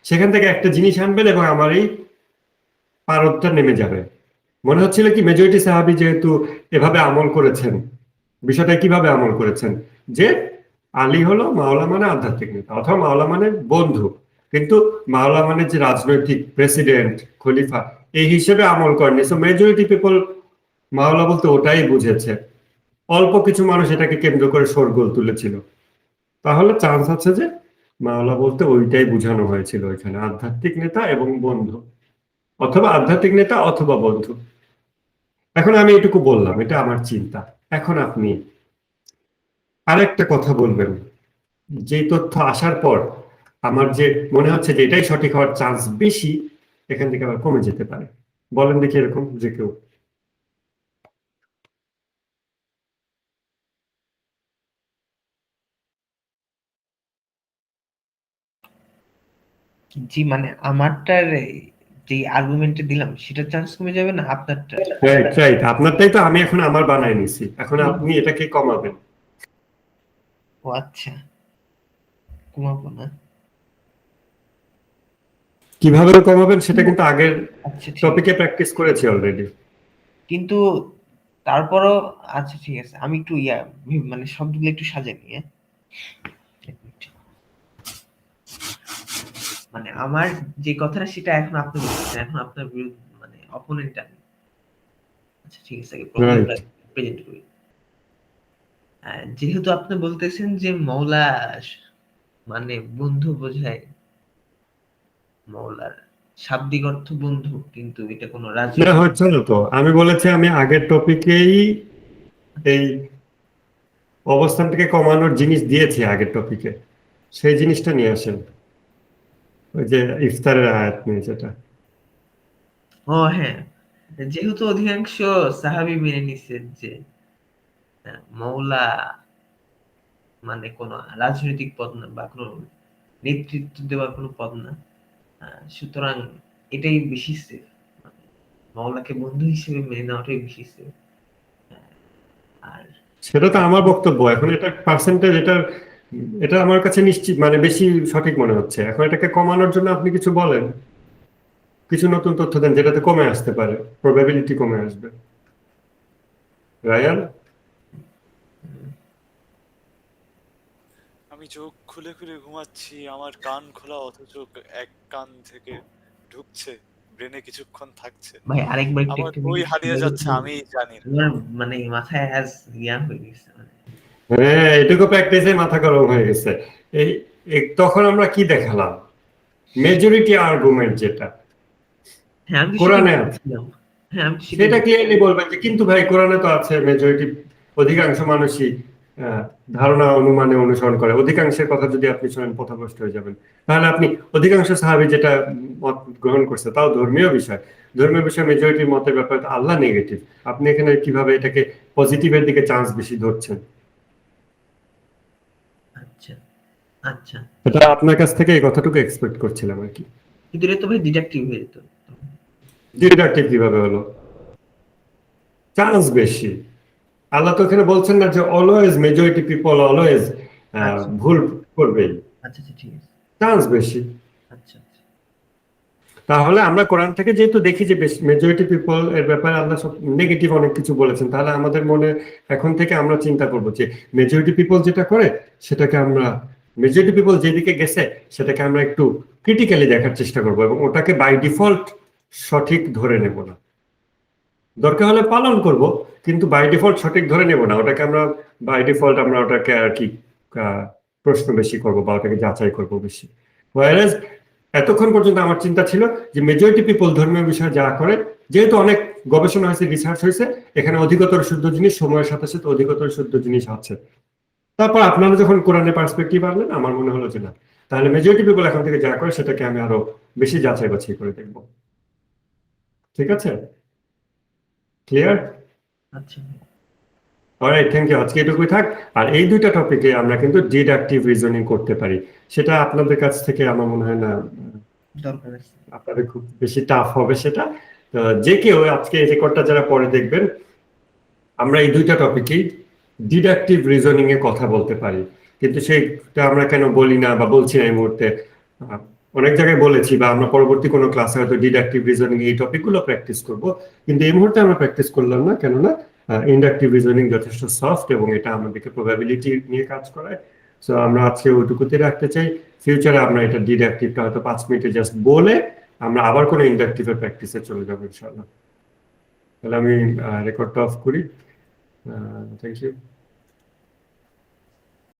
সেখান থেকে একটা জিনিস আনবেন এবং আমার এই পারদটা নেমে যাবে। মনে হচ্ছিল কি মেজরিটি সাহাবী যেহেতু এভাবে আমল করেছেন, বিষয়টা কিভাবে আমল করেছেন যে আলী হলো মাওলা মানে আধ্যাত্মিক নেতা অথবা মাওলা মানে বন্ধু, কিন্তু মাওলা মানে যে রাজনৈতিক প্রেসিডেন্ট খলিফা এই হিসেবে আমল করেনি। সো মেজরিটি পিপল মাওলা বলতে ওটাই বুঝেছে, অল্প কিছু মানুষ এটাকে কেন্দ্র করে শোরগোল তুলেছিল। তাহলে চান্স আছে যে মাওলা বলতে ওইটাই বোঝানো হয়েছিল এখানে, আধ্যাত্মিক নেতা এবং বন্ধু, অথবা আধ্যাত্মিক নেতা অথবা বন্ধু। এখন আমি এটুকু বললাম, এটা আমার চিন্তা। এখন আপনি আরেকটা কথা বলবেন, যে তথ্য আসার পর আমার যে মনে হচ্ছে যে এটাই সঠিক হওয়ার চান্স বেশি, এখান থেকে আবার কমে যেতে পারে। বলেন দেখি এরকম যে কেউ। জি, মানে আমারটার যে আর্গুমেন্টে দিলাম সেটা চান্স কমে যাবে না আপনারটা? রাইট রাইট, আপনারটাই তো আমি এখন আমার বানায় নিছি, এখন আপনি এটাকে কমাবেন। ও আচ্ছা, কমাবো না। কিভাবে কমাবেন সেটা কিন্তু আগের আচ্ছা ঠিক আছে। টপিকে প্র্যাকটিস করেছি অলরেডি। কিন্তু তারপরও আচ্ছা ঠিক আছে, আমি একটু মানে শব্দগুলো একটু সাজিয়ে নিই, হ্যাঁ? এক মিনিট। মানে আমার যে কথাটা সেটা এখন আপনি বলছেন, এখন আপনার বিরুদ্ধে মানে অপোনেন্ট আমি। আচ্ছা ঠিক আছে, আগে প্রবলেমটা রাইট। প্রেজেন্ট করি। যেহেতু আপনি বলতেছেন যে মৌলা মানে বন্ধু বোঝায়, মৌলার শাব্দিক অর্থ বন্ধু, কিন্তু এটা কোনো না, রাজনৈতিক। হচ্ছে না তো। আমি বলেছি আমি আগের টপিকেই এই অবস্থানটাকে কমানোর জিনিস দিয়েছি আগের টপিকে, সেই জিনিসটা নিয়ে আসেন। ওই যে ইফতারের আয়াত নিয়ে যেটা। ও হ্যাঁ, যেহেতু অধিকাংশ সাহাবী মেনে নিছে যে মৌলা মানে কোনো রাজনৈতিক পদ না বা কোনো নেতৃত্ব দেওয়ার কোনো পদ না, সুতরাং এটাই বেশি সেফ। মৌলাকে বন্ধু হিসেবে মেনে নেওয়াটাই বেশি সেফ। আর সেটা তো আমার বক্তব্য। এখন এটা পার্সেন্টেজ, এটা আমার কাছে নিশ্চিত মানে বেশি সঠিক মনে হচ্ছে। এখন এটাকে কমানোর জন্য আপনি কিছু বলেন, কিছু নতুন তথ্য দেন যেটাতে কমে আসতে পারে, প্রবাবিলিটি কমে আসবে। রায়ান, আমি চোখ খুলে খুলে ঘুমাচ্ছি, আমার কান খোলা, অথচ এক কান থেকে ঢুকছে, ব্রেনে কিছুক্ষণ থাকছে। ভাই আরেকবার একটু আমার একটা বই জিনিস হারিয়ে যাচ্ছে, আমি জানি না। আমার মানে মাথায় আজ হয়ে গেছে মানে। হ্যাঁ, এটুকু প্র্যাকটিসে মাথা গরম হয়ে গেছে। এই তখন আমরা কি দেখালাম? মেজরিটি আর্গুমেন্ট যেটা হ্যাঁ আমি তো সেটাই কোরআনে আছে, বলছিলাম। হ্যাঁ আমি তো সেটাই সেটা ক্লিয়ারলি বলবেন যে কিন্তু ভাই কোরআনে তো আছে মেজরিটি, অধিকাংশ মানুষই ধারণা অনুমানে অনুসরণ করে। অধিকাংশের কথা যদি আপনি শোনেন পথভ্রষ্ট হয়ে যাবেন। তাহলে আপনি অধিকাংশ সাহাবী যেটা মত গ্রহণ করছে, তাও ধর্মীয় বিষয়, ধর্মীয় বিষয় মেজরিটির মতের ব্যাপারে তো আল্লাহ নেগেটিভ। আপনি এখানে কিভাবে এটাকে পজিটিভের দিকে চান্স বেশি ধরছেন? আচ্ছা আচ্ছা, এটা আপনার কাছ থেকে এই কথাটুকু এক্সপেক্ট করছিলাম আর কি। কিন্তু এটা তো ভাই ডিডাকটিভ হয়ে যেত। ডিডাক্টিভ কিভাবে হলো? চান্স বেশি। আল্লাহ তো এখানে বলছেন না যে অলওয়েজ মেজরিটি পিপল অলওয়েজ আচ্ছা ভুল করবেই, আচ্ছা আচ্ছা ঠিক আছে। চান্স বেশি। আচ্ছা আচ্ছা তাহলে আমরা কোরআন থেকে যেহেতু দেখি যে মেজরিটি পিপল এর ব্যাপারে আল্লাহ সব নেগেটিভ অনেক কিছু বলেছেন, তাহলে আমাদের মনে এখন থেকে আমরা চিন্তা করব যে মেজরিটি পিপল যেটা করে সেটাকে আমরা, মেজরিটি পিপল যেদিকে গেছে সেটাকে আমরা একটু ক্রিটিক্যালি দেখার চেষ্টা করব এবং ওটাকে বাই ডিফল্ট সঠিক ধরে নেব না। দরকার হলে পালন করব, কিন্তু বাই ডিফল্ট সঠিক ধরে নেব না। ওটাকে আমরা বাই ডিফল্ট আমরা ওটাকে আর কি প্রশ্ন বেশি করব বা ওটাকে যাচাই করব বেশি। ওয়ারেজ এতক্ষণ পর্যন্ত আমার চিন্তা ছিল যে মেজরিটি পিপল ধর্মীয় বিষয়ে যা করে, যেহেতু অনেক গবেষণা হয়েছে, রিসার্চ হয়েছে, এখানে অধিকতর শুদ্ধ জিনিস, সময়ের সাথে সাথে অধিকতর শুদ্ধ জিনিস আছে। তারপর আপনারা যখন কোরআনের পার্সপেক্টিভ আনলেন, আমার মনে হলো যে না, তাহলে মেজরিটি পিপল এখন থেকে যা করে সেটাকে আমি আরো বেশি যাচাই বাছাই করে দেখব। ঠিক আছে? ক্লিয়ার? আচ্ছা অলরাইট, থ্যাংক ইউ। আজকে এটুকুই থাক। আর এই দুইটা টপিকে আমরা কিন্তু ডিডাকটিভ রিজনিং করতে পারি। সেটা আপনাদের কাছ থেকে আমার মনে হয় না দরকার আছে। আপনাদের খুব বেশি টাফ হবে সেটা। তো যে কেউ আজকে এই রেকর্ডটা যারা পরে দেখবেন, আমরা এই দুইটা টপিকেই ডিডাকটিভ রিজনিং এ কথা বলতে পারি। কিন্তু সেটা আমরা কেন বলি না বা বলছি না এই মুহূর্তে, অনেক জায়গায় বলেছি, বা আমরা পরবর্তী কোনো ক্লাসে হয়তো ডিডাকটিভ রিজনিং এই টপিকগুলো প্র্যাকটিস করব, কিন্তু এই মুহূর্তে আমরা প্র্যাকটিস করলাম না। কেননা ইন্ডাকটিভ রিজনিং যথেষ্ট সফট এবং এটা আমাদেরকে প্রবাবিলিটি নিয়ে কাজ করায়। সো আমরা আজকে ওইটুকুতে রাখতে চাই। ফিউচারে আমরা এটা ডিডাকটিভটা হয়তো 5 মিনিটে জাস্ট বলে আমরা আবার কোনো ইন্ডাকটিভের প্র্যাকটিসে চলে যাবো ইনশাআল্লাহ। তাহলে আমি রেকর্ডটা অফ করি। Thank you.